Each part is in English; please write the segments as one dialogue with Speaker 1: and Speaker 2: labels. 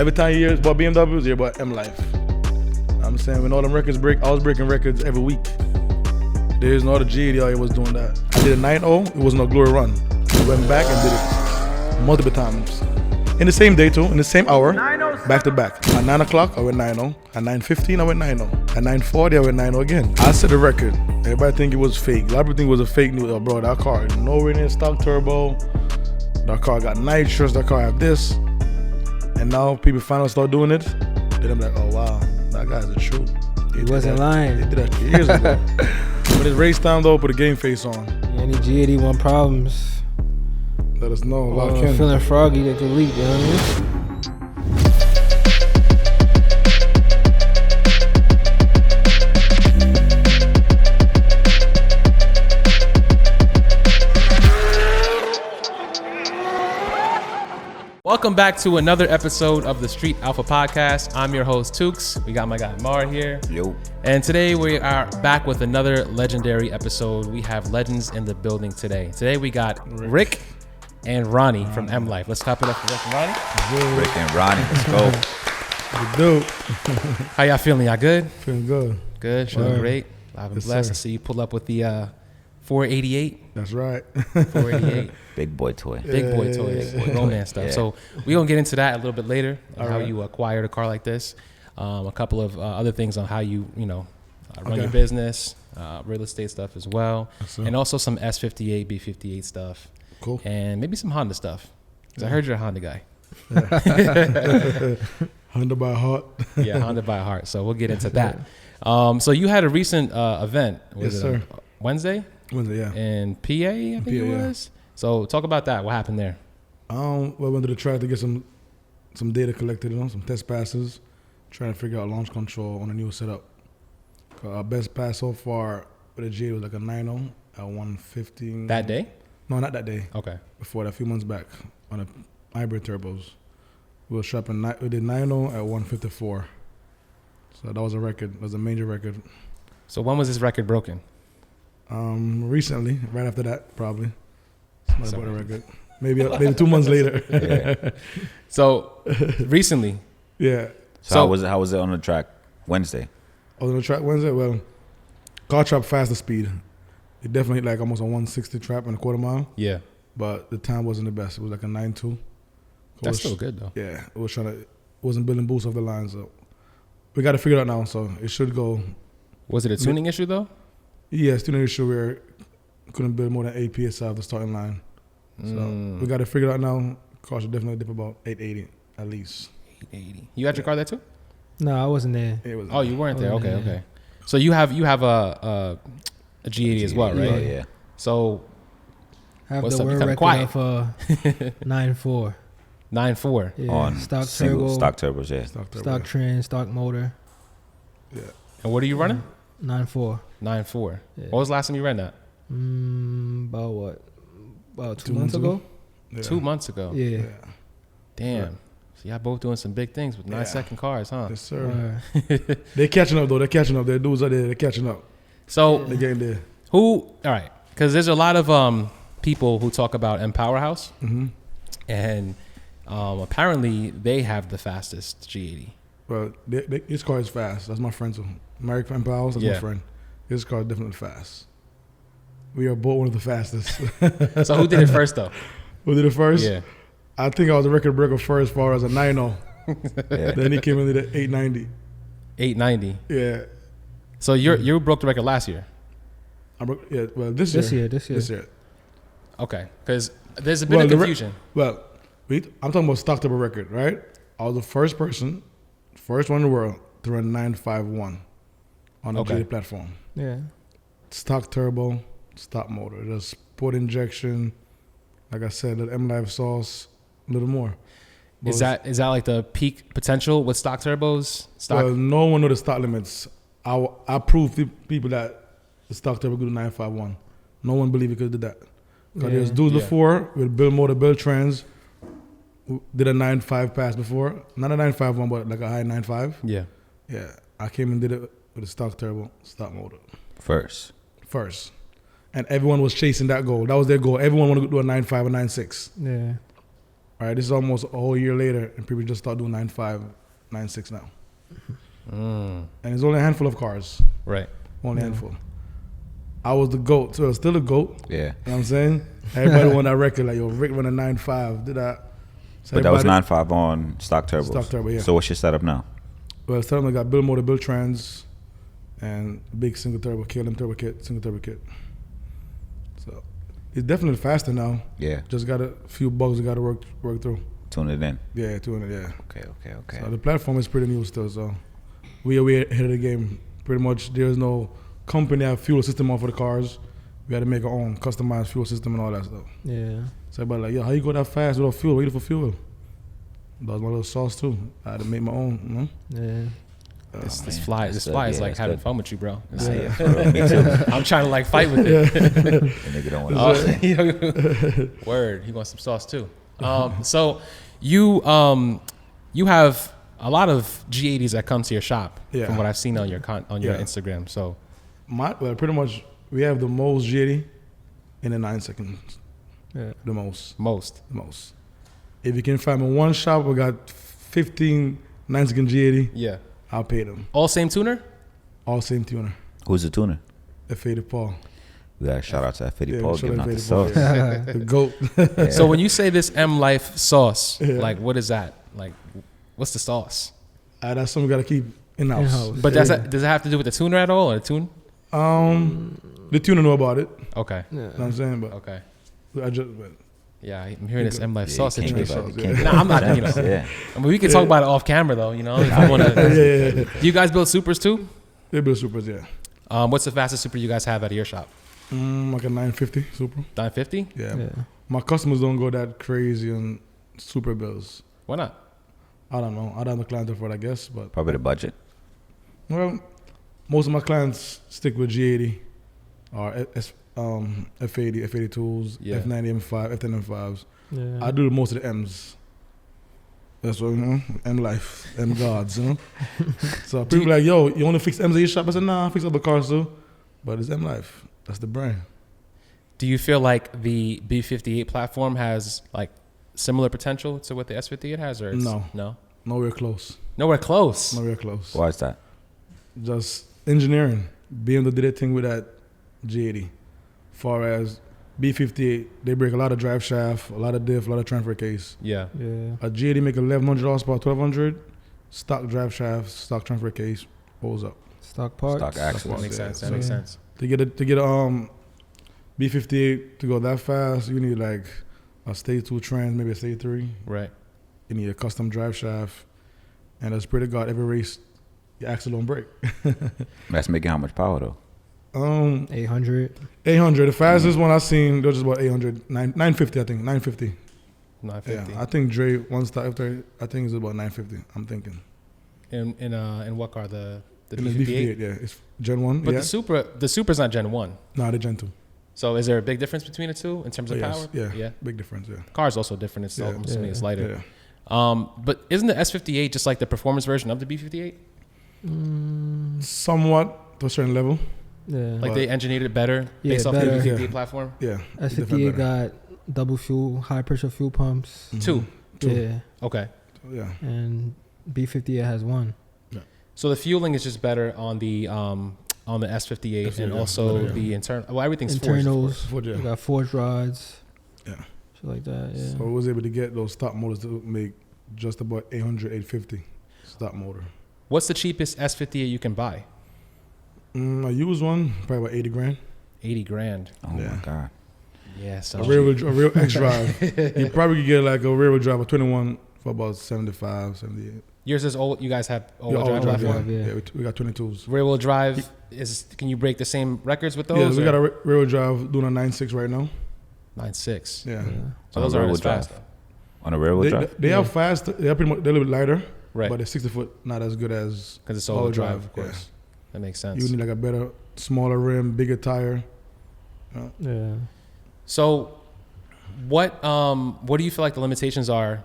Speaker 1: Every time you hear about BMWs, you hear about MLife. I'm saying when all them records break, I was breaking records every week. There's no other G80 out here was doing that. I did a 9.0, it wasn't a glory run. I went back and did it multiple times. In the same day too, in the same hour, back to back. At 9 o'clock, I went 9.0. At 9:15, I went 9.0. At 9:40, I went 9.0 again. I set the record. Everybody think it was fake. A lot of people think it was a fake news. Oh, bro, that car nowhere near stock turbo. That car got nitrous. That car have this. And now people finally start doing it. Then I'm like, oh wow, that guy's a true.
Speaker 2: He wasn't lying.
Speaker 1: They did that years ago. But it's race time though, put a game face on.
Speaker 2: Any G80 want problems?
Speaker 1: Let us know.
Speaker 2: I'm feeling froggy that could leak, you know what I mean?
Speaker 3: Welcome back to another episode of the Street Alpha Podcast. I'm your host, Tukes. We got my guy, Mar, here.
Speaker 4: Yo.
Speaker 3: And today we are back with another legendary episode. We have legends in the building today. Today we got Rick and Ranny from MLife. Let's clap it up for Rick and Ranny.
Speaker 4: Rick and Ranny, let's go.
Speaker 1: Dude.
Speaker 3: How y'all feeling? Y'all good?
Speaker 1: Feeling good.
Speaker 3: Good, feeling great. Live and blessed. I see you pull up with the 488.
Speaker 1: That's right.
Speaker 3: 488.
Speaker 4: Big boy toy.
Speaker 3: Big boy toys, romance stuff. Yeah. So we're going to get into that a little bit later, how you acquired a car like this. A couple of other things on how you run your business, real estate stuff as well. And also some S58, B58 stuff.
Speaker 1: Cool.
Speaker 3: And maybe some Honda stuff. Because I heard you're a Honda guy.
Speaker 1: Honda by heart.
Speaker 3: Yeah, Honda by heart. So we'll get into that. So you had a recent event.
Speaker 1: Yes, sir.
Speaker 3: Wednesday?
Speaker 1: Wednesday, yeah.
Speaker 3: In PA, I think it was. Yeah. So talk about that. What happened there?
Speaker 1: We went to the track to get some data collected, some test passes, trying to figure out launch control on a new setup. Our best pass so far with a G was like a 9.0 at 115.
Speaker 3: That day?
Speaker 1: No, not that day.
Speaker 3: Okay.
Speaker 1: Before that, a few months back on a hybrid turbos. We did 9.0 at 154. So that was a record. That was a major record.
Speaker 3: So when was this record broken?
Speaker 1: Recently, right after that, probably. Somebody bought a record. Maybe 2 months later.
Speaker 3: Yeah. So recently.
Speaker 1: Yeah.
Speaker 4: So how was it on the track Wednesday?
Speaker 1: On the track Wednesday, well, car trap faster speed. It definitely hit like almost a 160 trap in a quarter mile.
Speaker 3: Yeah.
Speaker 1: But the time wasn't the best. It was like a 9.2.
Speaker 3: That's still good though.
Speaker 1: Yeah. It wasn't building boost off the line, so we got to figure it out now. So it should go.
Speaker 3: Was it a tuning issue though?
Speaker 1: Yeah, tuning issue where couldn't build more than 8 PSI off the starting line. So we got to figure it out now. Car should definitely dip about 880 at least.
Speaker 3: 880. You had your car there too?
Speaker 2: No, I wasn't there.
Speaker 3: Oh, you weren't there. Okay. So you have a G80 as well, right?
Speaker 4: Yeah.
Speaker 3: So
Speaker 2: I have
Speaker 3: what's
Speaker 2: the
Speaker 3: up? You
Speaker 2: world
Speaker 3: kinda
Speaker 2: record of 9.4.
Speaker 3: 9.4
Speaker 2: Yeah.
Speaker 4: On
Speaker 2: stock
Speaker 4: single
Speaker 2: turbo,
Speaker 4: stock turbos, yeah.
Speaker 2: stock trend, stock motor.
Speaker 1: Yeah.
Speaker 3: And what are you running?
Speaker 2: 9.4.
Speaker 3: 9.4.
Speaker 2: Yeah.
Speaker 3: What was the last time you ran that?
Speaker 2: About what? About 2 months ago?
Speaker 1: Yeah.
Speaker 3: 2 months ago.
Speaker 2: Yeah.
Speaker 3: Damn.
Speaker 1: Right.
Speaker 3: So y'all both doing some big things with 9-second cars, huh?
Speaker 1: Yes, sir. They're catching up though. They're catching up. Their dudes out there. They're catching up.
Speaker 3: So
Speaker 1: they're getting there.
Speaker 3: all right, because there's a lot of people who talk about Powerhouse, and apparently they have the fastest G80.
Speaker 1: Well, his car is fast. That's my friend. So, Rick from Powerhouse, that's my friend. His car is definitely fast. We are both one of the fastest.
Speaker 3: So who did it first though?
Speaker 1: Who did it first?
Speaker 3: Yeah.
Speaker 1: I think I was a record breaker first as far as a 9.0.
Speaker 4: Yeah.
Speaker 1: Then he came in at 890.
Speaker 3: 890.
Speaker 1: Yeah.
Speaker 3: So you broke the record last year.
Speaker 1: I broke, yeah. Well, this year.
Speaker 3: Okay, because there's a bit of confusion.
Speaker 1: I'm talking about stock turbo record, right? I was the first one in the world to run 951 on a G80 platform.
Speaker 2: Yeah.
Speaker 1: Stock turbo, stock motor, just port injection. Like I said, the MLife sauce, a little more. But
Speaker 3: Is that like the peak potential with stock turbos?
Speaker 1: Well, no one knew the stock limits. I proved to people that the stock turbo could do 951. No one believed it could do that. Because there's dudes before with build motor, build trends, who did a 9.5 pass before. Not a 9.51, but like a high 9.5.
Speaker 3: Yeah.
Speaker 1: Yeah. I came and did it with a stock turbo, stock motor.
Speaker 4: First.
Speaker 1: And everyone was chasing that goal. That was their goal. Everyone wanted to do a 9.5 or 9.6.
Speaker 2: Yeah.
Speaker 1: All right, this is almost a whole year later, and people just start doing 9.5, 9.6 now. And it's only a handful of cars.
Speaker 3: Right.
Speaker 1: Only a handful. I was the GOAT, so I was still a GOAT.
Speaker 4: Yeah.
Speaker 1: You know what I'm saying? Everybody won that record, like, yo, Rick won a 9.5. Did that. So
Speaker 4: But that was 9.5 on stock turbos.
Speaker 1: Stock turbo, yeah.
Speaker 4: So what's your setup now?
Speaker 1: Well, it's telling me I got build motor, build trans, and big single turbo, KLM turbo kit, single turbo kit. So it's definitely faster now.
Speaker 4: Yeah.
Speaker 1: Just got a few bugs we got to work through.
Speaker 4: Tune it in.
Speaker 1: Yeah, doing it, yeah.
Speaker 4: Okay.
Speaker 1: So the platform is pretty new still, so we are way ahead of the game. Pretty much there's no company that have fuel system on for the cars. We had to make our own customized fuel system and all that stuff.
Speaker 2: Yeah.
Speaker 1: So everybody like, yo, how you go that fast without fuel? Waiting for fuel. That was my little sauce too. I had to make my own, you know?
Speaker 2: Yeah.
Speaker 3: This fly is like having fun with you, bro.
Speaker 4: Yeah, for real. Me too.
Speaker 3: I'm trying to like fight with it.
Speaker 4: The nigga don't want to.
Speaker 3: Word, he wants some sauce too. So you have a lot of G80s that come to your shop, from what I've seen on your your Instagram. So,
Speaker 1: well, pretty much we have the most G80 in the 9 seconds.
Speaker 2: Yeah.
Speaker 1: The most.
Speaker 3: most.
Speaker 1: If you can find me one shop, we got 15 9-second G80.
Speaker 3: Yeah.
Speaker 1: I'll pay them.
Speaker 3: All same tuner?
Speaker 1: All same tuner.
Speaker 4: Who's the tuner?
Speaker 1: F80 Paul.
Speaker 4: We got to shout out to F80 Paul
Speaker 1: shout
Speaker 4: giving
Speaker 1: out
Speaker 4: out the
Speaker 1: F80
Speaker 4: sauce.
Speaker 1: Paul, yeah. The GOAT.
Speaker 4: Yeah.
Speaker 3: So when you say this MLife sauce, like what is that? Like what's the sauce?
Speaker 1: That's something we got to keep in-house.
Speaker 2: In-house.
Speaker 3: But does it have to do with the tuner at all or the tune?
Speaker 1: The tuner know about it.
Speaker 3: Okay.
Speaker 2: Yeah.
Speaker 1: You know what I'm saying? But
Speaker 3: Okay.
Speaker 1: but
Speaker 3: Yeah, I'm hearing this MLife
Speaker 4: Yeah,
Speaker 3: sauce
Speaker 4: you can't
Speaker 3: situation.
Speaker 4: give up.
Speaker 3: Nah, I'm not, you know.
Speaker 4: Yeah.
Speaker 3: I mean, we can talk about it off camera though, you know. If I wanna,
Speaker 1: yeah.
Speaker 3: Do you guys build Supras too?
Speaker 1: They build Supras, yeah.
Speaker 3: What's the fastest Supra you guys have out of your shop?
Speaker 1: Like a 950 Supra.
Speaker 3: 950?
Speaker 1: Yeah.
Speaker 2: Yeah.
Speaker 1: My customers don't go that crazy on Supra bills.
Speaker 3: Why not?
Speaker 1: I don't know. I don't have the clientele for it, I guess. But,
Speaker 4: Probably the budget.
Speaker 1: well, most of my clients stick with G80 or F80, F82s,
Speaker 3: Yeah.
Speaker 1: F90 M5, F10 M5s.
Speaker 2: Yeah.
Speaker 1: I do most of the M's. That's what, you know, MLife, M gods, you know. So people like, yo, you only fix M's at your shop? I said, nah, I fix other cars too. But it's MLife. That's the brand.
Speaker 3: Do you feel like the B58 platform has like similar potential to what the S58 has, or
Speaker 1: No. Nowhere close.
Speaker 3: Nowhere close.
Speaker 1: Nowhere close.
Speaker 4: Why is that?
Speaker 1: Just engineering. BMW did their thing with that G80. Far as B58, they break a lot of drive shaft, a lot of diff, a lot of transfer case.
Speaker 3: Yeah.
Speaker 2: Yeah.
Speaker 1: A G80 make 1100 horsepower, 1200, stock drive shaft, stock transfer case, holds up.
Speaker 2: Stock parts.
Speaker 4: Stock axles.
Speaker 3: That makes sense. That
Speaker 1: So
Speaker 3: makes sense.
Speaker 1: To get a B58 to go that fast, you need like a stage 2 trans, maybe a stage 3.
Speaker 3: Right.
Speaker 1: You need a custom drive shaft, and that's pretty god. Every race, your axle don't break.
Speaker 4: That's making how much power though?
Speaker 2: 800.
Speaker 1: 800. The fastest one I seen, they're just about 800, 950. I think 950.
Speaker 3: 950.
Speaker 1: Yeah, I think Dre one stop after. I think it's about 950. I'm thinking.
Speaker 3: In what car? The
Speaker 1: In the
Speaker 3: B58?
Speaker 1: yeah, it's Gen 1.
Speaker 3: But
Speaker 1: yeah.
Speaker 3: the Supra's not Gen 1.
Speaker 1: Nah, the Gen 2.
Speaker 3: So is there a big difference between the two in terms of
Speaker 1: Yes,
Speaker 3: power?
Speaker 1: yeah, big difference. Yeah,
Speaker 3: Car's also different. It's I'm assuming it's lighter.
Speaker 1: yeah.
Speaker 3: But isn't the S58 just like the performance version of the B58?
Speaker 1: Somewhat to a certain level.
Speaker 2: Yeah.
Speaker 3: Like they engineered it better
Speaker 2: Yeah,
Speaker 3: based off
Speaker 2: better.
Speaker 3: the B58
Speaker 1: Yeah.
Speaker 3: platform?
Speaker 1: Yeah,
Speaker 2: S58 got double fuel, high pressure fuel pumps.
Speaker 3: Two.
Speaker 2: Yeah.
Speaker 3: Okay.
Speaker 1: Yeah,
Speaker 2: And B58 has one.
Speaker 3: So the fueling is just better on the S58 and
Speaker 1: Yeah,
Speaker 3: also
Speaker 1: better, yeah.
Speaker 3: the internal. Well, everything's
Speaker 2: Internals.
Speaker 1: Ford, yeah.
Speaker 2: We got forged rods.
Speaker 1: Yeah.
Speaker 2: Shit like that. Yeah.
Speaker 1: So I was able to get those stock motors to make just about 800, 850 stock motor.
Speaker 3: What's the cheapest S58 you can buy?
Speaker 1: I used one, probably about 80 grand.
Speaker 3: 80 grand.
Speaker 4: Oh
Speaker 1: Yeah.
Speaker 4: my God.
Speaker 3: Yeah. So
Speaker 1: A real X drive. You probably could get like a rear wheel drive, a 21 for about 75, 78.
Speaker 3: yours is old. You guys have all-wheel
Speaker 1: Yeah,
Speaker 3: drive
Speaker 1: all-wheel drive,
Speaker 3: platform.
Speaker 2: yeah.
Speaker 1: Yeah, we got 22s.
Speaker 3: Rear wheel drive is. Can you break the same records with those?
Speaker 1: Yeah, we
Speaker 3: or?
Speaker 1: got a rear wheel drive doing a 9.6 right now.
Speaker 3: 9.6.
Speaker 1: Yeah.
Speaker 2: Yeah.
Speaker 3: So
Speaker 4: On a
Speaker 3: those
Speaker 4: rear
Speaker 3: aren't
Speaker 4: wheel
Speaker 3: as fast
Speaker 4: drive?
Speaker 3: though.
Speaker 4: On a rear wheel drive?
Speaker 1: They are fast. They're pretty much, they're a little bit lighter,
Speaker 3: Right.
Speaker 1: but they're 60 foot, not as good as
Speaker 3: Because it's
Speaker 1: all-wheel
Speaker 3: all-wheel drive,
Speaker 1: drive,
Speaker 3: of course. That makes sense.
Speaker 1: you need like a better, smaller rim, bigger tire.
Speaker 2: Yeah.
Speaker 3: So, what do you feel like the limitations are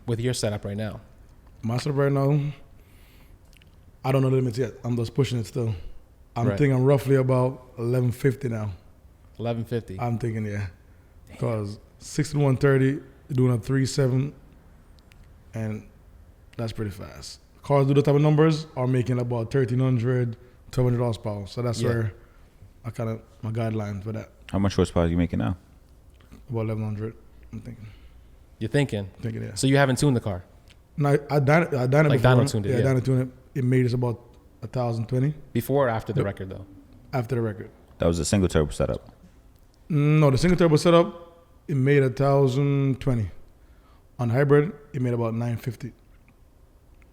Speaker 3: with your setup right now?
Speaker 1: My setup right now, I don't know the limits yet. I'm just pushing it still. I'm
Speaker 3: Right.
Speaker 1: thinking I'm roughly about 1150 now.
Speaker 3: 1150.
Speaker 1: I'm thinking, yeah. Because 6130 doing a 3.7, and that's pretty fast. Cars do the type of numbers are making about 1,300, 1,200 horsepower. So that's where I kind of my guideline for that.
Speaker 4: How much horsepower are you making now?
Speaker 1: About 1,100. I'm thinking.
Speaker 3: You're thinking.
Speaker 1: Yeah.
Speaker 3: So you haven't tuned the car?
Speaker 1: No, I done it
Speaker 3: Like
Speaker 1: before.
Speaker 3: dyno tuned it,
Speaker 1: Yeah,
Speaker 3: yeah.
Speaker 1: dyno tuned it. It made us about 1,020
Speaker 3: Before or after the record, though?
Speaker 1: after the record.
Speaker 4: That was a single turbo setup.
Speaker 1: No, the single turbo setup, it made 1,020. On hybrid, it made about 950.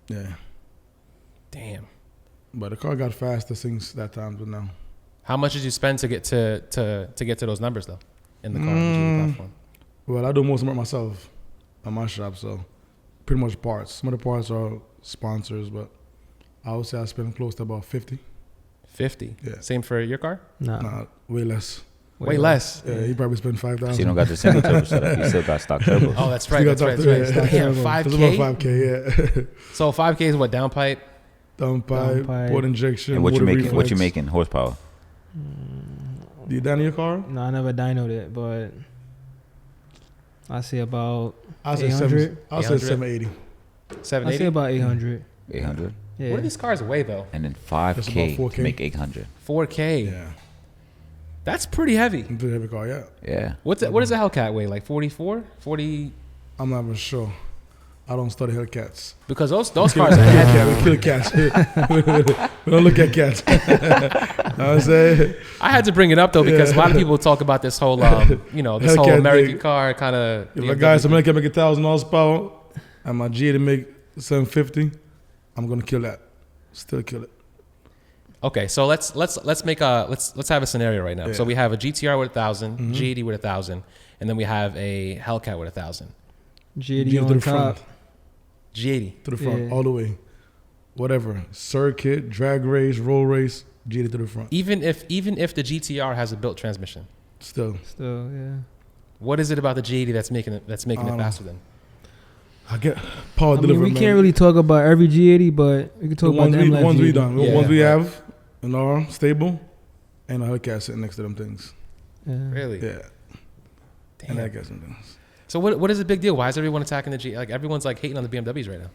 Speaker 1: Yeah.
Speaker 3: Damn.
Speaker 1: But the car got faster since that time to now.
Speaker 3: How much did you spend to get to get to those numbers though in the car on the G80 platform?
Speaker 1: Well, I do most of it myself at my shop, so pretty much parts. Some of the parts are sponsors, but I would say I spend close to about 50.
Speaker 3: 50.
Speaker 1: Yeah.
Speaker 3: Same for your car?
Speaker 1: Nah, way less.
Speaker 3: Way less.
Speaker 1: Yeah, you probably spend 5,000.
Speaker 4: So you don't got the single turbo setup. You still got stock turbos.
Speaker 3: Oh, that's right.
Speaker 1: Still
Speaker 3: That's
Speaker 1: got
Speaker 3: right.
Speaker 1: top
Speaker 3: That's
Speaker 1: three,
Speaker 3: right.
Speaker 1: yeah.
Speaker 3: Damn,
Speaker 1: It's
Speaker 3: 5K.
Speaker 1: about 5K, yeah.
Speaker 3: So 5K is what, downpipe?
Speaker 1: Downpipe, port injection.
Speaker 4: And what you
Speaker 1: motor
Speaker 4: making? What you
Speaker 1: reflex.
Speaker 4: making horsepower?
Speaker 1: Do you dyno your car?
Speaker 2: No, I never dynoed it, but I say about
Speaker 1: I'll say
Speaker 2: 800.
Speaker 1: I'll say
Speaker 3: 800?
Speaker 1: 780.
Speaker 2: I say
Speaker 3: 780?
Speaker 2: about 800.
Speaker 4: 800.
Speaker 2: Yeah.
Speaker 3: What do these cars weigh though?
Speaker 4: And then
Speaker 1: That's
Speaker 4: 5K
Speaker 1: about 4K.
Speaker 4: to make 800.
Speaker 3: 4K.
Speaker 1: Yeah.
Speaker 3: That's pretty heavy.
Speaker 1: It's a pretty heavy car, yeah.
Speaker 4: Yeah.
Speaker 3: What does a Hellcat weigh? Like 44? 40?
Speaker 1: I'm not even sure. I don't study Hellcats.
Speaker 3: Because those cars are heavy.
Speaker 1: We kill cats. We don't look at cats. You know what I'm saying?
Speaker 3: I had to bring it up though because a lot of people talk about this whole, this whole
Speaker 1: Hellcat
Speaker 3: American
Speaker 1: big.
Speaker 3: car kind of.
Speaker 1: If a guy somebody can make 1,000 horsepower and my G80 make 750, I'm gonna kill that. Still kill it.
Speaker 3: Okay, so let's have a scenario right now.
Speaker 1: Yeah.
Speaker 3: So we have a GTR with 1,000,
Speaker 1: Mhm.
Speaker 3: G80 with 1,000, and then we have a Hellcat with 1,000.
Speaker 2: G80
Speaker 1: G80 to
Speaker 2: on
Speaker 1: the
Speaker 2: top.
Speaker 1: front.
Speaker 3: G80.
Speaker 1: To the front,
Speaker 2: Yeah.
Speaker 1: all the way. Whatever. Circuit, drag race, roll race, G80 to the front.
Speaker 3: Even if the GTR has a built transmission,
Speaker 1: Still.
Speaker 2: Still, yeah.
Speaker 3: what is it about the G80 that's making it
Speaker 1: I don't know.
Speaker 3: faster than?
Speaker 1: I get power
Speaker 2: I mean,
Speaker 1: delivery.
Speaker 2: we can't really talk about every G80, but we can
Speaker 1: the
Speaker 2: talk about
Speaker 1: ones
Speaker 2: the
Speaker 1: we,
Speaker 2: MLife
Speaker 1: ones we
Speaker 2: G80.
Speaker 1: done. The
Speaker 3: Yeah,
Speaker 1: ones we
Speaker 3: right.
Speaker 1: have in our stable, and a Hellcat sitting next to them things.
Speaker 2: Yeah.
Speaker 3: Really?
Speaker 1: Yeah. And
Speaker 3: Damn.
Speaker 1: that got some things.
Speaker 3: So what is the big deal? Why is everyone attacking the G? Like everyone's like hating on the BMWs right now.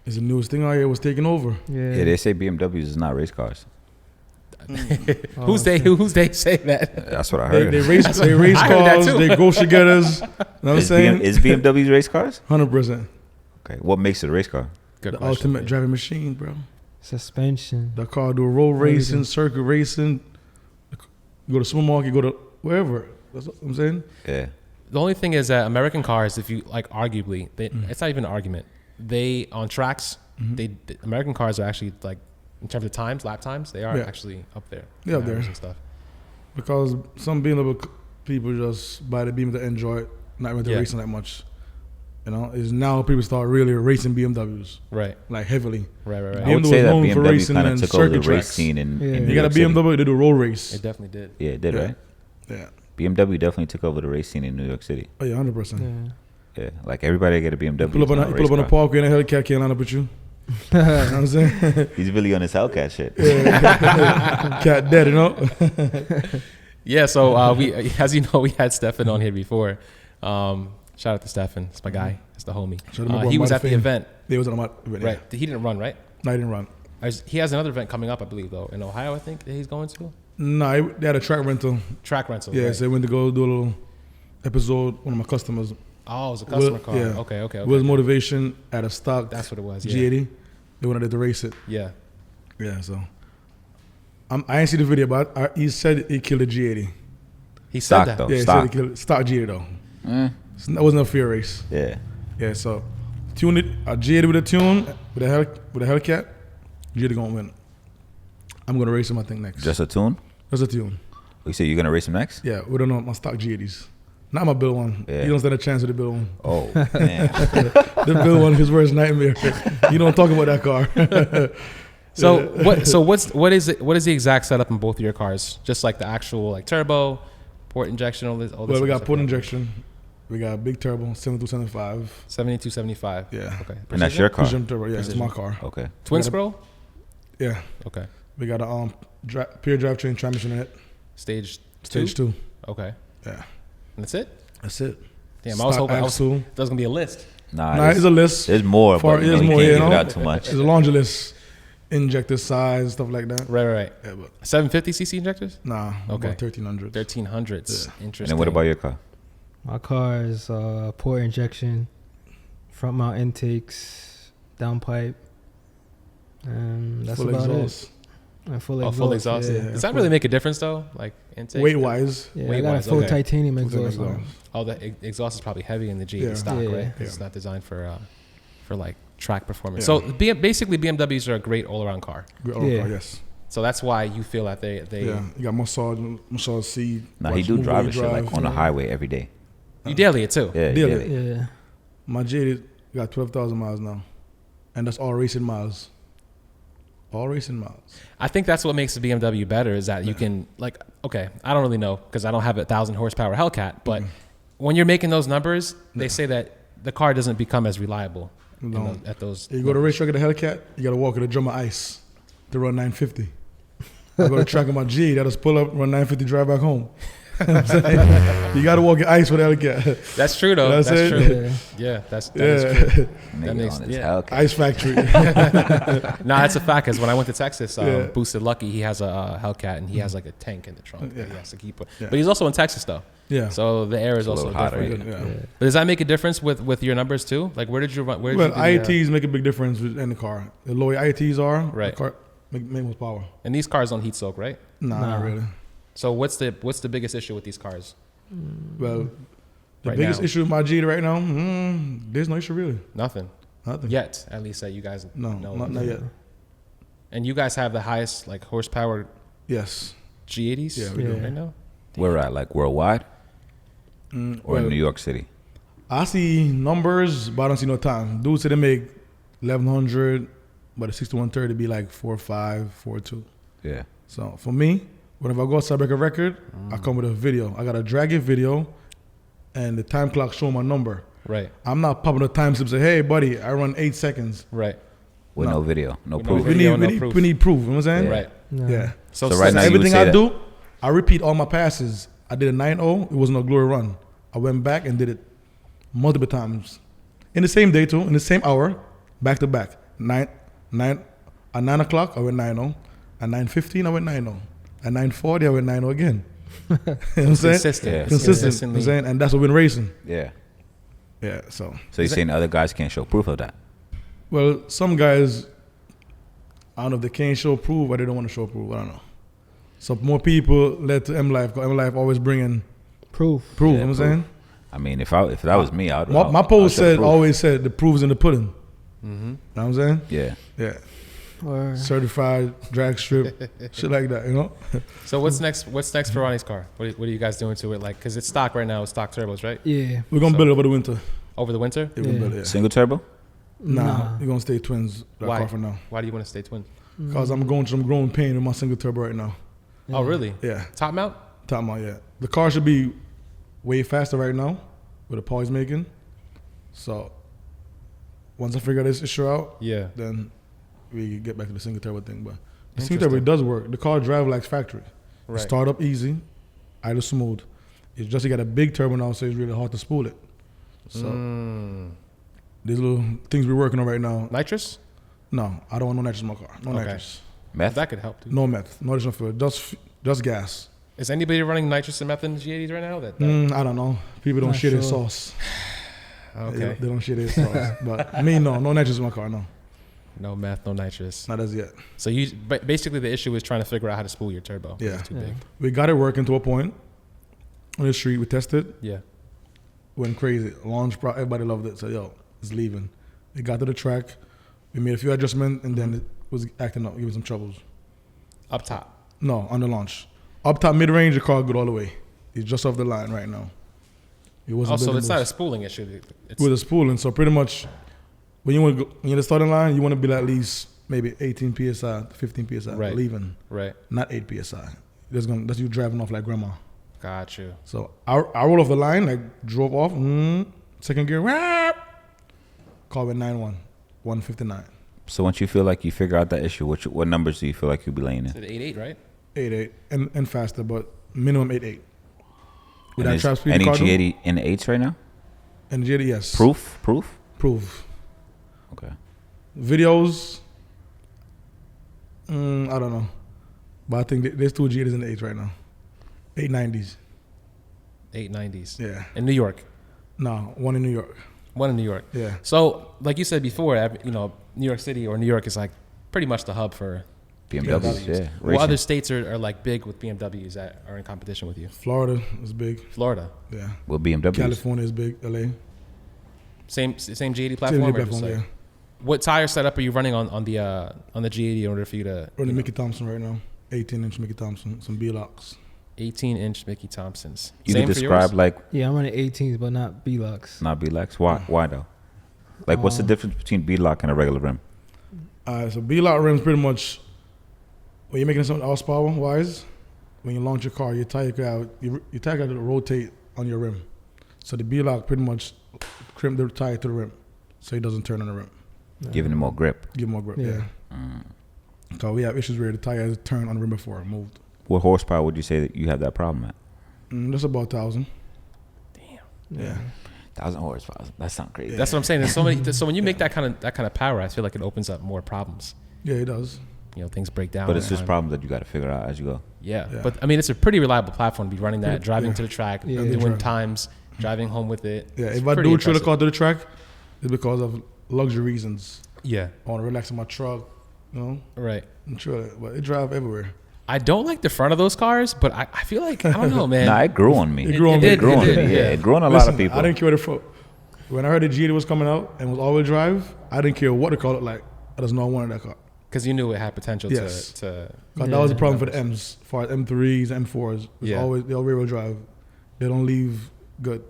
Speaker 1: It's the newest thing out here was taking over.
Speaker 2: Yeah.
Speaker 4: Yeah, they say BMWs is not race cars.
Speaker 2: Oh,
Speaker 3: Who's they say that?
Speaker 4: That's what I
Speaker 1: They,
Speaker 4: heard.
Speaker 1: they race
Speaker 3: I
Speaker 1: cars,
Speaker 3: heard that too.
Speaker 1: they grocery getters. You know what I'm
Speaker 4: Is,
Speaker 1: saying?
Speaker 4: is BMWs race cars?
Speaker 1: 100%.
Speaker 4: Okay. What makes it a race car?
Speaker 3: Good
Speaker 1: The
Speaker 3: question.
Speaker 1: ultimate driving machine, bro.
Speaker 2: Suspension.
Speaker 1: The car do road racing,
Speaker 2: Everything.
Speaker 1: circuit racing. Go to supermarket, go to wherever. That's what I'm saying.
Speaker 4: Yeah.
Speaker 3: The only thing is that American cars, if you like, arguably, it's not even an argument. They on tracks, the American cars are actually like in terms of times, lap times, they are
Speaker 1: Yeah.
Speaker 3: actually up there.
Speaker 1: Yeah, up
Speaker 3: in
Speaker 1: there.
Speaker 3: average and stuff.
Speaker 1: Because some BMW people just buy the BMW to enjoy it, not really
Speaker 3: Yeah.
Speaker 1: racing that much. You know, is now people start really racing BMWs
Speaker 3: Right,
Speaker 1: like heavily.
Speaker 3: right.
Speaker 4: I
Speaker 1: BMW
Speaker 4: would say that
Speaker 1: was known for
Speaker 4: BMW
Speaker 1: racing
Speaker 4: kind of
Speaker 1: and
Speaker 4: took over the
Speaker 1: circuit
Speaker 4: race
Speaker 1: tracks.
Speaker 4: scene in
Speaker 2: Yeah.
Speaker 4: New
Speaker 1: You got a
Speaker 4: York City.
Speaker 1: BMW, they do roll race.
Speaker 3: It definitely did.
Speaker 4: Yeah, it did,
Speaker 1: Yeah.
Speaker 4: right?
Speaker 1: Yeah,
Speaker 4: BMW definitely took over the race scene in New York City.
Speaker 1: oh yeah, 100%.
Speaker 2: Yeah.
Speaker 4: Yeah, like everybody get a BMW.
Speaker 1: Pull up on
Speaker 4: it's
Speaker 1: a,
Speaker 4: not
Speaker 1: pull up on a
Speaker 4: race car.
Speaker 1: parkway and a Hellcat can't line up with you. You know what I'm saying?
Speaker 4: He's really on his Hellcat shit.
Speaker 1: Cat dead, you know.
Speaker 3: Yeah, so we, as you know, we had Stefan on here before. Shout out to Stefan, it's my guy, it's the homie.
Speaker 1: Shout out to my boy
Speaker 3: He was at the
Speaker 1: Mod2Fame.
Speaker 3: event,
Speaker 1: They was on my event,
Speaker 3: right? He didn't run, right?
Speaker 1: No, I didn't run.
Speaker 3: He has another event coming up, I believe, though, in Ohio. I think that he's going to
Speaker 1: No, they had a track rental.
Speaker 3: track rental.
Speaker 1: Yeah,
Speaker 3: right?
Speaker 1: so they went to go do a little episode. One of my customers.
Speaker 3: Oh, it was a customer
Speaker 1: Will-
Speaker 3: car.
Speaker 1: yeah.
Speaker 3: Okay.
Speaker 1: Was motivation at a stock
Speaker 3: That's what it was. Yeah.
Speaker 1: G80. They wanted to race it.
Speaker 3: Yeah.
Speaker 1: Yeah, so I ain't see the video, but he said he killed a G80.
Speaker 3: He said
Speaker 4: Stock,
Speaker 3: that.
Speaker 4: though.
Speaker 1: Yeah, he
Speaker 4: stock.
Speaker 1: said he killed stock G80 though.
Speaker 4: Eh,
Speaker 1: That wasn't a fair race.
Speaker 4: yeah.
Speaker 1: Yeah, so tune it a G80 with a tune with a Hellcat. G80 gonna win. I'm gonna race him. I think next.
Speaker 4: Just a tune?
Speaker 1: That's a tune.
Speaker 4: You say you're going to race him next?
Speaker 1: Yeah, we don't know my stock G80s. Not my build one.
Speaker 4: Yeah.
Speaker 1: You don't stand a chance with the build one.
Speaker 4: Oh, man.
Speaker 1: The build one is his worst nightmare. You don't talk about that car.
Speaker 3: So what is the exact setup in both of your cars? Just like the actual like turbo, port injection, all this.
Speaker 1: Well, we got
Speaker 3: stuff
Speaker 1: port
Speaker 3: like that?
Speaker 1: injection. We got a big turbo, 7275.
Speaker 3: 7275.
Speaker 1: Yeah.
Speaker 3: Okay.
Speaker 4: And that's your car?
Speaker 1: Precision turbo. Yeah,
Speaker 3: Precision.
Speaker 1: it's my car.
Speaker 4: Okay.
Speaker 3: Twin
Speaker 1: We got a-
Speaker 3: scroll.
Speaker 1: Yeah.
Speaker 3: Okay.
Speaker 1: We got a pure drivetrain transmission in it.
Speaker 3: Stage
Speaker 1: Stage 2.
Speaker 3: Okay.
Speaker 1: Yeah.
Speaker 3: And that's it.
Speaker 1: That's it.
Speaker 3: Damn, I was hoping
Speaker 1: axle.
Speaker 3: there was gonna be a list.
Speaker 1: Nah, it's a list.
Speaker 4: There's more, but you
Speaker 1: there's
Speaker 4: can't
Speaker 1: more,
Speaker 4: give
Speaker 1: you
Speaker 4: it
Speaker 1: know?
Speaker 4: out too much.
Speaker 1: There's a laundry list. Injector size, stuff like that.
Speaker 3: Right.
Speaker 1: Yeah, but
Speaker 3: 750cc injectors?
Speaker 1: nah,
Speaker 3: Okay.
Speaker 1: about 1300.
Speaker 3: 1300s.
Speaker 1: Yeah.
Speaker 3: Interesting.
Speaker 4: And then what about your car?
Speaker 2: My car is port injection, front mount intakes, downpipe, and that's
Speaker 1: Full
Speaker 2: about
Speaker 1: exhaust.
Speaker 2: it. And full
Speaker 3: Oh,
Speaker 2: exhaust.
Speaker 3: full exhaust.
Speaker 2: Yeah.
Speaker 3: Does that really make a difference though? Like intake?
Speaker 1: Weight wise,
Speaker 2: Yeah, I
Speaker 3: Weight
Speaker 2: got a
Speaker 3: wise,
Speaker 2: full
Speaker 3: okay.
Speaker 2: titanium
Speaker 1: Full
Speaker 2: exhaust.
Speaker 1: exhaust.
Speaker 2: on.
Speaker 3: Oh, the exhaust is probably heavy in the G80
Speaker 1: Yeah.
Speaker 3: stock,
Speaker 2: Yeah.
Speaker 3: right? 'Cause
Speaker 1: Yeah.
Speaker 3: it's not designed for like track performance.
Speaker 1: Yeah.
Speaker 3: So basically BMWs are a great all-around car.
Speaker 1: great
Speaker 2: Yeah.
Speaker 1: car, yes.
Speaker 3: So that's why you feel that they
Speaker 1: Yeah, you got massage seat.
Speaker 4: Nah, he
Speaker 1: watch
Speaker 4: do
Speaker 1: movie
Speaker 4: drive and shit like on the
Speaker 2: Yeah.
Speaker 4: highway every day.
Speaker 3: you daily it too.
Speaker 4: Yeah,
Speaker 1: Daily.
Speaker 4: daily.
Speaker 2: Yeah.
Speaker 1: My G80 got 12,000 miles now, and that's all racing miles. All racing miles.
Speaker 3: I think that's what makes the BMW better is that you can like okay, I don't really know because I don't have a 1,000 horsepower Hellcat, but when you're making those numbers, they say that the car doesn't become as reliable
Speaker 1: No.
Speaker 3: at those.
Speaker 1: You go to racetrack at the Hellcat, you got to walk with a drum of ice to run 950. I go to track on my G, I just pull up, run 950, drive back home. You know what I'm saying? You got to walk your ice for the Hellcat.
Speaker 3: That's true though.
Speaker 1: That's
Speaker 3: That's
Speaker 1: it.
Speaker 3: true.
Speaker 2: Yeah.
Speaker 3: Yeah, that is true.
Speaker 1: Yeah.
Speaker 4: Nigga
Speaker 3: makes-
Speaker 4: on his
Speaker 3: yeah.
Speaker 4: Hellcat.
Speaker 1: Ice factory.
Speaker 3: No, that's a fact. Because when I went to Texas,
Speaker 1: Yeah.
Speaker 3: Boosted Lucky, he has a Hellcat and he has like a tank in the trunk that he
Speaker 1: Yeah.
Speaker 3: has to keep.
Speaker 1: Yeah.
Speaker 3: But he's also in Texas though,
Speaker 1: Yeah.
Speaker 3: so the air is
Speaker 4: a
Speaker 3: also
Speaker 4: little hotter,
Speaker 3: different.
Speaker 1: Yeah.
Speaker 2: Yeah.
Speaker 3: But does that make a difference with your numbers too? Like where did you run? Where did
Speaker 1: Well,
Speaker 3: you do the,
Speaker 1: IATs make a big difference in the car. The lower IATs are,
Speaker 3: Right.
Speaker 1: the car make more power.
Speaker 3: and these cars don't heat soak, right?
Speaker 1: Nah,
Speaker 2: Nah.
Speaker 1: not really.
Speaker 3: So what's the biggest issue with these cars?
Speaker 1: Well, the
Speaker 3: Right
Speaker 1: biggest
Speaker 3: now.
Speaker 1: issue with my G80 right now, there's no issue really.
Speaker 3: Nothing
Speaker 1: Nothing.
Speaker 3: yet, at least that you guys
Speaker 1: No,
Speaker 3: know.
Speaker 1: not yet.
Speaker 3: And you guys have the highest like horsepower
Speaker 1: Yes.
Speaker 3: G80s
Speaker 1: Yeah, we
Speaker 2: do.
Speaker 3: right now.
Speaker 4: Where at? Like worldwide or
Speaker 1: Well,
Speaker 4: in New York City?
Speaker 1: I see numbers, but I don't see no time. Dudes say they make 1100, but a 6130 be like 4.5, 4.2.
Speaker 4: Yeah.
Speaker 1: So for me, whenever I go outside break a record, I come with a video. I got a drag it video, and the time clock showing my number.
Speaker 3: Right,
Speaker 1: I'm not popping the time slip. Say, hey buddy, I run 8 seconds.
Speaker 3: right,
Speaker 4: With
Speaker 1: No.
Speaker 4: no video, no
Speaker 3: With no
Speaker 4: proof.
Speaker 3: video. proof.
Speaker 1: We need proof. You know what I'm saying?
Speaker 4: Yeah.
Speaker 3: right.
Speaker 2: No.
Speaker 1: Yeah.
Speaker 3: So,
Speaker 4: So right now you would
Speaker 1: everything
Speaker 4: say
Speaker 1: I
Speaker 4: that-
Speaker 1: do, I repeat all my passes. I did a 9.0. It wasn't a glory run. I went back and did it multiple times in the same day too, in the same hour, back to back. At 9 o'clock, I went 9.0. At 9:15, I went 9.0. At 9:40, I went 9.0 again. You know what I'm saying?
Speaker 3: consistent,
Speaker 4: Yeah.
Speaker 3: It's
Speaker 1: Consistent. You know what
Speaker 3: consistently.
Speaker 1: I'm saying? And that's what we've been racing.
Speaker 4: Yeah.
Speaker 1: Yeah. So,
Speaker 4: So you're saying other guys can't show proof of that?
Speaker 1: well, some guys, I don't know if they can't show proof or they don't want to show proof. I don't know. So more people led to MLife. Because MLife always bringing
Speaker 2: Proof.
Speaker 1: proof.
Speaker 4: Yeah,
Speaker 1: You know what I'm
Speaker 4: proof.
Speaker 1: saying?
Speaker 4: I mean, if that was me, I'd.
Speaker 1: My
Speaker 4: I'd
Speaker 1: post
Speaker 4: show the
Speaker 1: said
Speaker 4: proof.
Speaker 1: always said the proof is in the pudding.
Speaker 3: Mm-hmm.
Speaker 1: You know what I'm saying?
Speaker 4: Yeah.
Speaker 1: Yeah.
Speaker 2: Or
Speaker 1: Certified drag strip, shit like that, you know?
Speaker 3: So what's next? What's next for Ronnie's car? What are you guys doing to it? Like, because it's stock right now, it's stock turbos, right?
Speaker 2: yeah.
Speaker 1: We're gonna
Speaker 3: So-
Speaker 1: build it over the winter.
Speaker 3: Over the winter.
Speaker 1: Yeah, we're gonna build it, yeah.
Speaker 4: Single turbo?
Speaker 1: Nah, we're gonna stay twins that
Speaker 3: Why?
Speaker 1: car for now.
Speaker 3: Why do you want to stay twin?
Speaker 1: Because I'm going through some growing pain with my single turbo right now.
Speaker 3: Oh, really?
Speaker 1: Yeah.
Speaker 3: Top mount?
Speaker 1: Talking about, yeah. The car should be way faster right now with the power he's making. So once I figure this issue out,
Speaker 3: Yeah.
Speaker 1: then we get back to the single turbo thing. But the single turbo does work. The car drives like factory. It
Speaker 3: Right.
Speaker 1: start up easy, idle smooth. It's just you got a big turbo now, so it's really hard to spool it. So these little things we're working on right now.
Speaker 3: Nitrous?
Speaker 1: No, I don't want no nitrous in my car. No
Speaker 3: Okay.
Speaker 1: nitrous.
Speaker 4: Meth?
Speaker 3: That could help too.
Speaker 1: No meth. No additional fuel. Just gas.
Speaker 3: Is anybody running nitrous and meth in the G80s right now? That
Speaker 1: I don't know. People don't
Speaker 2: Not
Speaker 1: share their
Speaker 2: sure.
Speaker 1: sauce.
Speaker 3: okay.
Speaker 1: They don't share their sauce. But me, no nitrous in my car. No,
Speaker 3: No meth, no nitrous.
Speaker 1: not as yet.
Speaker 3: So basically the issue is trying to figure out how to spool your turbo. 'cause
Speaker 1: Yeah.
Speaker 3: It's too
Speaker 2: Yeah.
Speaker 3: big.
Speaker 1: We got it working to a point. On the street, we tested.
Speaker 3: Yeah.
Speaker 1: Went crazy. Launch, everybody loved it. So yo, it's leaving. We got to the track. We made a few adjustments, and then it was acting up, giving some troubles.
Speaker 3: Up top.
Speaker 1: No, on the launch. Up top, mid range, the car good all the way. It's just off the line right now. It wasn't.
Speaker 3: Also,
Speaker 1: building
Speaker 3: it's not a
Speaker 1: boost.
Speaker 3: spooling issue. It's,
Speaker 1: With the spooling. So pretty much, when you want to go, when you're in the starting line, you want to be at least maybe 18 psi, 15 psi,
Speaker 3: Right.
Speaker 1: leaving,
Speaker 3: right.
Speaker 1: not 8 psi. That's you driving off like grandma.
Speaker 3: Got you.
Speaker 1: So I rolled off the line, like drove off, second gear, car went 9.1, 159,
Speaker 4: So once you feel like you figure out that issue, what numbers do you feel like you'll be laying
Speaker 3: It's
Speaker 4: in?
Speaker 3: at 8.8, right?
Speaker 1: 8.8, and faster, but minimum 8.8. With
Speaker 4: And
Speaker 1: that
Speaker 4: is
Speaker 1: trap speed
Speaker 4: any
Speaker 1: car,
Speaker 4: G80 in the 8s right now?
Speaker 1: And the G80, yes.
Speaker 4: Proof?
Speaker 1: Proof.
Speaker 4: Okay.
Speaker 1: Videos, I don't know. But I think there's 2 G80s in the 8s right now. 890s.
Speaker 3: 890s.
Speaker 1: Yeah.
Speaker 3: In New York.
Speaker 1: No, one in New York.
Speaker 3: One in New York.
Speaker 1: Yeah.
Speaker 3: So, like you said before, you know, New York City or New York is like pretty much the hub for
Speaker 4: BMWs, yeah.
Speaker 3: What other states are like big with BMWs that are in competition with you?
Speaker 1: Florida is big.
Speaker 3: Florida.
Speaker 1: Yeah.
Speaker 4: Well, BMWs.
Speaker 1: California is big. LA.
Speaker 3: Same G80 platform.
Speaker 1: Yeah.
Speaker 3: What tire setup are you running on the G80 in order for you to
Speaker 1: Running Mickey Thompson right now. 18-inch Mickey Thompson. Some Beadlocks.
Speaker 3: 18-inch Mickey Thompsons.
Speaker 4: You
Speaker 3: Same
Speaker 4: could
Speaker 3: for
Speaker 4: describe
Speaker 3: yours?
Speaker 4: like
Speaker 2: Yeah, I'm running 18s, but not Beadlocks.
Speaker 4: not Beadlocks. Why though? Like, what's the difference between Beadlock and a regular rim?
Speaker 1: So Beadlock rims pretty much, when you're making something horsepower wise, when you launch your car, your tire got to rotate on your rim. So the Beadlock pretty much crimp the tire to the rim, so it doesn't turn on the rim.
Speaker 4: Giving it more grip.
Speaker 1: Give more grip. Yeah. So we have issues where the tire has turned on the rim before it moved.
Speaker 4: What horsepower would you say that you have that problem at?
Speaker 1: That's about 1,000.
Speaker 3: Damn.
Speaker 1: Yeah.
Speaker 4: 1,000 horsepower. That sounds crazy.
Speaker 3: That's what I'm saying. There's so many. So when you make that kind of power, I feel like it opens up more problems.
Speaker 1: Yeah, it does.
Speaker 3: You know, things break down.
Speaker 4: But it's
Speaker 3: over
Speaker 4: just
Speaker 3: time.
Speaker 4: problems that you got to figure out as you go.
Speaker 3: Yeah.
Speaker 1: Yeah.
Speaker 3: But I mean, it's a pretty reliable platform to be running that,
Speaker 1: Pretty-
Speaker 3: driving
Speaker 1: yeah.
Speaker 3: to the track,
Speaker 2: Yeah.
Speaker 3: doing
Speaker 1: Driving.
Speaker 3: times, driving home with it.
Speaker 1: Yeah,
Speaker 3: It's
Speaker 1: if I
Speaker 3: pretty
Speaker 1: do trailer
Speaker 3: impressive.
Speaker 1: car to the track, it's because of luxury reasons.
Speaker 3: Yeah.
Speaker 1: I want to relax in my truck, you know,
Speaker 3: Right.
Speaker 1: and trailer. But it drive everywhere.
Speaker 3: I don't like the front of those cars, but I feel like, I don't know, man.
Speaker 4: Nah, it grew on me.
Speaker 1: It grew on me.
Speaker 3: did,
Speaker 4: It grew on me.
Speaker 3: did,
Speaker 4: Yeah,
Speaker 3: yeah.
Speaker 4: it grew on a lot
Speaker 1: Listen,
Speaker 4: of people.
Speaker 1: I didn't care what when I heard the G80 was coming out and was all-wheel drive, I didn't care what the car looked like. I just know I wanted that car.
Speaker 3: Because you knew it had potential
Speaker 1: Yes.
Speaker 3: to
Speaker 1: 'Cause that was the problem for the M's, as far as M3s, M4s. It's
Speaker 3: Yeah.
Speaker 1: always they're rear-wheel drive. They don't leave good.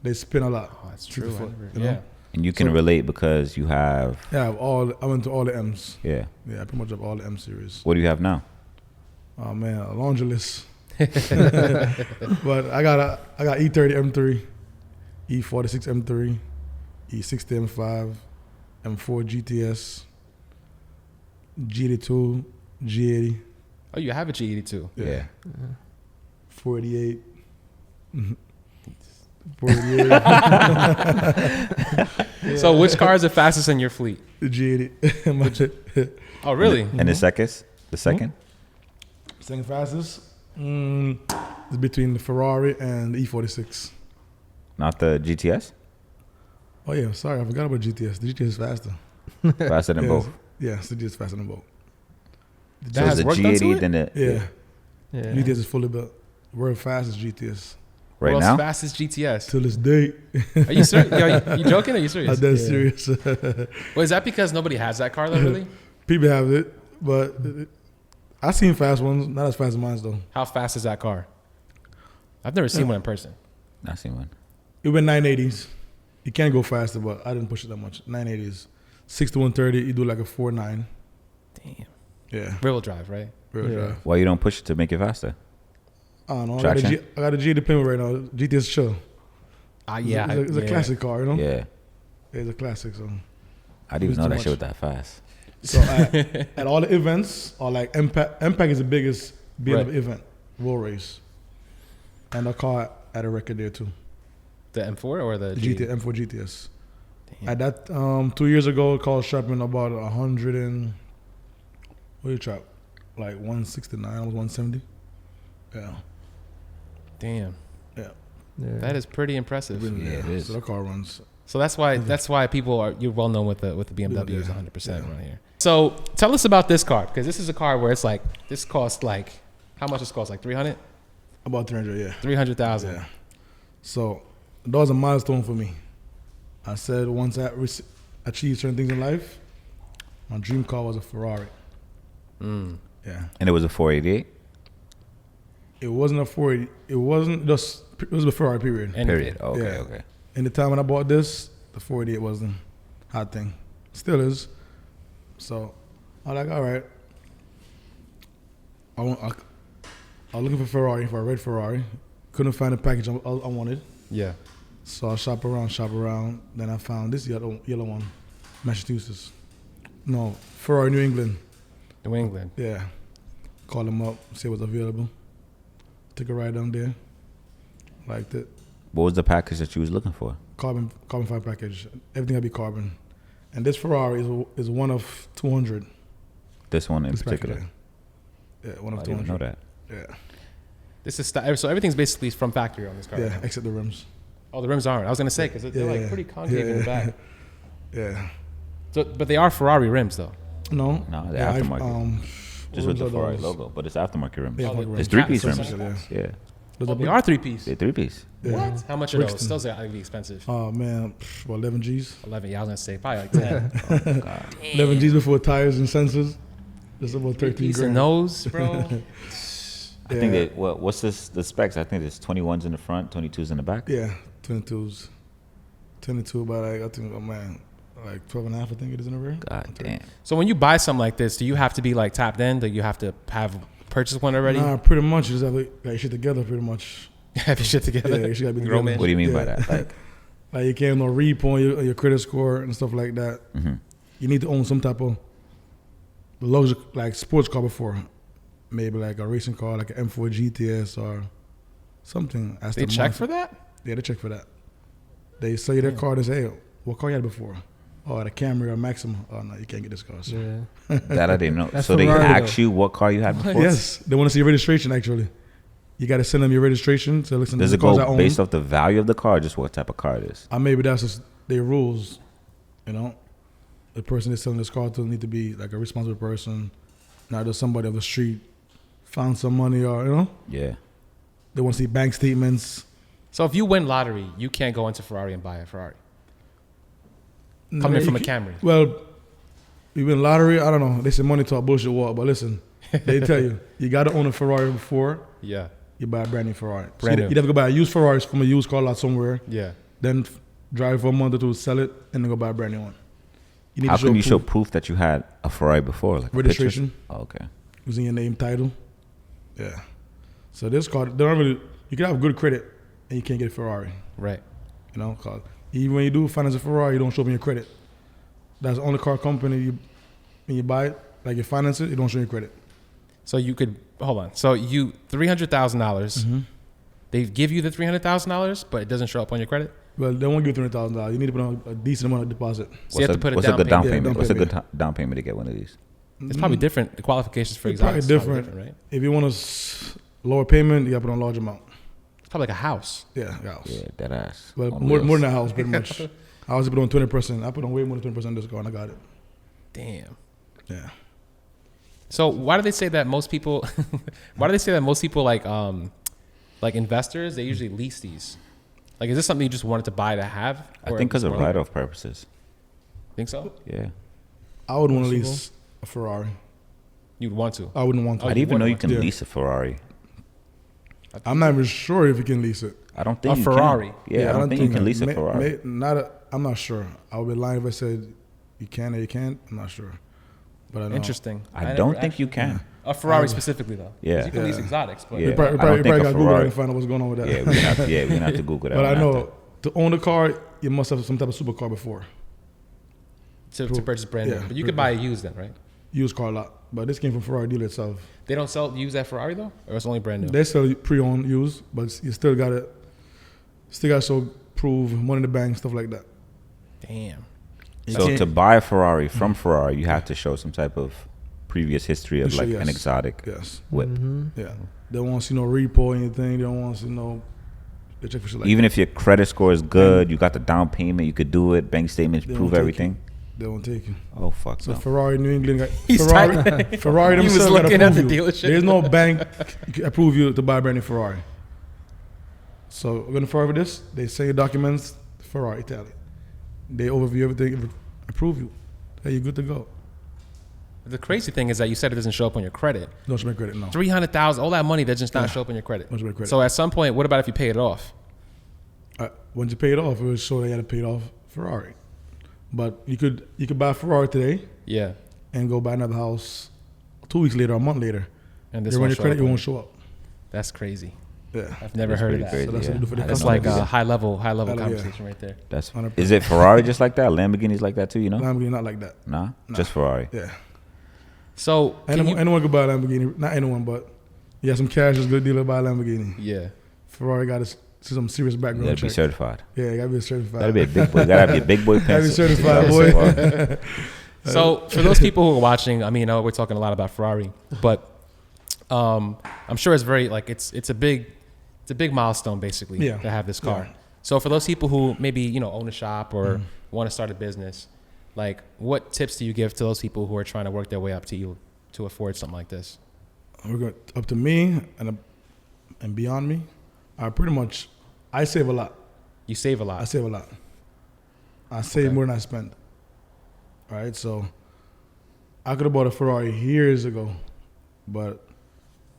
Speaker 1: They spin a lot.
Speaker 3: Oh, that's
Speaker 1: Super
Speaker 3: true.
Speaker 1: foot,
Speaker 3: I never-
Speaker 1: you know?
Speaker 3: yeah.
Speaker 4: And you can
Speaker 1: So-
Speaker 4: relate because you have,
Speaker 1: Yeah, I went to all the M's.
Speaker 4: yeah.
Speaker 1: Yeah, I pretty much have all the M series.
Speaker 4: What do you have now?
Speaker 1: Oh man, a laundry list. But I got E30 M3, E46 M3, E60 M5, M4 GTS, G82, G80,
Speaker 3: Oh, you have a G80 too.
Speaker 4: Yeah.
Speaker 1: 48. 48.
Speaker 3: So which car is the fastest in your fleet?
Speaker 1: The G80.
Speaker 3: Oh, really?
Speaker 4: And the second? The second?
Speaker 1: Second fastest is between the Ferrari and the E46.
Speaker 4: Not the GTS?
Speaker 1: Oh yeah, sorry, I forgot about GTS. The GTS is faster.
Speaker 4: Faster than
Speaker 1: Yeah,
Speaker 4: both.
Speaker 1: Yes, the GTS is faster than both.
Speaker 3: That
Speaker 4: So
Speaker 3: has
Speaker 4: it's the
Speaker 3: work done to
Speaker 4: G80,
Speaker 3: it?
Speaker 4: then the,
Speaker 1: Yeah,
Speaker 2: Yeah.
Speaker 1: GTS is fully built. World fastest GTS
Speaker 4: right
Speaker 3: World's
Speaker 4: now?
Speaker 3: fastest GTS.
Speaker 1: till this day.
Speaker 3: Are you serious? You joking? Or are you
Speaker 1: I'm
Speaker 3: serious?
Speaker 1: dead serious.
Speaker 3: Well, is that because nobody has that car though? Really?
Speaker 1: People have it, but I seen fast ones, not as fast as mine though.
Speaker 3: How fast is that car? I've never seen one in person.
Speaker 4: Not seen one.
Speaker 1: It went 980s. You can go faster, but I didn't push it that much. 980s, 6 to 130. You do like a 4.9.
Speaker 3: Damn.
Speaker 1: Yeah,
Speaker 3: Rear-wheel drive, right?
Speaker 1: real
Speaker 2: Yeah.
Speaker 1: drive.
Speaker 4: Why you don't push it to make it faster?
Speaker 1: I don't know. I
Speaker 4: Traction?
Speaker 1: got a G80 Plymouth right now. GTS chill.
Speaker 3: Yeah.
Speaker 1: It's a classic car, you know.
Speaker 4: Yeah.
Speaker 1: It's a classic. So,
Speaker 4: I didn't even
Speaker 1: It's
Speaker 4: know
Speaker 1: too
Speaker 4: that
Speaker 1: much.
Speaker 4: shit was that fast.
Speaker 1: so at all the events, or like MPAC is the biggest BMW
Speaker 3: Right.
Speaker 1: event, road race, and the car had a record there too.
Speaker 3: The M4 or the
Speaker 1: The
Speaker 3: G?
Speaker 1: M4 GTS.
Speaker 3: Damn.
Speaker 1: At that 2 years ago, it cost shopping about 100 and what do you trap? Like 169, almost 170. Yeah,
Speaker 3: Damn.
Speaker 1: yeah.
Speaker 2: Yeah.
Speaker 3: That is pretty impressive.
Speaker 1: Really,
Speaker 4: Yeah, it is.
Speaker 1: So the car runs.
Speaker 3: So that's why people are, you're well known with the BMWs
Speaker 1: Yeah.
Speaker 3: 100%
Speaker 1: Yeah.
Speaker 3: around here. So tell us about this car, because this is a car where it's like, this costs like, how much this cost? Like 300?
Speaker 1: About 300, yeah.
Speaker 3: 300,000.
Speaker 1: Yeah. So that was a milestone for me. I said once I achieved certain things in life, my dream car was a Ferrari.
Speaker 3: Mm.
Speaker 1: Yeah.
Speaker 4: And it was a 488?
Speaker 1: It wasn't a 480. It wasn't just, it was a Ferrari period.
Speaker 3: And
Speaker 4: Period. Okay,
Speaker 1: Yeah.
Speaker 4: okay.
Speaker 1: In the time when I bought this, the 488 was the hot thing. Still is. So I was like, all right. I was looking for Ferrari, for a red Ferrari. Couldn't find a package I wanted.
Speaker 3: Yeah.
Speaker 1: So I shop around. Then I found this yellow one, Massachusetts. No, Ferrari, New England.
Speaker 3: New England.
Speaker 1: Yeah. Called them up, see what's available. Took a ride down there. Liked it.
Speaker 4: What was the package that you was looking for?
Speaker 1: carbon fiber package. Everything gotta be carbon. And this Ferrari is one of 200.
Speaker 4: This one in
Speaker 1: This
Speaker 4: particular.
Speaker 1: package, yeah, one of
Speaker 4: I
Speaker 1: 200.
Speaker 4: didn't know that.
Speaker 1: Yeah,
Speaker 3: This is so everything's basically from factory on this car.
Speaker 1: yeah, except the rims.
Speaker 3: Oh, the rims aren't. I was gonna say because they're like pretty concave in the back.
Speaker 1: Yeah.
Speaker 3: So, but they are Ferrari rims though.
Speaker 1: No.
Speaker 4: No, the
Speaker 1: Yeah,
Speaker 4: aftermarket. Just with the
Speaker 1: rims are
Speaker 4: Ferrari
Speaker 1: those?
Speaker 4: logo, but it's aftermarket rims.
Speaker 1: Yeah,
Speaker 3: Oh,
Speaker 4: It's
Speaker 3: the
Speaker 4: 3-piece
Speaker 3: caps,
Speaker 4: rims.
Speaker 1: yeah.
Speaker 4: Yeah,
Speaker 1: Those
Speaker 3: Oh,
Speaker 1: are
Speaker 3: they are 3-piece.
Speaker 4: they're 3-piece.
Speaker 1: Yeah.
Speaker 3: What? How much are those?
Speaker 1: Brixton.
Speaker 3: Those are gotta be expensive.
Speaker 1: Oh man, well, 11 G's.
Speaker 3: 11. Yeah, I was gonna say probably like 10.
Speaker 4: Oh, God.
Speaker 1: 11 G's before tires and sensors. That's about 13
Speaker 3: Piece in
Speaker 1: grand.
Speaker 3: those, bro.
Speaker 4: I think that what's this? The specs? I think there's 21s in the front, 22s in the back.
Speaker 1: Yeah, 22s. 22 by like, I think, oh man, like 12 and a half, I think it is in the rear.
Speaker 4: God damn.
Speaker 3: So when you buy something like this, do you have to be like tapped in? Do you have to have purchased one already?
Speaker 1: Nah, pretty much. You just have like, your shit together, pretty much.
Speaker 3: Have your shit together?
Speaker 1: Yeah, you should gotta be
Speaker 3: Grown
Speaker 1: together.
Speaker 3: man.
Speaker 4: What do you mean by
Speaker 1: Yeah.
Speaker 4: that?
Speaker 1: Like you can't have no repo on your credit score and stuff like that.
Speaker 4: Mm-hmm.
Speaker 1: You need to own some type of luxury, like sports car before. Maybe like a racing car, like an M4 GTS or something.
Speaker 3: They check for that?
Speaker 1: Yeah, they check for that. They sell you their car and say, hey, what car you had before? Oh, the Camry or Maxima. Oh, no, you can't get this car. So.
Speaker 2: Yeah.
Speaker 4: That I didn't know.
Speaker 2: That's
Speaker 4: So they
Speaker 2: Ferrari,
Speaker 4: ask
Speaker 2: though.
Speaker 4: you what car you had before?
Speaker 1: Yes, they want to see your registration, actually. You got to send them your registration. So listen,
Speaker 4: Does
Speaker 1: the
Speaker 4: it
Speaker 1: cars I
Speaker 4: go
Speaker 1: own.
Speaker 4: based off the value of the car or just what type of car it is?
Speaker 1: Maybe that's just their rules, you know? The person that's selling this car to need to be like a responsible person, not just somebody off the street, found some money or, you know?
Speaker 4: Yeah.
Speaker 1: They want to see bank statements.
Speaker 3: So if you win lottery, you can't go into Ferrari and buy a Ferrari.
Speaker 1: No,
Speaker 3: Coming
Speaker 1: you
Speaker 3: from a
Speaker 1: can't-
Speaker 3: Camry.
Speaker 1: Well, you win lottery, I don't know. They say money talk, bullshit walk, but listen, they tell you got to own a Ferrari before
Speaker 3: Yeah.
Speaker 1: you buy a brand new Ferrari. So
Speaker 3: Brand new.
Speaker 1: you'd have to go buy a used Ferrari from a used car lot somewhere,
Speaker 3: Yeah.
Speaker 1: then drive for a month or two, sell it, and then go buy a brand new one. You need
Speaker 4: How
Speaker 1: to
Speaker 4: can you show
Speaker 1: proof.
Speaker 4: proof that you had a Ferrari before? Like a picture?
Speaker 1: Registration.
Speaker 4: Oh, okay.
Speaker 1: Using your name, title. Yeah. So this car, they don't really, you can have good credit and you can't get a Ferrari.
Speaker 3: Right.
Speaker 1: You know, cause even when you do finance a Ferrari, you don't show them your credit. That's the only car company when you buy it, like you finance it, you don't show your credit.
Speaker 3: So you could hold on. So you $300,000. They give you the $300,000, but it doesn't show up on your credit.
Speaker 1: Well, they won't give you $300,000. You need to put on a decent amount of deposit.
Speaker 3: So you have to put a
Speaker 4: what's
Speaker 3: down
Speaker 4: a good down
Speaker 3: payment.
Speaker 4: payment?
Speaker 1: Yeah,
Speaker 4: What's a
Speaker 1: down
Speaker 4: good down payment to get one of these?
Speaker 3: It's probably different. The qualifications for
Speaker 1: It's probably
Speaker 3: exotics is
Speaker 1: different.
Speaker 3: right?
Speaker 1: If you want a lower payment, you got to put on a large amount.
Speaker 3: It's probably like a house.
Speaker 1: Yeah, house.
Speaker 4: Yeah, that ass.
Speaker 1: Well,
Speaker 4: On
Speaker 1: more
Speaker 4: wheels.
Speaker 1: than a house, pretty much. I was put on 20%. I put on way more than 20% on this car, and I got it.
Speaker 3: Damn.
Speaker 1: Yeah.
Speaker 3: So why do they say that most people? Why do they say that most people like investors? They usually lease these. Like, is this something you just wanted to buy to have?
Speaker 4: I
Speaker 3: Or
Speaker 4: think because
Speaker 3: it's
Speaker 4: of
Speaker 3: more like-
Speaker 4: write-off purposes.
Speaker 3: Think so?
Speaker 4: Yeah.
Speaker 1: I would want to
Speaker 2: Possible.
Speaker 1: lease a Ferrari.
Speaker 3: You'd want to.
Speaker 1: I wouldn't want to.
Speaker 3: Oh,
Speaker 4: I didn't even know you
Speaker 3: wouldn't
Speaker 4: can
Speaker 1: Yeah.
Speaker 4: lease a Ferrari.
Speaker 1: I'm not even sure if you can lease it.
Speaker 4: I don't think
Speaker 3: A
Speaker 4: you
Speaker 3: Ferrari?
Speaker 4: Can. Yeah, I don't think you can lease a
Speaker 1: May-
Speaker 4: Ferrari.
Speaker 1: I'm not sure. I would be lying if I said you can or you can't. I'm not sure. But I know.
Speaker 3: Interesting.
Speaker 4: I don't think you can.
Speaker 3: A Ferrari specifically though. 'Cause
Speaker 4: Yeah.
Speaker 3: You can lease
Speaker 1: Yeah.
Speaker 3: exotics, but
Speaker 4: Yeah.
Speaker 1: You probably,
Speaker 4: I don't think
Speaker 1: got
Speaker 4: a
Speaker 1: to Google
Speaker 4: Ferrari-
Speaker 1: and find out what's going on with that.
Speaker 4: Yeah, we're gonna have to Google that.
Speaker 1: But I
Speaker 4: one
Speaker 1: know
Speaker 4: after.
Speaker 1: to own a car, you must have some type of supercar before.
Speaker 3: to purchase brand new.
Speaker 1: Yeah.
Speaker 3: But you could buy a used then, right?
Speaker 1: Used car lot. But this came from Ferrari dealer itself.
Speaker 3: They don't sell used at Ferrari though, or it's only brand new.
Speaker 1: They sell pre-owned used, but you still got to show prove money in the bank, stuff like that.
Speaker 3: Damn.
Speaker 1: You
Speaker 4: So
Speaker 1: can't-
Speaker 4: to buy a Ferrari from Ferrari, you have to show some type of previous history of
Speaker 1: Sure,
Speaker 4: like an
Speaker 1: yes.
Speaker 4: exotic
Speaker 1: Yes.
Speaker 4: whip.
Speaker 1: Yeah. They don't want to see no repo or anything. They don't want to see no. They check for shit like
Speaker 4: Even
Speaker 1: that.
Speaker 4: if your credit score is good, you got the down payment, you could do it. Bank statements
Speaker 1: They
Speaker 4: prove
Speaker 1: won't take
Speaker 4: everything.
Speaker 1: They won't take you.
Speaker 4: Oh fuck
Speaker 1: So
Speaker 4: no!
Speaker 1: Ferrari, New England, got
Speaker 3: He's
Speaker 1: Ferrari
Speaker 3: He was
Speaker 1: themselves gotta
Speaker 3: looking at
Speaker 1: approve
Speaker 3: the
Speaker 1: you.
Speaker 3: dealership.
Speaker 1: There's no bank can approve you to buy a brand new Ferrari. So we're gonna Ferrari this. They send your documents, Ferrari, Italy. They overview everything, approve you. Hey, you're good to go.
Speaker 3: The crazy thing is that you said it doesn't show up on your credit.
Speaker 1: No show me credit, no.
Speaker 3: 300,000, all that money that just not
Speaker 1: Yeah.
Speaker 3: show up on your credit.
Speaker 1: No show me credit.
Speaker 3: So at some point, what about if you pay it off?
Speaker 1: Once you pay it off, it will show that you had to pay it off Ferrari. But you could buy a Ferrari today
Speaker 3: Yeah.
Speaker 1: and go buy another house 2 weeks later or a month later.
Speaker 3: And this
Speaker 1: They run
Speaker 3: won't
Speaker 1: your
Speaker 3: show
Speaker 1: credit,
Speaker 3: up
Speaker 1: it
Speaker 3: on
Speaker 1: won't
Speaker 3: it.
Speaker 1: show up.
Speaker 3: That's crazy.
Speaker 1: Yeah.
Speaker 3: I've never
Speaker 4: That's
Speaker 3: heard of
Speaker 4: pretty
Speaker 3: that.
Speaker 4: crazy,
Speaker 1: So that's what
Speaker 4: yeah.
Speaker 1: they do for the
Speaker 3: That's
Speaker 1: customer.
Speaker 3: like a high level
Speaker 1: Hell yeah.
Speaker 3: conversation right there.
Speaker 4: That's
Speaker 1: 100%.
Speaker 4: is it Ferrari just like that? Lamborghini's like that too? You know?
Speaker 1: Lamborghini not like that.
Speaker 4: Nah, just Ferrari.
Speaker 1: Yeah.
Speaker 3: So can you,
Speaker 1: Anyone could buy a Lamborghini. Not anyone, but you have some cash, it's a good dealer to buy a Lamborghini.
Speaker 3: yeah.
Speaker 1: Ferrari got some serious
Speaker 4: You
Speaker 1: background
Speaker 4: gotta
Speaker 1: check.
Speaker 4: be certified.
Speaker 1: Yeah, you gotta be certified.
Speaker 4: Gotta be a big boy. Gotta be a big boy
Speaker 1: Gotta be
Speaker 4: pencil.
Speaker 1: certified, boy.
Speaker 3: So for those people who are watching, I mean, we're talking a lot about Ferrari, but I'm sure it's very like it's a big milestone basically to have this car.
Speaker 1: Yeah.
Speaker 3: So for those people who maybe own a shop or want to start a business, like what tips do you give to those people who are trying to work their way up to you to afford something like this?
Speaker 1: We're going up to me and beyond me. I save a lot.
Speaker 3: You save a lot.
Speaker 1: I save a lot. I save more than I spend. All right, so I could have bought a Ferrari years ago, but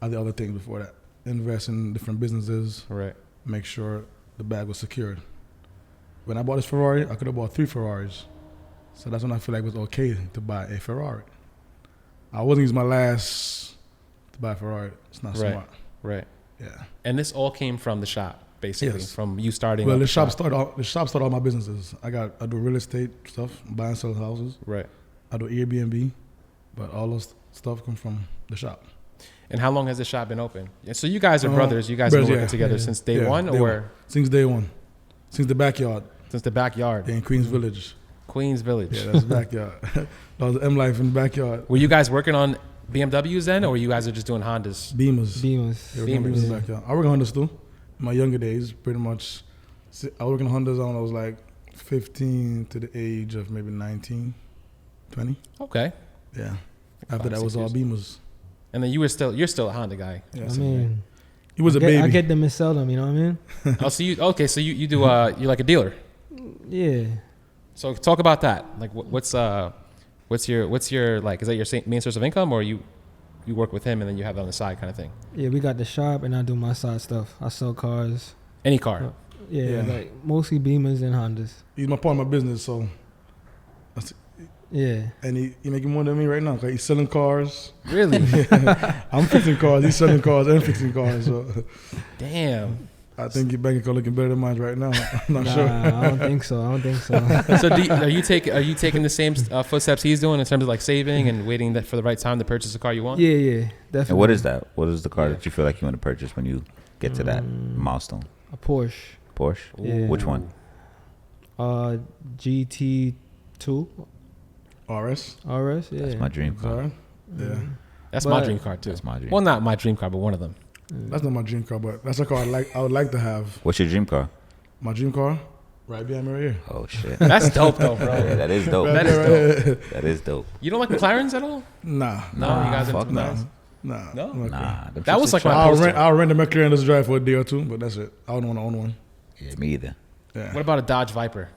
Speaker 1: I did other things before that. Invest in different businesses.
Speaker 3: Right.
Speaker 1: Make sure the bag was secured. When I bought this Ferrari, I could have bought 3 Ferraris. So that's when I feel like it was okay to buy a Ferrari. I wasn't using my last to buy a Ferrari. It's not smart.
Speaker 3: Right.
Speaker 1: Yeah.
Speaker 3: And this all came from the shop, basically,
Speaker 1: Yes.
Speaker 3: from you starting.
Speaker 1: Well,
Speaker 3: up
Speaker 1: the shop started all my businesses. I do real estate stuff, buy and sell houses.
Speaker 3: Right.
Speaker 1: I do Airbnb, but all those stuff come from the shop.
Speaker 3: And how long has the shop been open? And so you guys are brothers. You guys have been working together since day one, or
Speaker 1: since day one, since the backyard.
Speaker 3: Since the backyard,
Speaker 1: In Queens Village.
Speaker 3: Queens Village.
Speaker 1: Yeah, that's the backyard. That was MLife in the backyard.
Speaker 3: Were you guys working on BMWs then, or you guys are just doing Hondas?
Speaker 1: Beamers.
Speaker 2: Beamers.
Speaker 1: Yeah, Beamers in the backyard. I work on Hondas too. In my younger days, pretty much. I work on Hondas when I was like 15 to the age of maybe 19, 20.
Speaker 3: Okay.
Speaker 1: Yeah. After
Speaker 3: 5,
Speaker 1: that
Speaker 3: 6
Speaker 1: was all
Speaker 3: years.
Speaker 1: Beamers.
Speaker 3: And then you're still a Honda guy.
Speaker 1: Yeah,
Speaker 2: I
Speaker 1: so
Speaker 2: mean,
Speaker 1: he was a
Speaker 2: I
Speaker 1: baby.
Speaker 2: get them and sell them. You know what I mean?
Speaker 3: Oh, so you do you're like a dealer.
Speaker 2: Yeah.
Speaker 3: So talk about that. Like what's your like, is that your main source of income, or you work with him and then you have it on the side kind of thing?
Speaker 2: Yeah, we got the shop and I do my side stuff. I sell cars.
Speaker 3: Any car.
Speaker 2: Yeah, like mostly Beamers and Hondas.
Speaker 1: He's my part of my business, so.
Speaker 2: Yeah.
Speaker 1: And he making more than me right now. 'Cause he's selling cars.
Speaker 3: Really?
Speaker 1: I'm fixing cars. He's selling cars and fixing cars. So
Speaker 3: Damn.
Speaker 1: I think your bank account looking better than mine right now. I'm not
Speaker 2: Nah,
Speaker 1: sure.
Speaker 2: I don't think so.
Speaker 3: So are you taking the same footsteps he's doing in terms of like saving and waiting for the right time to purchase the car you want?
Speaker 2: Yeah, definitely.
Speaker 4: And what is that? What is the car that you feel like you want to purchase when you get to that milestone?
Speaker 2: A Porsche.
Speaker 4: Porsche?
Speaker 2: Yeah.
Speaker 4: Which one?
Speaker 2: GT2
Speaker 1: RS.
Speaker 2: RS. Yeah.
Speaker 4: That's my dream car.
Speaker 1: Sorry. Yeah.
Speaker 3: That's my
Speaker 2: But-
Speaker 3: dream car too.
Speaker 4: That's my dream.
Speaker 3: Well, not my dream car, but one of them.
Speaker 1: That's not my dream car, but that's a car I would like to have.
Speaker 4: What's your dream car?
Speaker 1: My dream car, right behind me right here.
Speaker 4: Oh shit.
Speaker 3: That's dope though, bro.
Speaker 4: Yeah, that is dope.
Speaker 3: That is dope.
Speaker 4: That is dope.
Speaker 3: You don't like McLarens at all?
Speaker 1: Nah.
Speaker 3: No, you guys are
Speaker 4: fuck
Speaker 3: into
Speaker 4: no.
Speaker 3: McLarens?
Speaker 1: Nah.
Speaker 3: No?
Speaker 1: I'm okay.
Speaker 4: Nah, them
Speaker 3: That
Speaker 4: shits
Speaker 3: was
Speaker 4: is
Speaker 3: like my
Speaker 4: trash.
Speaker 3: poster.
Speaker 1: I'll rent a McLaren just drive for a day or two, but that's it. I wouldn't want to own one.
Speaker 4: Yeah, me either.
Speaker 1: Yeah.
Speaker 3: What about a Dodge Viper?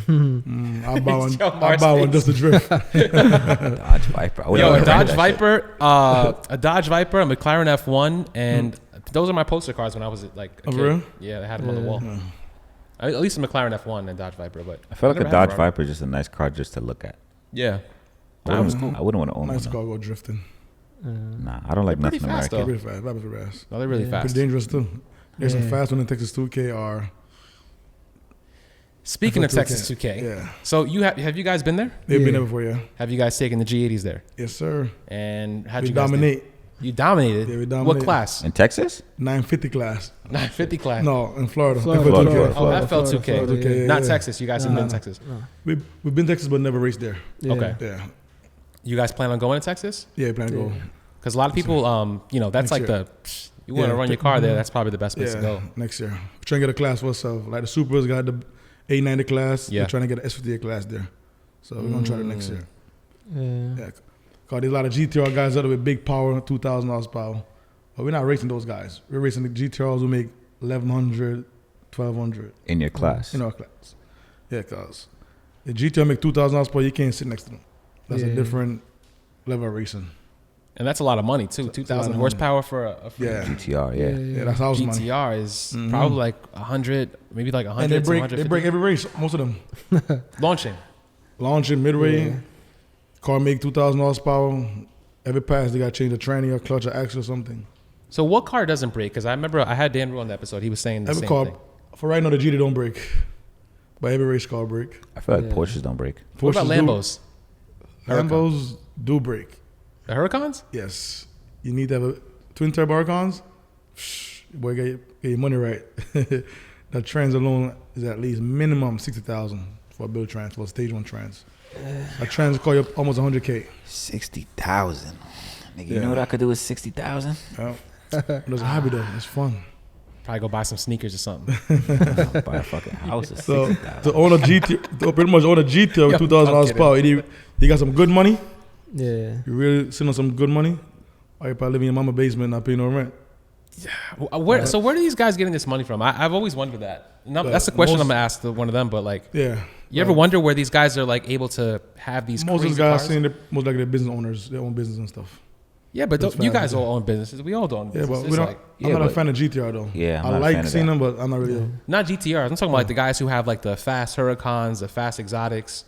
Speaker 1: I'll buy one.
Speaker 3: Joe
Speaker 1: I'll buy one
Speaker 3: Mars
Speaker 1: just to drift.
Speaker 4: Dodge Viper. I would've
Speaker 3: Yo, a
Speaker 4: rented
Speaker 3: Dodge
Speaker 4: that
Speaker 3: Viper, a McLaren F1, and those are my poster cars when I was like a
Speaker 1: Oh,
Speaker 3: kid.
Speaker 1: for real?
Speaker 3: Yeah, they had them on the wall.
Speaker 1: Yeah.
Speaker 3: At least a McLaren F1 and Dodge Viper, but
Speaker 4: shit. I feel like
Speaker 3: never
Speaker 4: a
Speaker 3: had
Speaker 4: Dodge
Speaker 3: Ferrari.
Speaker 4: Viper is just a nice car just to look at.
Speaker 3: Yeah,
Speaker 4: I wouldn't want to own
Speaker 1: Nice
Speaker 4: one.
Speaker 1: car go drifting.
Speaker 4: Nah, I don't like
Speaker 3: They're
Speaker 4: nothing
Speaker 3: pretty fast,
Speaker 4: American.
Speaker 3: though.
Speaker 1: Pretty fast. Rapid fast.
Speaker 3: no, they're really
Speaker 2: Yeah.
Speaker 3: fast.
Speaker 1: Pretty dangerous too. There's some
Speaker 2: Yeah.
Speaker 1: fast one in Texas 2K are.
Speaker 3: Speaking of
Speaker 1: F1
Speaker 3: Texas 2K,
Speaker 1: Yeah.
Speaker 3: so have you guys been there?
Speaker 1: They've been
Speaker 2: Yeah.
Speaker 1: there before, yeah.
Speaker 3: Have you guys taken the G80s there?
Speaker 1: Yes, sir.
Speaker 3: And how'd
Speaker 1: We
Speaker 3: you guys do?
Speaker 1: dominate.
Speaker 3: You dominated.
Speaker 1: Yeah, we
Speaker 3: What
Speaker 1: dominated.
Speaker 3: class?
Speaker 4: In Texas?
Speaker 1: 950 class.
Speaker 3: 950 class.
Speaker 1: No, in Florida.
Speaker 2: Florida.
Speaker 4: Florida.
Speaker 1: FL2K.
Speaker 3: Oh, FL2K.
Speaker 2: Florida,
Speaker 1: Okay,
Speaker 2: yeah.
Speaker 3: Not
Speaker 1: yeah.
Speaker 3: Texas. You guys have
Speaker 2: Nah.
Speaker 3: been to Texas.
Speaker 2: No.
Speaker 1: We've been to Texas, but never raced there.
Speaker 2: Yeah.
Speaker 3: Okay.
Speaker 1: Yeah.
Speaker 3: You guys plan on going to Texas?
Speaker 1: Yeah, plan to go.
Speaker 3: Because a lot of people, that's
Speaker 1: Next
Speaker 3: like
Speaker 1: year.
Speaker 3: you want to
Speaker 1: Yeah.
Speaker 3: run your car there. That's probably the best place to go.
Speaker 1: Next year. We're trying to get a class for ourselves. Like the Supras got the 890 class.
Speaker 3: Yeah.
Speaker 1: We're trying to get an S58 class there. So we're going to try it next year.
Speaker 2: Yeah.
Speaker 1: Yeah. Because there's a lot of GTR guys out there with big power, 2,000 horsepower. But we're not racing those guys. We're racing the GTRs who make 1,100, 1,200
Speaker 4: In your class?
Speaker 1: in our class. Yeah, because the GTR make 2,000 horsepower, you can't sit next to them. That's a
Speaker 2: Yeah.
Speaker 1: different level of racing.
Speaker 3: And that's a lot of money too. 2,000
Speaker 1: money.
Speaker 3: horsepower for a
Speaker 1: Yeah.
Speaker 4: GTR, yeah.
Speaker 1: Yeah, that's house money.
Speaker 3: GTR is
Speaker 1: Mhm.
Speaker 3: probably like 100, maybe like 100
Speaker 1: And they
Speaker 3: to
Speaker 1: break
Speaker 3: 150.
Speaker 1: every race, most of them.
Speaker 3: Launching.
Speaker 1: Launching, midway,
Speaker 2: Yeah.
Speaker 1: car make 2,000 horsepower. Every pass, they got to change the tranny or clutch or axle or something.
Speaker 3: So what car doesn't break? Because I remember I had Dan Rule on the episode. He was saying the
Speaker 1: Every
Speaker 3: same
Speaker 1: car,
Speaker 3: thing.
Speaker 1: for right now, the GT don't break. But every race car break.
Speaker 4: I feel like
Speaker 2: Yeah.
Speaker 4: Porsches don't break.
Speaker 3: What about
Speaker 1: Porsches do-
Speaker 3: Lambos?
Speaker 1: Lambos do break.
Speaker 3: The Huracans?
Speaker 1: Yes. You need to have twin turbo Huracans. boy, get your money right. The trans alone is at least minimum 60,000 for a build trans, for a stage 1 trans. A trans call you up almost 100K.
Speaker 4: 60,000. Nigga, you know what I could do with 60,000?
Speaker 1: Yeah. It's a hobby though. It's fun.
Speaker 3: Probably go buy some sneakers or something.
Speaker 4: Buy a fucking house of
Speaker 1: So
Speaker 4: 60,000.
Speaker 1: to own a GT, to pretty much own a GT with 2,000 horsepower, you got some good money.
Speaker 2: Yeah.
Speaker 1: You really sitting on some good money. Or you probably live in your mama's basement, not paying no rent.
Speaker 3: So where do these guys getting this money from? I've always wondered that. No, that's the question I'm gonna ask to one of them. But like,
Speaker 1: Yeah.
Speaker 3: you ever wonder where these guys are like able to have these
Speaker 1: Most of
Speaker 3: crazy
Speaker 1: these guys
Speaker 3: cars?
Speaker 1: saying they're most likely they're business owners, their own business and stuff.
Speaker 3: Yeah, but
Speaker 1: That's
Speaker 3: you
Speaker 1: fine.
Speaker 3: guys all own businesses. We all own
Speaker 1: Yeah,
Speaker 3: businesses.
Speaker 1: but we don't.
Speaker 3: Like,
Speaker 1: I'm not a fan of GTR though.
Speaker 4: Yeah, I'm
Speaker 1: I
Speaker 4: not a
Speaker 1: like
Speaker 4: fan of
Speaker 1: seeing
Speaker 4: that.
Speaker 1: them, but I'm not really.
Speaker 3: not GTRs. I'm talking about like the guys who have like the fast Huracans, the fast exotics.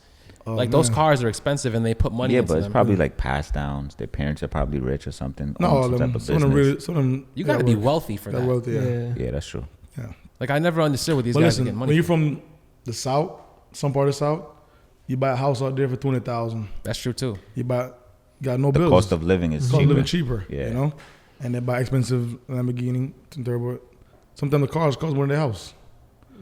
Speaker 1: Oh,
Speaker 3: Like those
Speaker 1: man.
Speaker 3: cars are expensive and they put money
Speaker 4: Yeah,
Speaker 3: into
Speaker 4: but it's
Speaker 3: them.
Speaker 4: probably like passed downs. Their parents are probably rich or something.
Speaker 1: Not
Speaker 4: own
Speaker 1: all
Speaker 4: some
Speaker 1: of them.
Speaker 4: type of
Speaker 1: Some of them
Speaker 4: business.
Speaker 1: really. Some of them.
Speaker 3: you got to be wealthy for
Speaker 1: They're
Speaker 3: that.
Speaker 1: wealthy. Yeah.
Speaker 2: Yeah.
Speaker 4: Yeah, that's true.
Speaker 1: Yeah.
Speaker 3: Like I never understood what these
Speaker 1: But
Speaker 3: guys
Speaker 1: listen,
Speaker 3: are getting
Speaker 1: when
Speaker 3: money
Speaker 1: you're
Speaker 3: from.
Speaker 1: from the south, some part of the south, you buy a house out there for 20,000.
Speaker 3: That's true too.
Speaker 1: You got no
Speaker 4: The
Speaker 1: bills.
Speaker 4: cost of living is
Speaker 1: Cost of
Speaker 4: cheaper.
Speaker 1: living cheaper.
Speaker 4: Yeah.
Speaker 1: You know, and they buy expensive Lamborghini turbo. Sometimes the cars cost more than their house,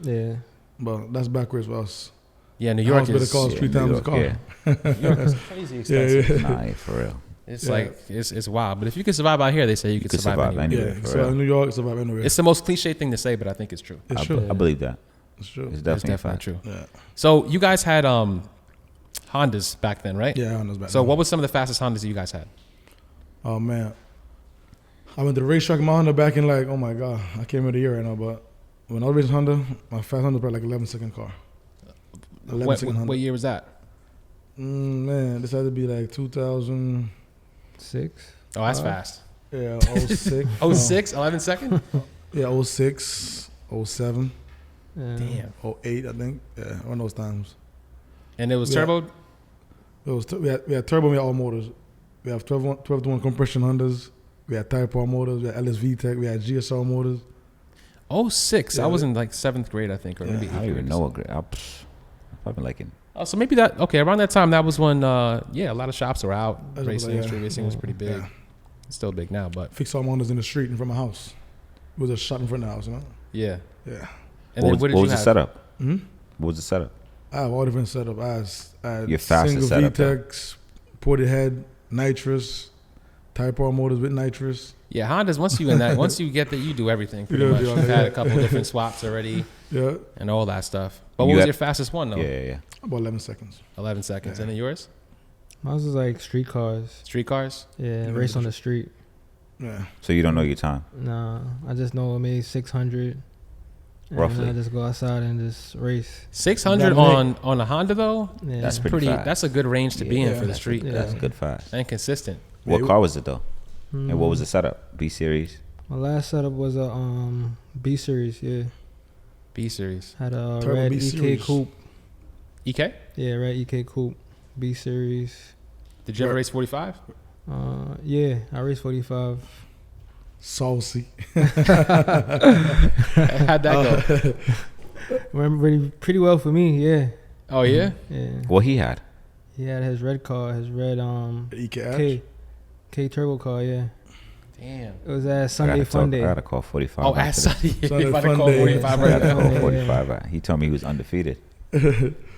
Speaker 2: Yeah.
Speaker 1: but that's backwards for us.
Speaker 3: Yeah, New
Speaker 1: The
Speaker 3: York
Speaker 1: house better
Speaker 3: is
Speaker 1: cost
Speaker 4: Yeah,
Speaker 1: 3
Speaker 4: New
Speaker 1: times the
Speaker 4: York,
Speaker 1: car.
Speaker 4: yeah.
Speaker 3: New York is crazy
Speaker 1: Yeah,
Speaker 3: expensive.
Speaker 1: yeah.
Speaker 4: Nah, yeah, for real.
Speaker 3: It's
Speaker 1: Yeah.
Speaker 3: like it's wild. But if you can survive out here, they say you can
Speaker 4: could
Speaker 3: survive,
Speaker 4: survive
Speaker 3: anywhere.
Speaker 4: anywhere.
Speaker 1: Yeah,
Speaker 4: for
Speaker 1: so
Speaker 4: real.
Speaker 1: in New York, it's about anywhere.
Speaker 3: It's the most cliche thing to say, but I think it's true.
Speaker 1: It's
Speaker 4: I,
Speaker 1: true.
Speaker 4: I believe that.
Speaker 1: It's true.
Speaker 4: It's
Speaker 3: It's
Speaker 4: definitely,
Speaker 3: definitely true.
Speaker 1: Yeah,
Speaker 3: So you guys had Hondas back then, right?
Speaker 1: yeah, I know back
Speaker 3: So
Speaker 1: then.
Speaker 3: what was some of the fastest Hondas that you guys had?
Speaker 1: Oh man, I went to the racetrack in my Honda back in like, oh my god, I can't remember the year right now, but when I was racing Honda, my fast Honda was probably like 11-second car. 11-second Honda.
Speaker 3: What year was that?
Speaker 1: Man, this had to be like 2000.
Speaker 2: 6.
Speaker 3: Oh, that's fast.
Speaker 1: Yeah, 06.
Speaker 3: 06, 11 second?
Speaker 1: Yeah, 06, 07,
Speaker 2: Yeah.
Speaker 3: Damn.
Speaker 1: 08, I think. Yeah, one of those times.
Speaker 3: And it was
Speaker 1: Yeah.
Speaker 3: turbo?
Speaker 1: It was we had turbo, we had all motors. We have 12 to 1 compression Hondas. We had Type R motors. We had LSV Tech. We had GSR motors.
Speaker 3: 06.
Speaker 1: Yeah.
Speaker 3: I was in like 7th grade, I think, or
Speaker 1: Yeah.
Speaker 3: maybe
Speaker 4: I
Speaker 3: 8th
Speaker 4: don't
Speaker 3: grade.
Speaker 4: even
Speaker 3: or
Speaker 4: know
Speaker 3: something.
Speaker 4: what grade. I've probably like in.
Speaker 3: Oh, so maybe that, okay, around that time, that was when, a lot of shops were out.
Speaker 1: That's
Speaker 3: Racing,
Speaker 1: what, yeah.
Speaker 3: street racing was pretty big.
Speaker 1: Yeah.
Speaker 3: It's still big now, but
Speaker 1: Fixed all my Hondas in the street in front of my house. It was a shop in front of the house, you know?
Speaker 3: yeah.
Speaker 1: Yeah.
Speaker 3: And
Speaker 4: What
Speaker 3: then
Speaker 4: was,
Speaker 3: what did
Speaker 4: what
Speaker 3: you
Speaker 4: was the
Speaker 3: have?
Speaker 4: setup?
Speaker 1: Hmm?
Speaker 4: What was the setup?
Speaker 1: I have all different setup. I had
Speaker 4: Your fastest
Speaker 1: single
Speaker 4: setup, though.
Speaker 1: VTECs, ported head, nitrous, Type R motors with nitrous.
Speaker 3: Yeah, Hondas, once you get that, you do everything pretty
Speaker 1: You
Speaker 3: much.
Speaker 1: do
Speaker 3: You've
Speaker 1: everything.
Speaker 3: had a couple different swaps already
Speaker 1: Yeah,
Speaker 3: and all that stuff. But
Speaker 4: You
Speaker 3: what was
Speaker 4: had-
Speaker 3: your fastest one, though?
Speaker 4: Yeah.
Speaker 1: about 11 seconds.
Speaker 3: 11 seconds.
Speaker 1: Yeah.
Speaker 3: And then yours?
Speaker 2: Mine was like street cars.
Speaker 3: Street cars?
Speaker 2: Yeah,
Speaker 1: Yeah,
Speaker 2: race on
Speaker 1: the
Speaker 2: the street.
Speaker 1: Yeah.
Speaker 4: So you don't know your time.
Speaker 2: Nah, I just know I made 600. And
Speaker 4: Roughly.
Speaker 2: I just go outside and just race.
Speaker 3: 600
Speaker 1: Dominate.
Speaker 3: on a Honda, though?
Speaker 2: Yeah.
Speaker 4: That's pretty fast.
Speaker 3: That's a good range to be in
Speaker 1: Yeah.
Speaker 3: for the street.
Speaker 2: Yeah.
Speaker 4: That's good fast.
Speaker 3: And consistent.
Speaker 4: What
Speaker 1: Yeah,
Speaker 4: car was it though?
Speaker 2: Mm.
Speaker 4: And what was the setup? B series.
Speaker 2: My last setup was a B series. Yeah,
Speaker 3: B series.
Speaker 2: had a
Speaker 1: Turbo
Speaker 2: red
Speaker 1: B
Speaker 2: EK
Speaker 1: series.
Speaker 2: coupe.
Speaker 3: EK?
Speaker 2: Yeah, red EK coupe. B series.
Speaker 3: Did you ever
Speaker 1: Right.
Speaker 3: race 45?
Speaker 2: Yeah, I raced 45.
Speaker 1: Saucy.
Speaker 3: How'd that go?
Speaker 2: Went pretty well for me. Yeah,
Speaker 3: Oh, yeah?
Speaker 2: yeah.
Speaker 4: What he had?
Speaker 2: He had his red car, his red
Speaker 1: EK
Speaker 2: K turbo car. Yeah,
Speaker 3: Damn.
Speaker 2: it was at
Speaker 4: I
Speaker 2: Sunday
Speaker 4: gotta
Speaker 2: Fun
Speaker 4: talk- I
Speaker 2: Day.
Speaker 4: gotta call 45.
Speaker 3: Oh,
Speaker 4: after
Speaker 3: at
Speaker 4: this.
Speaker 3: Sunday.
Speaker 1: Sunday
Speaker 3: You about to
Speaker 1: Fun
Speaker 3: call
Speaker 1: Day.
Speaker 3: 45
Speaker 4: I
Speaker 3: right
Speaker 4: gotta
Speaker 3: now.
Speaker 4: call
Speaker 2: Yeah.
Speaker 4: 45 out. He told me he was undefeated.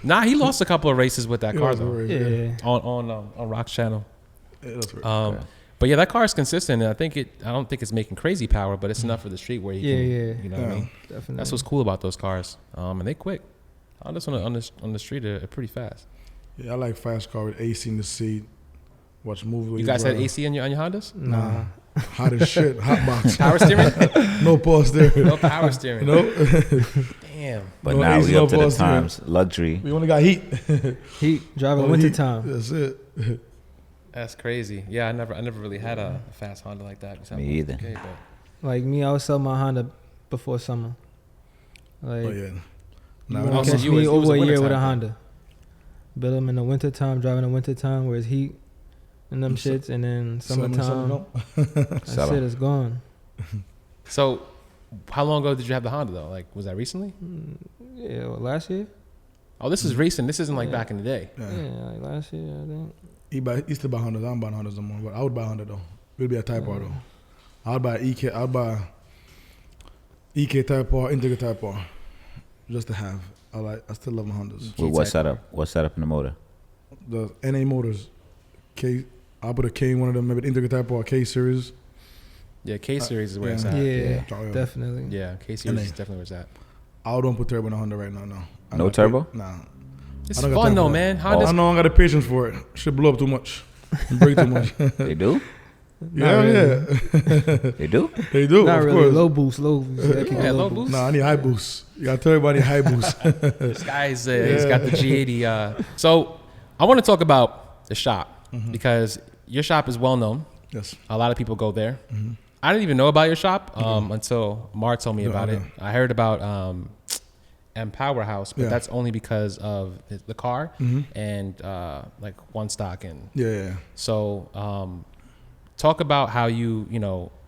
Speaker 3: Nah, he lost a couple of races with that
Speaker 1: It
Speaker 3: car,
Speaker 1: was
Speaker 3: though.
Speaker 1: great,
Speaker 2: Yeah,
Speaker 3: On Rock's channel.
Speaker 1: Yeah, that's right.
Speaker 4: Okay.
Speaker 3: But yeah, that car is consistent. And I don't think it's making crazy power, but it's enough for the street where you
Speaker 2: Yeah,
Speaker 3: can,
Speaker 2: yeah.
Speaker 3: you know what I
Speaker 1: Yeah.
Speaker 3: mean?
Speaker 2: definitely.
Speaker 3: That's what's cool about those cars. And they quick. Hondas on the street are pretty fast.
Speaker 1: Yeah, I like fast car with AC in the seat. Watch movies. with
Speaker 3: You
Speaker 1: your
Speaker 3: guys had
Speaker 1: brother.
Speaker 3: AC on your Hondas?
Speaker 2: Nah.
Speaker 1: Hot as shit. Hot box.
Speaker 3: Power steering?
Speaker 1: No pause there.
Speaker 3: No power steering.
Speaker 1: No.
Speaker 3: Damn.
Speaker 4: But
Speaker 1: No
Speaker 4: now
Speaker 1: AC,
Speaker 4: we
Speaker 1: no
Speaker 4: up to the
Speaker 1: pause steering.
Speaker 4: times. Luxury.
Speaker 1: We only got heat.
Speaker 2: Heat driving
Speaker 1: Only
Speaker 2: winter
Speaker 1: heat.
Speaker 2: time.
Speaker 1: That's it.
Speaker 3: That's crazy. Yeah, I never really had a fast Honda like that. besides
Speaker 4: Me
Speaker 3: my
Speaker 4: either.
Speaker 3: 150K, but-
Speaker 2: Like me, I would sell my Honda before summer. Like
Speaker 1: Oh yeah.
Speaker 2: you
Speaker 1: Nah,
Speaker 2: wouldn't
Speaker 3: Oh, so
Speaker 2: catch
Speaker 3: you
Speaker 2: me
Speaker 3: was- you was
Speaker 2: over
Speaker 3: a
Speaker 2: a year with
Speaker 3: wintertime
Speaker 2: a
Speaker 3: guy.
Speaker 2: Honda. Build them in the winter time, driving in the winter time where it's heat and them
Speaker 1: Su-
Speaker 2: shits, and then
Speaker 1: Summer,
Speaker 2: summertime,
Speaker 1: no.
Speaker 2: that's
Speaker 4: Sell 'em.
Speaker 2: it, it's gone.
Speaker 3: So, how long ago did you have the Honda though? Like, was that recently?
Speaker 2: Yeah, last year?
Speaker 3: Oh, this is recent. This isn't like
Speaker 2: Yeah.
Speaker 3: back in the day.
Speaker 1: Yeah.
Speaker 2: Yeah, like last year, I think.
Speaker 1: He used to buy Hondas. I don't buy Hondas no more. But I would buy Honda though. It would be a Type R though. I would buy EK. I would buy EK Type R, Integra Type R, just to have. I still love my Hondas.
Speaker 4: With what setup? What setup in the motor?
Speaker 1: The NA motors, I put a K in one of them, maybe the Integra Type R, K series.
Speaker 3: Yeah, K series is where it's at.
Speaker 2: Yeah,
Speaker 1: Yeah.
Speaker 2: definitely.
Speaker 3: Yeah, K series is definitely where it's at.
Speaker 1: I don't put turbo in a Honda right now. No.
Speaker 4: No turbo?
Speaker 1: Nah.
Speaker 3: It's
Speaker 1: I don't got
Speaker 3: fun
Speaker 1: time
Speaker 3: though,
Speaker 1: for that.
Speaker 3: man.
Speaker 1: I
Speaker 3: Honda's
Speaker 1: know I don't got the patience for it. Should blow up too much, break too much.
Speaker 4: They do?
Speaker 1: Yeah,
Speaker 2: really.
Speaker 1: yeah.
Speaker 4: They do?
Speaker 1: They do.
Speaker 2: Not
Speaker 1: of
Speaker 2: really.
Speaker 1: course.
Speaker 2: Low boost.
Speaker 3: Yeah, low boost.
Speaker 1: Nah, I need high boost. You got turbo, I need high boost.
Speaker 3: This guy's he's got the G80. So I want to talk about the shop because your shop is well known.
Speaker 1: Yes.
Speaker 3: A lot of people go there. I didn't even know about your shop until Mar told me about it. I heard about Powerhouse, but that's only because of the car and like one stock and
Speaker 1: Yeah.
Speaker 3: so talk about how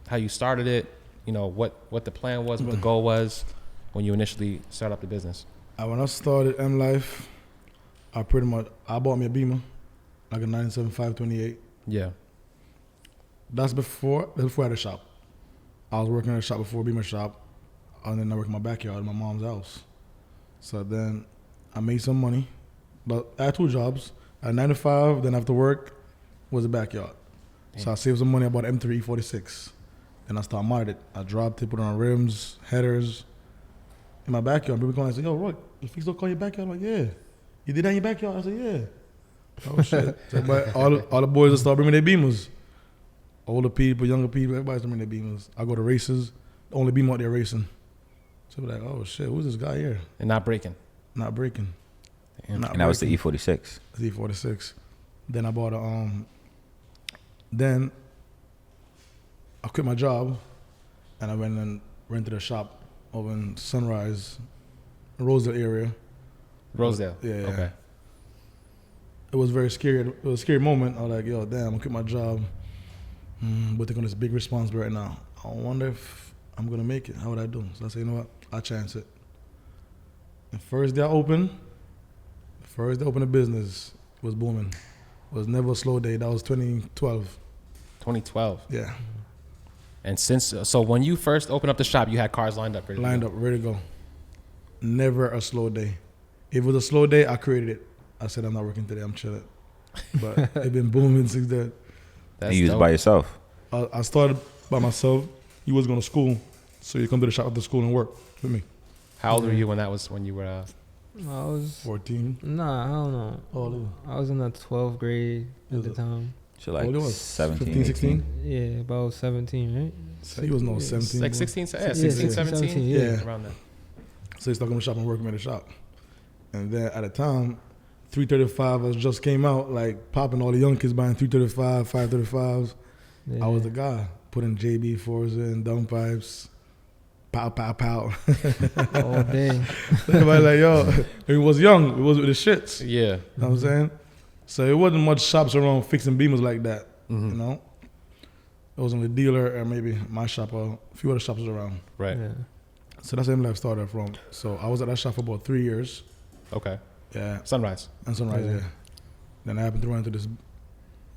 Speaker 3: how you started it, what the plan was, what the goal was when you initially started up the business.
Speaker 1: When I started MLife, I bought me a Beamer, like a 97 528.
Speaker 3: Yeah.
Speaker 1: That's before I had a shop. I was working at a shop before, Beamer shop, and then I worked in my backyard in my mom's house. So then I made some money, but I had 2 jobs. At 9 to 5, then after work was the backyard. Damn. So I saved some money. I bought an M3 E46. Then I started modded it. I dropped it, put it on rims, headers, in my backyard. People come and say, "Yo, Roy, you fix don't call your backyard?" I'm like, "Yeah." "You did that in your backyard?" I said, "Yeah." Oh shit! So but all the boys will start bringing their Beamers. Older people, younger people, everybody's bringing their Beamers. I go to races, the only Beamer out there racing. So we're like, "Oh shit, who's this guy here?"
Speaker 3: And not breaking.
Speaker 1: Not breaking.
Speaker 3: Damn.
Speaker 4: And that was the E46.
Speaker 1: The E46. Then I bought then I quit my job and I went and rented a shop over in Sunrise, Rosedale area.
Speaker 3: Rosedale.
Speaker 1: Yeah.
Speaker 3: Okay.
Speaker 1: It was very scary. It was a scary moment. I was like, "Yo, damn, I quit my job, but taking this big responsibility right now. I wonder if I'm gonna make it. How would I do?" So I said, "You know what? I'll chance it." The first day I opened the business, it was booming. It was never a slow day. That was 2012.
Speaker 3: 2012.
Speaker 1: Yeah.
Speaker 3: And so when you first opened up the shop, you had cars lined up ready to go.
Speaker 1: Ready to go. Never a slow day. If it was a slow day, I created it. I said, "I'm not working today, I'm chilling." But it's been booming since then.
Speaker 3: That's
Speaker 4: And you was
Speaker 3: dope.
Speaker 4: by yourself?
Speaker 1: I started by myself. You was going to school, so you come to the shop after school and work with me.
Speaker 3: How old were you when you were
Speaker 2: I was
Speaker 1: 14.
Speaker 2: Nah, I don't know.
Speaker 1: Oh,
Speaker 2: I was in the 12th grade at the time.
Speaker 4: So like
Speaker 1: How old you was?
Speaker 4: 17,
Speaker 1: 15, 16?
Speaker 2: Yeah, about 17, right?
Speaker 1: So he was no 17.
Speaker 3: like
Speaker 1: boy.
Speaker 3: 16,
Speaker 2: Yeah,
Speaker 3: 16, 17?
Speaker 1: yeah.
Speaker 3: Around that.
Speaker 1: So he started coming to the shop and working at the shop. And then at the time, 335s just came out, like popping, all the young kids buying 335, 535s.
Speaker 2: Yeah.
Speaker 1: I was the guy putting JB4s in, Downpipes, pow, pow, pow.
Speaker 2: all day.
Speaker 1: Everybody like, yo, it was young. It was with the shits.
Speaker 3: Yeah.
Speaker 1: You know what I'm saying? So it wasn't much shops around fixing Beamers like that, you know? It was only dealer or maybe my shop or a few other shops around.
Speaker 3: Right.
Speaker 2: Yeah.
Speaker 1: So that's where MLife started from. So I was at that shop for about 3 years.
Speaker 3: Okay.
Speaker 1: Yeah.
Speaker 3: Sunrise.
Speaker 1: And Sunrise, yeah. Then I happened to run into this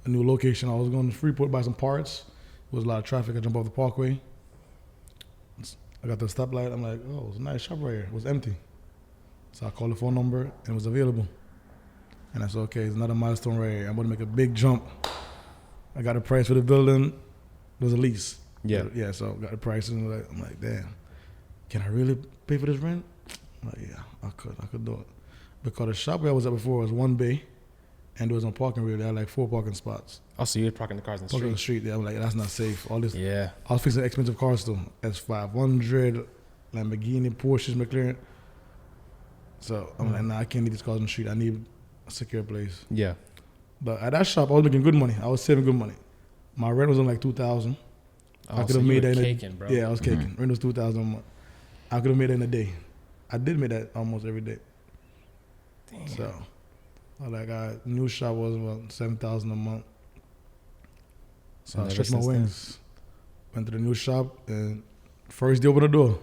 Speaker 1: new location. I was going to Freeport buy some parts. There was a lot of traffic. I jumped off the parkway. I got the stoplight. I'm like, "Oh, it's a nice shop right here." It was empty. So I called the phone number and it was available. And I said, "Okay, it's another milestone right here. I'm going to make a big jump." I got a price for the building. It was a lease.
Speaker 3: Yeah.
Speaker 1: Yeah, so got the price and I'm like, "Damn, can I really pay for this rent?" I'm like, "Yeah, I could do it." Because the shop where I was at before was one bay and there was no parking really. They had like 4 parking spots.
Speaker 3: Oh, so you were parking the cars in the
Speaker 1: Parking on the
Speaker 3: street.
Speaker 1: street, yeah, I'm like, that's not safe. All this.
Speaker 3: Yeah.
Speaker 1: I was fixing expensive cars too. S500, Lamborghini, Porsches, McLaren. So I'm like, nah, I can't leave these cars on the street. I need a secure place.
Speaker 3: Yeah.
Speaker 1: But at that shop, I was making good money. I was saving good money. My rent was on like $2,000.
Speaker 3: Oh,
Speaker 1: I could
Speaker 3: so
Speaker 1: have
Speaker 3: you
Speaker 1: made
Speaker 3: were
Speaker 1: that.
Speaker 3: caking, bro.
Speaker 1: Yeah, I was caking. Rent was $2,000 a month. I could have made that in a day. I did make that almost every day.
Speaker 3: Damn.
Speaker 1: So, new shop was about $7,000 a month. So
Speaker 3: And
Speaker 1: I
Speaker 3: ever
Speaker 1: stretched my
Speaker 3: since then?
Speaker 1: wings. Went to the new shop and first day open the door,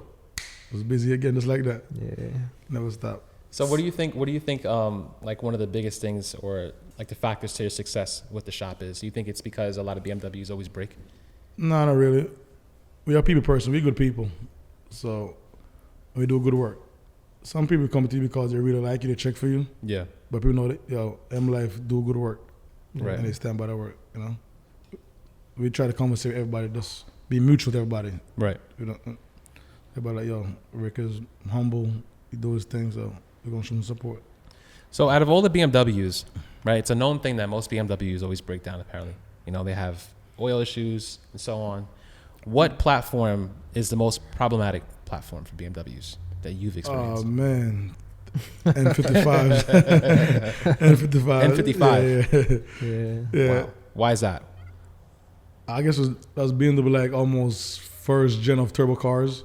Speaker 1: was busy again just like that.
Speaker 2: Yeah.
Speaker 1: Never stopped.
Speaker 3: So what do you think like one of the biggest things or like the factors to your success with the shop is? Do you think it's because a lot of BMWs always break?
Speaker 1: No, not really. We are people person. We're good people. So we do good work. Some people come to you because they really like you, they check for you.
Speaker 3: Yeah.
Speaker 1: But people know that, MLife do good work.
Speaker 3: Right.
Speaker 1: And they stand by their work, We try to conversate with everybody, just be mutual with everybody.
Speaker 3: Right.
Speaker 1: Everybody like, Rick is humble, he do his thing, so we're going to show him support.
Speaker 3: So out of all the BMWs, right, it's a known thing that most BMWs always break down, apparently. They have oil issues and so on. What platform is the most problematic platform for BMWs that you've experienced?
Speaker 1: Oh, man. N55. N55. Yeah.
Speaker 3: Wow. Why is that?
Speaker 1: I guess that was BMW like almost first gen of turbo cars.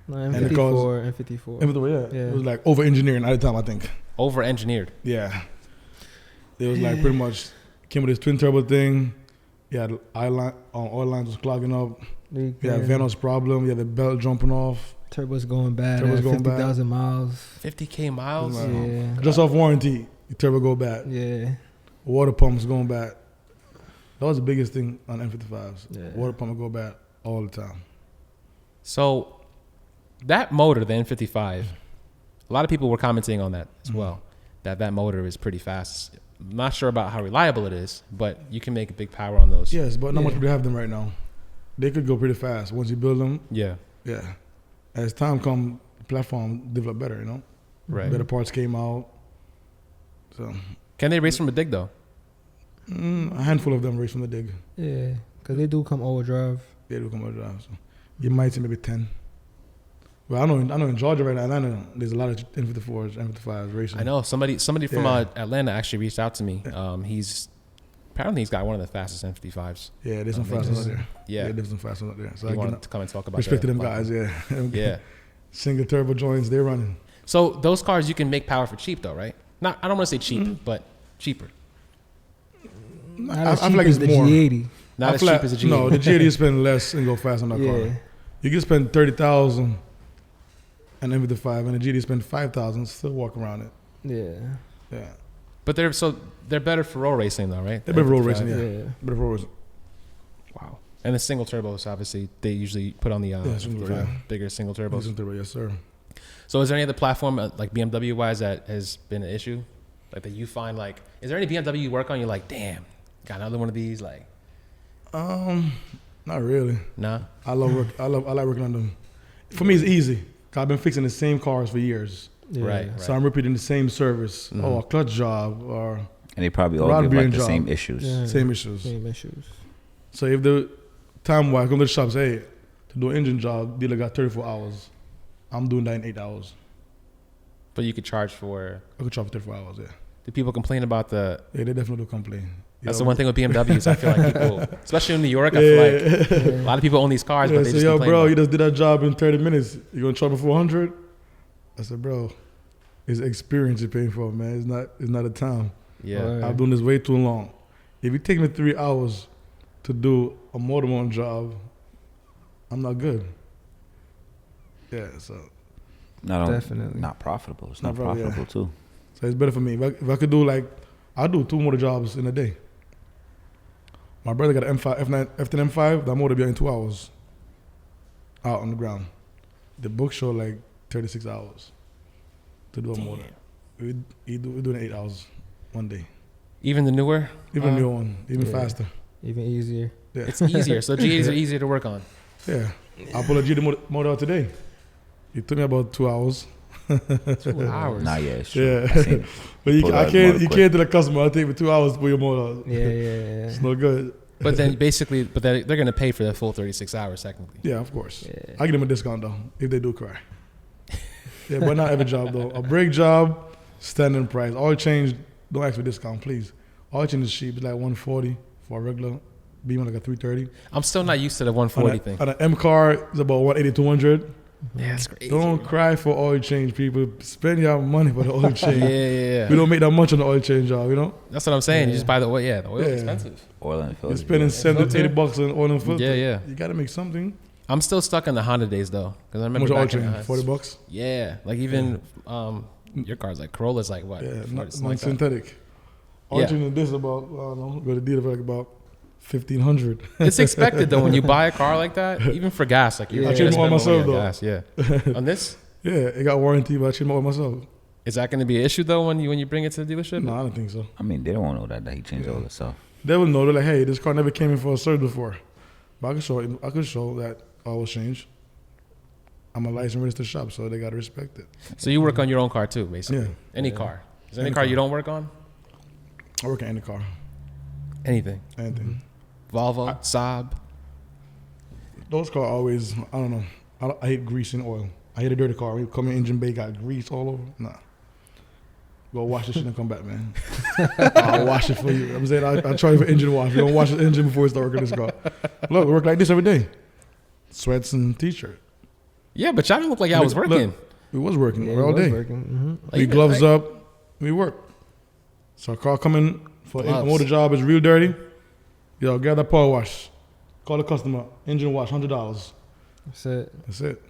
Speaker 2: No, M54.
Speaker 1: M54, yeah. It was like over engineering at the time, I think.
Speaker 3: Over engineered.
Speaker 1: Yeah. It was like pretty much came with this twin turbo thing. You had oil lines was clogging up. You had Vanos problem. You had the belt jumping off.
Speaker 2: Turbo's going bad.
Speaker 1: Turbo's going
Speaker 2: 50,000 miles.
Speaker 3: 50K miles?
Speaker 2: Yeah.
Speaker 1: Just off warranty, your turbo go bad.
Speaker 2: Yeah.
Speaker 1: Water pumps going bad. That was the biggest thing on M55s.
Speaker 2: Yeah.
Speaker 1: Water pump would go bad all the time.
Speaker 3: So that motor, the N55, a lot of people were commenting on that as well, that motor is pretty fast. I'm not sure about how reliable it is, but you can make a big power on those.
Speaker 1: Yes, but not much people have them right now. They could go pretty fast once you build them.
Speaker 3: Yeah.
Speaker 1: Yeah. As time come, the platform develop better,
Speaker 3: Right.
Speaker 1: Better parts came out. So
Speaker 3: Can they race from a dig though?
Speaker 1: a handful of them race from the dig.
Speaker 2: Yeah, because they do come all drive.
Speaker 1: They do come out drive. So you might see maybe 10. Well, I know in Georgia right now, Atlanta, there's a lot of N54s, M55s racing.
Speaker 3: I know somebody from Atlanta actually reached out to me. Apparently he's got one of the fastest N55s.
Speaker 1: Yeah, there's some fast ones out there.
Speaker 3: Yeah,
Speaker 1: there's some fast ones out there. So
Speaker 3: he
Speaker 1: I
Speaker 3: wanted to come and talk about
Speaker 1: respect to
Speaker 3: that.
Speaker 1: them guys. Yeah,
Speaker 3: Yeah.
Speaker 1: Single turbo joints, they're running.
Speaker 3: So those cars you can make power for cheap though, right? I don't want to say cheap, but cheaper.
Speaker 2: Not
Speaker 1: I
Speaker 2: as
Speaker 1: feel
Speaker 2: cheap
Speaker 1: like
Speaker 2: as
Speaker 1: it's
Speaker 2: the
Speaker 1: more.
Speaker 2: G80.
Speaker 3: Not as cheap as a G80.
Speaker 1: No, the G80 you spend less and go fast on that
Speaker 2: Yeah.
Speaker 1: car. You can spend 30,000 and M55, and the G80 spend 5,000, still walk around it.
Speaker 2: Yeah.
Speaker 1: Yeah,
Speaker 3: But they're better for road racing though, right?
Speaker 1: they're better for road
Speaker 3: N55.
Speaker 1: racing. Yeah,
Speaker 2: Yeah.
Speaker 1: better for road racing.
Speaker 3: Wow. And the single turbos, obviously, they usually put on the
Speaker 1: single,
Speaker 3: 55,
Speaker 1: yeah.
Speaker 3: bigger single turbos.
Speaker 1: Single turbo, yes sir.
Speaker 3: So is there any other platform, like BMW wise, that has been an issue? Like that you find is there any BMW you work on, you're like, damn, got another one of these? Like,
Speaker 1: Not really.
Speaker 3: nah?
Speaker 1: I like working on them. For me, it's easy. 'Cause I've been fixing the same cars for years,
Speaker 2: Yeah.
Speaker 3: Right.
Speaker 1: so I'm repeating the same service.
Speaker 3: Mhm.
Speaker 1: Oh, a clutch job or
Speaker 4: And they probably all
Speaker 1: Rod
Speaker 4: give
Speaker 1: bearing
Speaker 4: like the
Speaker 1: job.
Speaker 4: same issues.
Speaker 2: Yeah.
Speaker 1: same issues.
Speaker 2: Same issues.
Speaker 1: So if the time wise, I come to the shop, say, hey, to do an engine job, dealer got 34 hours. I'm doing that in 8 hours.
Speaker 3: But you could charge for.
Speaker 1: I could charge for 34 hours. Yeah,
Speaker 3: Do people complain about the?
Speaker 1: yeah, they definitely do complain.
Speaker 3: That's the one thing with BMWs. I feel like people, especially in New York, I feel like a lot of people own these cars,
Speaker 1: Yeah,
Speaker 3: but they
Speaker 1: so
Speaker 3: just
Speaker 1: yo,
Speaker 3: complain
Speaker 1: bro,
Speaker 3: about
Speaker 1: you just did that job in 30 minutes. You gonna charge me 400? I said, bro, it's experience you're paying for, man. It's not a time.
Speaker 3: Yeah.
Speaker 2: Right.
Speaker 1: I've been doing this way too long. If you take me 3 hours to do a motorhome job, I'm not good. Yeah, so
Speaker 2: Definitely.
Speaker 4: Not profitable. It's
Speaker 1: Not
Speaker 4: not
Speaker 1: profitable,
Speaker 4: profitable too.
Speaker 1: it's better for me. If I could do I'll do 2 motor jobs in a day. My brother got an M5, F10 M5. That motor be out in 2 hours out on the ground. The book show 36 hours to do a motor. We're doing 8 hours one day.
Speaker 3: Even the newer,
Speaker 1: Even new one, even
Speaker 2: yeah.
Speaker 1: faster.
Speaker 2: Even easier.
Speaker 1: Yeah.
Speaker 3: it's easier. So G80s are easier to work on.
Speaker 1: Yeah. I pulled a GT motor out today. It took me about 2 hours.
Speaker 3: 2 hours.
Speaker 4: Nah, yeah, it's true.
Speaker 1: Yeah.
Speaker 4: I seen it.
Speaker 1: But
Speaker 4: Pull
Speaker 1: I
Speaker 4: that
Speaker 1: can't.
Speaker 4: motor
Speaker 1: You
Speaker 4: quick.
Speaker 1: can't tell the customer. I'll take me 2 hours to pull your motor out.
Speaker 2: Yeah.
Speaker 1: It's not good.
Speaker 3: But then basically, they're going to pay for the full 36 hours technically.
Speaker 1: Yeah, of course.
Speaker 2: Yeah.
Speaker 1: I give them a discount though if they do cry. Yeah, but not every job though. A brake job, standing price. Oil change, don't ask for discount, please. Oil change is cheap. It's like 140 for a regular. Beam like a 330.
Speaker 3: I'm still not used to the
Speaker 1: On
Speaker 3: 140 thing.
Speaker 1: an M car, it's about 180, 200.
Speaker 3: Yeah, it's crazy.
Speaker 1: Don't cry for oil change, people. Spend your money for the oil
Speaker 3: Yeah,
Speaker 1: change.
Speaker 3: yeah.
Speaker 1: We don't make that much on the oil change job,
Speaker 3: That's what I'm saying. You
Speaker 2: Yeah.
Speaker 3: just buy the oil. Yeah, the oil's
Speaker 1: Yeah.
Speaker 3: expensive.
Speaker 4: Oil and
Speaker 1: You're
Speaker 4: filter.
Speaker 1: spending
Speaker 3: Yeah.
Speaker 1: 70 to 80
Speaker 3: Filter.
Speaker 1: bucks on oil and filter.
Speaker 3: Yeah, yeah.
Speaker 1: You gotta make something.
Speaker 3: I'm still stuck in the Honda days though, because I
Speaker 1: How
Speaker 3: remember
Speaker 1: much oil
Speaker 3: back in
Speaker 1: change?
Speaker 3: the
Speaker 1: 40 bucks?
Speaker 3: Yeah, like even your car's like Corolla's like what?
Speaker 1: Yeah,
Speaker 3: 40,
Speaker 1: not
Speaker 3: something like that.
Speaker 1: synthetic. Oil
Speaker 3: Yeah.
Speaker 1: change in this about, I don't know, go to dealer for like about $1,500.
Speaker 3: It's expected though when you buy a car like that, even for gas. Like you're
Speaker 1: I
Speaker 3: gonna
Speaker 1: changed my oil
Speaker 3: spend money
Speaker 1: myself
Speaker 3: on
Speaker 1: though.
Speaker 3: gas. Yeah. On this,
Speaker 1: Yeah, it got warranty, but I changed my oil myself.
Speaker 3: is that going to be an issue though when you bring it to the dealership?
Speaker 1: No, I don't think so.
Speaker 4: I mean, they don't want to know that he changed all the stuff.
Speaker 1: They will know. They're like, hey, this car never came in for a service before. But I could show that all was changed. I'm a licensed registered shop, so they gotta respect it.
Speaker 3: So you work on your own car too, basically.
Speaker 1: Yeah.
Speaker 3: Any car. Is there any
Speaker 1: Any
Speaker 3: car
Speaker 1: car.
Speaker 3: you don't work on?
Speaker 1: I work in any car,
Speaker 3: Anything.
Speaker 1: anything.
Speaker 3: Volvo, Saab.
Speaker 1: Those cars always, I don't know. I hate grease and oil. I hate a dirty car. When you come in engine bay, got grease all over. Nah. Go wash this shit and come back, man. I'll wash it for you. I'm saying I'll try for engine wash. You don't wash the engine before you start working this car. Look, we work like this every day. Sweats and t-shirt.
Speaker 3: Yeah, but y'all didn't look like y'all was
Speaker 1: Look,
Speaker 3: working.
Speaker 1: We was working
Speaker 2: Yeah,
Speaker 1: all
Speaker 2: it was
Speaker 1: day.
Speaker 2: working.
Speaker 1: We gloves up. We work. So a car coming for
Speaker 3: Gloves.
Speaker 1: a motor job is real dirty. Yo, get that power wash. Call the customer. Engine wash, $100.
Speaker 2: That's it.
Speaker 1: That's it.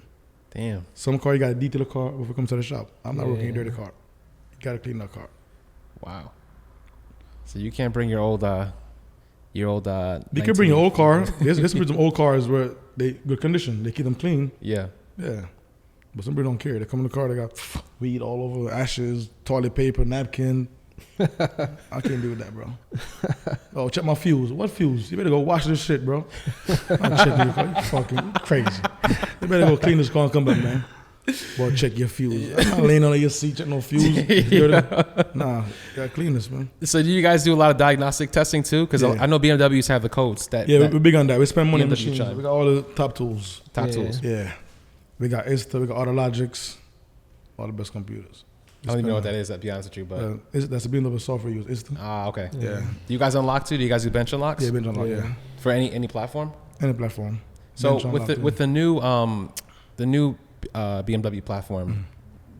Speaker 3: Damn.
Speaker 1: Some car you gotta detail the car before it comes to the shop. I'm not working a
Speaker 2: Yeah.
Speaker 1: dirty car. You gotta clean that car.
Speaker 3: Wow. So you can't bring your old
Speaker 1: You can bring your old car. There's some old cars where they good condition. They keep them clean.
Speaker 3: Yeah.
Speaker 1: Yeah. But some people don't care. They come in the car, they got weed all over, ashes, toilet paper, napkin. I can't do that, bro. Oh, check my fuse. What fuse? You better go wash this shit, bro. I'm checking your car. You fucking crazy. You better go clean this car and come back, man. Boy, check your fuse. I'm not laying on your seat, check no fuse. Nah, you gotta clean this, man.
Speaker 3: So do you guys do a lot of diagnostic testing too? Because
Speaker 1: Yeah.
Speaker 3: I know BMWs have the codes that.
Speaker 1: Yeah,
Speaker 3: that
Speaker 1: we're big on that. We spend money on
Speaker 3: BMW
Speaker 1: machines.
Speaker 3: shine.
Speaker 1: We got all the top tools.
Speaker 3: top
Speaker 2: Yeah.
Speaker 3: tools.
Speaker 1: Yeah. We got Insta, we got Autologics, all the best computers.
Speaker 3: I don't even know what that is, to be honest with you, but
Speaker 1: That's the BMW software use. Insta.
Speaker 3: okay.
Speaker 1: Yeah.
Speaker 3: Do you guys unlock too? Do you guys do bench unlocks?
Speaker 1: Yeah, bench unlock, yeah.
Speaker 3: For any platform?
Speaker 1: Any platform.
Speaker 3: So
Speaker 1: Bench unlock, yeah.
Speaker 3: with the new BMW platform,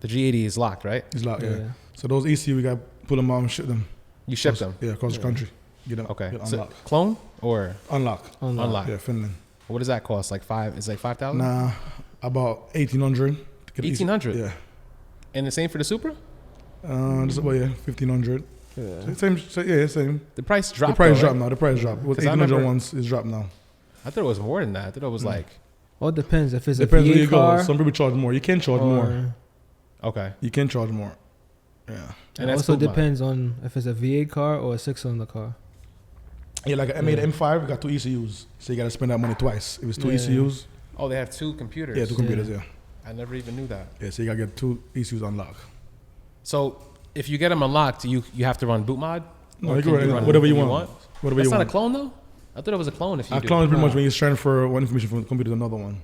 Speaker 3: the G80 is locked, right?
Speaker 1: It's locked, yeah.
Speaker 2: Yeah.
Speaker 1: So those ECU, we got to pull them out and ship them.
Speaker 3: You ship them.
Speaker 1: Yeah, across the country. Get them.
Speaker 3: Okay.
Speaker 1: Get
Speaker 3: So
Speaker 1: unlocked.
Speaker 3: clone or
Speaker 1: Unlock.
Speaker 3: unlock?
Speaker 1: Yeah, Finland.
Speaker 3: What does that cost? Like It's like 5,000.
Speaker 1: Nah, about 1,800.
Speaker 3: 1,800?
Speaker 1: Yeah.
Speaker 3: And the same for the Supra.
Speaker 1: This is about 1,500.
Speaker 2: Yeah.
Speaker 1: Same.
Speaker 3: The price
Speaker 1: The
Speaker 3: dropped.
Speaker 1: price
Speaker 3: though,
Speaker 1: dropped
Speaker 3: right?
Speaker 1: now. The price dropped. It was
Speaker 3: 'Cause I
Speaker 1: 1,800
Speaker 3: remember-
Speaker 1: once. It's dropped now.
Speaker 3: I thought it was more than that. I thought it was like
Speaker 2: Well, it depends. If it's
Speaker 1: Depends
Speaker 2: a
Speaker 1: where
Speaker 2: V8
Speaker 1: you
Speaker 2: car,
Speaker 1: go. Some people charge more. You can charge more.
Speaker 3: okay.
Speaker 1: You can charge more. Yeah.
Speaker 3: And
Speaker 2: it
Speaker 3: that's
Speaker 2: also
Speaker 3: Bootmod.
Speaker 2: depends on if it's a V8 car or a 6-cylinder car.
Speaker 1: Yeah, like I made an M5, we got 2 ECUs. So you got to spend that money twice. If it's 2
Speaker 2: Yeah.
Speaker 1: ECUs,
Speaker 3: Oh, they have 2 computers.
Speaker 1: yeah, 2 computers, yeah.
Speaker 3: I never even knew that.
Speaker 1: Yeah, so you got to get 2 ECUs unlocked.
Speaker 3: So if you get them unlocked, you have to run Bootmod.
Speaker 1: No,
Speaker 3: Or
Speaker 1: you
Speaker 3: can
Speaker 1: can run
Speaker 3: whatever
Speaker 1: whatever you want. Whatever
Speaker 3: That's
Speaker 1: you
Speaker 3: not
Speaker 1: want.
Speaker 3: a clone though. I thought it was a clone. If you
Speaker 1: A
Speaker 3: do.
Speaker 1: clone is pretty much when you transfer one information from the computer to another one.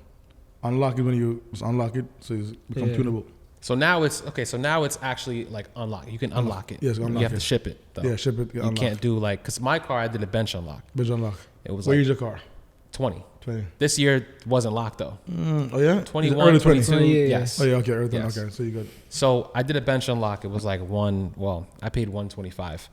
Speaker 1: Unlock is when you just unlock it, so it's become
Speaker 2: Yeah.
Speaker 1: tunable.
Speaker 3: So now it's okay. So now it's actually like unlock. You can unlock it.
Speaker 1: Yes,
Speaker 3: You
Speaker 1: unlock
Speaker 3: have to
Speaker 1: it.
Speaker 3: ship it though.
Speaker 1: Yeah, ship it.
Speaker 3: You
Speaker 1: Unlock.
Speaker 3: can't do like because my car I did a bench unlock.
Speaker 1: Bitch unlock.
Speaker 3: It was
Speaker 1: Where
Speaker 3: like
Speaker 1: use your car?
Speaker 3: 20.
Speaker 1: 20.
Speaker 3: This year wasn't locked though.
Speaker 1: Oh yeah.
Speaker 3: 21,
Speaker 1: Early
Speaker 3: 22.
Speaker 2: 20. Yeah, yeah.
Speaker 3: Yes.
Speaker 1: Oh yeah. Okay. Everything.
Speaker 3: Yes.
Speaker 1: Okay. So you got.
Speaker 3: So I did a bench unlock. It was like I paid 125,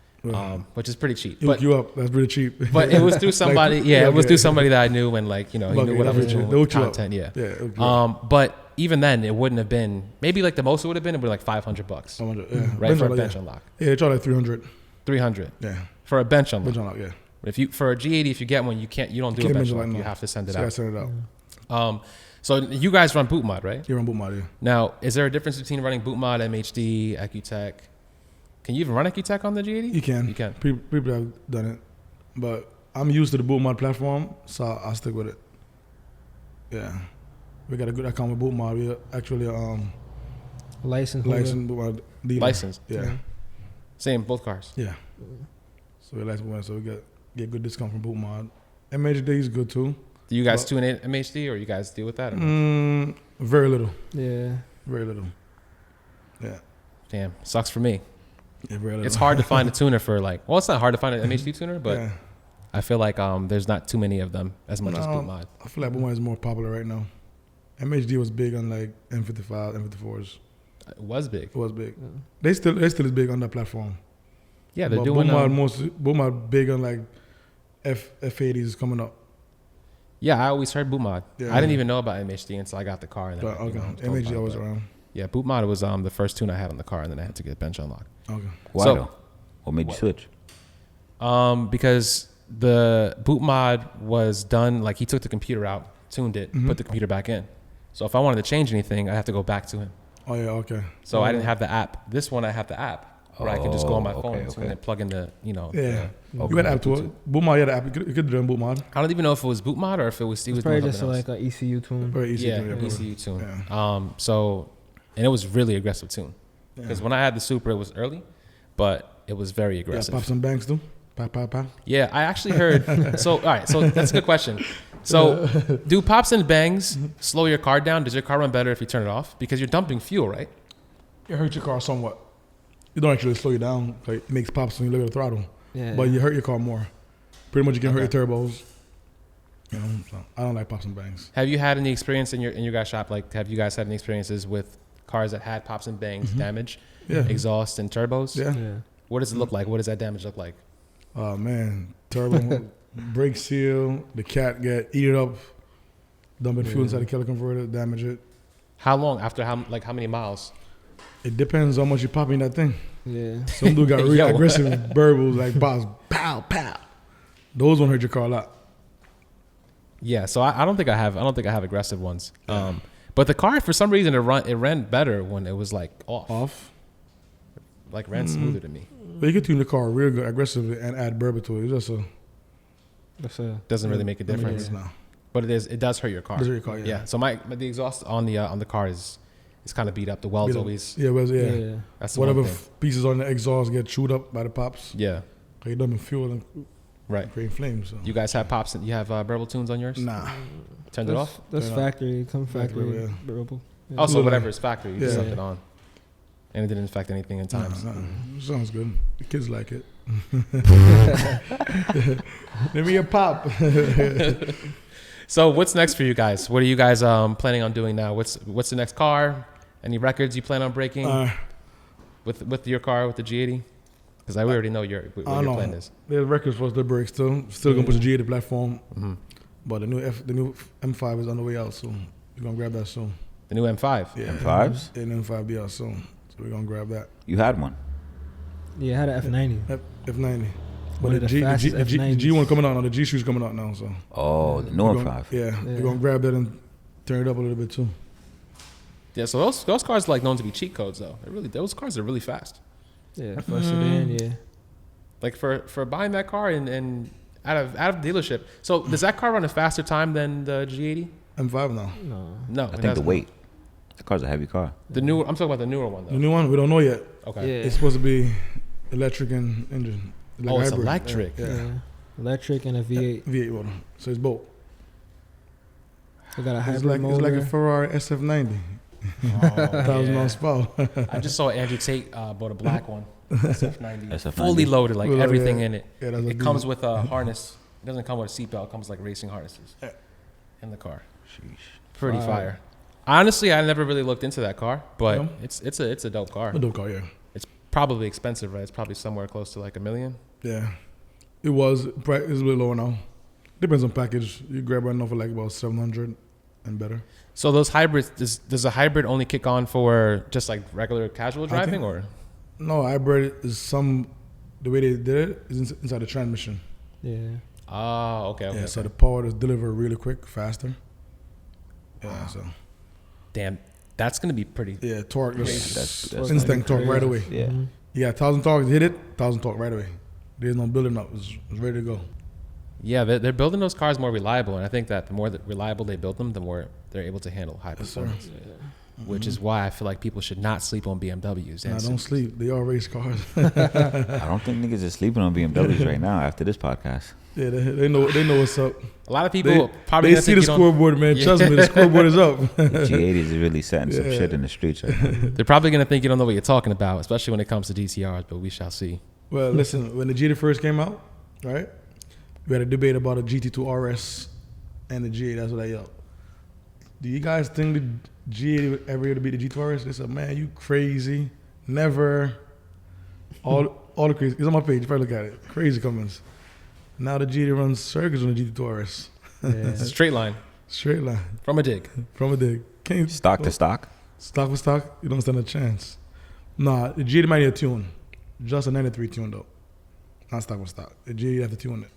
Speaker 3: which is pretty cheap.
Speaker 1: It hooked you up. That's pretty cheap.
Speaker 3: But it was through somebody. Yeah, it was
Speaker 1: okay.
Speaker 3: through somebody that I knew and like he
Speaker 1: Okay,
Speaker 3: knew what I was
Speaker 1: yeah,
Speaker 3: doing
Speaker 1: they
Speaker 3: with
Speaker 1: hooked you up.
Speaker 3: content. Yeah.
Speaker 1: Yeah. it hooked you up.
Speaker 3: But even then, it wouldn't have been. Maybe like the most it would have been. It would be like $500,
Speaker 1: 100, yeah.
Speaker 3: right,
Speaker 1: Bench
Speaker 3: for a
Speaker 1: unlock,
Speaker 3: bench
Speaker 1: yeah.
Speaker 3: unlock.
Speaker 1: Yeah, it's all like 300.
Speaker 3: 300
Speaker 1: Yeah.
Speaker 3: for a bench unlock.
Speaker 1: Bench unlock. Yeah.
Speaker 3: But if you for a G80, if you get one, you don't do a
Speaker 1: Can't
Speaker 3: bench
Speaker 1: bench
Speaker 3: unlock.
Speaker 1: unlock,
Speaker 3: You
Speaker 1: no.
Speaker 3: have to send it
Speaker 1: So you
Speaker 3: out.
Speaker 1: gotta send it out.
Speaker 3: So you guys run Bootmod, right?
Speaker 1: You're on Bootmod, yeah.
Speaker 3: Now, is there a difference between running Bootmod, MHD, Accutech? Can you even run Accutech on the G80?
Speaker 1: You can.
Speaker 3: You can.
Speaker 1: People have done it, but I'm used to the Bootmod platform, so I'll stick with it. Yeah, we got a good account with Bootmod. We actually
Speaker 2: License holder.
Speaker 1: licensed Bootmod dealer.
Speaker 3: Licensed.
Speaker 1: Yeah,
Speaker 3: Same, both cars.
Speaker 1: yeah. So we licensed Bootmod, so we get good discount from Bootmod. MHD is good too.
Speaker 3: Do you guys
Speaker 1: Well-
Speaker 3: tune in MHD or you guys deal with that? Or no?
Speaker 1: Very little,
Speaker 2: Yeah.
Speaker 1: very little. Yeah,
Speaker 3: Damn, sucks for me.
Speaker 1: yeah, very little.
Speaker 3: It's hard to find a tuner for it's not hard to find an MHD tuner, but
Speaker 1: yeah.
Speaker 3: I feel like there's not too many of them as much as
Speaker 1: No.
Speaker 3: Bootmod.
Speaker 1: I feel like Bootmod is more popular right now. MHD was big on like M55, M54s.
Speaker 3: It was big.
Speaker 1: It was big. They still is big on that platform.
Speaker 3: Yeah, they're
Speaker 1: But
Speaker 3: doing.
Speaker 1: Bootmod big on like F80's coming up.
Speaker 3: Yeah, I always heard Bootmod.
Speaker 1: Yeah.
Speaker 3: I didn't even know about MHD until I got the car. And then,
Speaker 1: But okay,
Speaker 3: told
Speaker 1: MHD
Speaker 3: about it,
Speaker 1: always
Speaker 3: but-
Speaker 1: around.
Speaker 3: Yeah, Bootmod was the first tune I had on the car, and then I had to get bench unlock.
Speaker 1: Okay.
Speaker 4: Why
Speaker 3: So-
Speaker 4: though? What made you switch?
Speaker 3: Because the Bootmod was done, like he took the computer out, tuned it, put the computer back in. So if I wanted to change anything, I have to go back to him.
Speaker 1: Oh yeah, okay.
Speaker 3: So I didn't have the app. This one I have the app where I can just go on my phone and plug in the, you know.
Speaker 1: Yeah. You had an app to it. Bootmod, you had an app. You could do Bootmod.
Speaker 3: I don't even know if it was Bootmod or if it was. He was
Speaker 2: probably
Speaker 3: doing
Speaker 2: just
Speaker 3: something else.
Speaker 2: like an ECU tune.
Speaker 1: Very easy.
Speaker 3: Yeah, ECU tune. So, and it was really aggressive tune. Because when I had the Supra, it was early, but it was very aggressive.
Speaker 1: Yeah, pops and bangs too. Pop, pop, pop.
Speaker 3: Yeah, I actually heard. So, all right. So that's a good question. So, do pops and bangs slow your car down? Does your car run better if you turn it off? Because you're dumping fuel, right?
Speaker 1: It hurts your car somewhat. You don't actually slow you down. Like, it makes pops when you look at the throttle.
Speaker 2: Yeah.
Speaker 1: But you hurt your car more. Pretty much you can hurt your turbos. You know, so I don't like pops and bangs.
Speaker 3: Have you had any experience in your guys' shop? Like, have you guys had any experiences with cars that had pops and bangs damage?
Speaker 1: Yeah.
Speaker 3: Exhaust and turbos?
Speaker 1: Yeah.
Speaker 3: What does it look like? What does that damage look like?
Speaker 1: Oh man, turbo, brake seal, the cat eat it up, dumping fuel inside the killer converter, damage it.
Speaker 3: How long? After how many miles?
Speaker 1: It depends how much you pop in that thing.
Speaker 2: Yeah.
Speaker 1: Some dude got really aggressive burbles, like boss, pow, pow. Those won't hurt your car a lot.
Speaker 3: Yeah, so I don't think I have aggressive ones. But the car, for some reason, it ran better when it was like off. Like ran smoother to me.
Speaker 1: But you can tune the car real good, aggressively, and add Burble to it. It's just
Speaker 3: Doesn't really make a difference.
Speaker 1: No.
Speaker 3: But it does hurt your car.
Speaker 1: Does hurt your car, yeah.
Speaker 3: So the exhaust on the car is kind of beat up. The weld's always
Speaker 1: yeah.
Speaker 3: That's the
Speaker 1: whatever
Speaker 3: one thing.
Speaker 1: pieces on the exhaust get chewed up by the pops.
Speaker 3: Yeah.
Speaker 1: You dumping fuel and creating flames. So.
Speaker 3: You guys have pops and you have Burble tunes on yours?
Speaker 1: Nah.
Speaker 3: Turned it off?
Speaker 2: That's
Speaker 1: Turn
Speaker 2: factory. Come factory.
Speaker 1: Yeah.
Speaker 2: Burble. Yeah.
Speaker 3: Also, whatever is factory, you just
Speaker 1: Yeah.
Speaker 3: left it on. And it didn't affect anything in time.
Speaker 1: Sounds good. The kids like it. Give me a pop.
Speaker 3: So what's next for you guys? What are you guys planning on doing now? What's the next car? Any records you plan on breaking with your car, with the G80? Because we already know what your plan is.
Speaker 1: There's records for us to break still. Still gonna push the G80 platform. But the new M5 is on the way out soon. We're gonna grab that soon.
Speaker 3: The new M5?
Speaker 4: M5s?
Speaker 1: Yeah, the M5 be out soon. So we're gonna grab that.
Speaker 4: You had one.
Speaker 2: Yeah, I had an F90.
Speaker 1: F90.
Speaker 2: One
Speaker 1: But
Speaker 2: of
Speaker 1: the
Speaker 2: the fastest
Speaker 1: G
Speaker 2: F90s.
Speaker 1: G1 coming out now. The G shoe's coming out now. So
Speaker 4: Oh, the new M5.
Speaker 1: yeah, we're gonna grab that and turn it up a little bit too.
Speaker 3: Yeah, so those cars are like known to be cheat codes though. Those cars are really fast.
Speaker 2: Yeah, for a sedan, yeah.
Speaker 3: Like for buying that car and out of dealership. So does that car run a faster time than the G80?
Speaker 1: M5 now.
Speaker 3: No.
Speaker 4: I think the weight. The car's a heavy car.
Speaker 3: I'm talking about the newer one though.
Speaker 1: The new one, we don't know yet.
Speaker 3: Okay.
Speaker 2: Yeah.
Speaker 1: It's supposed to be electric and engine. Like
Speaker 3: It's
Speaker 1: hybrid.
Speaker 3: electric.
Speaker 1: Yeah.
Speaker 2: Electric and a V8.
Speaker 1: V8 motor. So it's both.
Speaker 2: They got a
Speaker 1: It's
Speaker 2: hybrid
Speaker 1: like
Speaker 2: motor.
Speaker 1: a Ferrari SF90.
Speaker 3: Oh,
Speaker 1: 1,000
Speaker 3: yeah.
Speaker 1: miles power.
Speaker 3: I just saw Andrew Tate bought a black one. SF90.
Speaker 4: SF90.
Speaker 3: Fully loaded, like
Speaker 1: Fully loaded,
Speaker 3: everything
Speaker 1: yeah.
Speaker 3: in it.
Speaker 1: Yeah, that's
Speaker 3: It
Speaker 1: a
Speaker 3: comes with a harness. It doesn't come with a seatbelt. It comes with like racing harnesses in the car. Pretty fire. Honestly, I never really looked into that car, but
Speaker 1: No?
Speaker 3: it's a dope car.
Speaker 1: a dope car, yeah.
Speaker 3: It's probably expensive, right? It's probably somewhere close to like $1 million.
Speaker 1: Yeah. It was. It's a little lower now. Depends on package. You grab right now for like about 700 and better.
Speaker 3: So those hybrids, does a hybrid only kick on for just like regular casual driving, or?
Speaker 1: No, hybrid is the way they did it is inside the transmission.
Speaker 2: Yeah.
Speaker 3: Oh, okay.
Speaker 1: So the power is delivered really quick, faster. Yeah, so.
Speaker 3: Damn, that's gonna be pretty.
Speaker 1: Yeah, torque.
Speaker 4: That's
Speaker 1: Instant torque right away.
Speaker 4: Yeah.
Speaker 1: Yeah, 1,000 torque, hit it, 1,000 torque right away. There's no building up. It's ready to go.
Speaker 3: Yeah, they're building those cars more reliable, and I think that the more reliable they build them, the more they're able to handle high performance. Which is why I feel like people should not sleep on BMWs.
Speaker 1: Nah, don't sleep. They all race cars.
Speaker 4: I don't think niggas are sleeping on BMWs right now after this podcast.
Speaker 1: Yeah, they know what's up.
Speaker 3: A lot of people probably
Speaker 1: They
Speaker 3: gonna
Speaker 1: see
Speaker 3: think
Speaker 1: the
Speaker 3: you don't-
Speaker 1: scoreboard, man.
Speaker 3: Yeah.
Speaker 1: Trust me, the scoreboard is up.
Speaker 4: G80s is really setting some shit in the streets right now.
Speaker 3: They're probably gonna think you don't know what you're talking about, especially when it comes to DCRs. But we shall see.
Speaker 1: Well, listen, when the G80 first came out, right, we had a debate about a GT2RS and the G80. That's what I yelled. Do you guys think the G80 would ever to beat the GT2RS? They said, man, you crazy. Never. All the crazy. It's on my page. If I look at it. Crazy comments. Now the G80 runs circuits on the GT2RS.
Speaker 3: It's a straight line
Speaker 1: Straight line.
Speaker 3: from a dig.
Speaker 1: From a dig. Can't you
Speaker 4: Stock to stock?
Speaker 1: Stock for stock, you don't stand a chance. Nah, the G80 might need a tune. Just a 93 tune though. Not stock for stock. The G80 you have to tune it.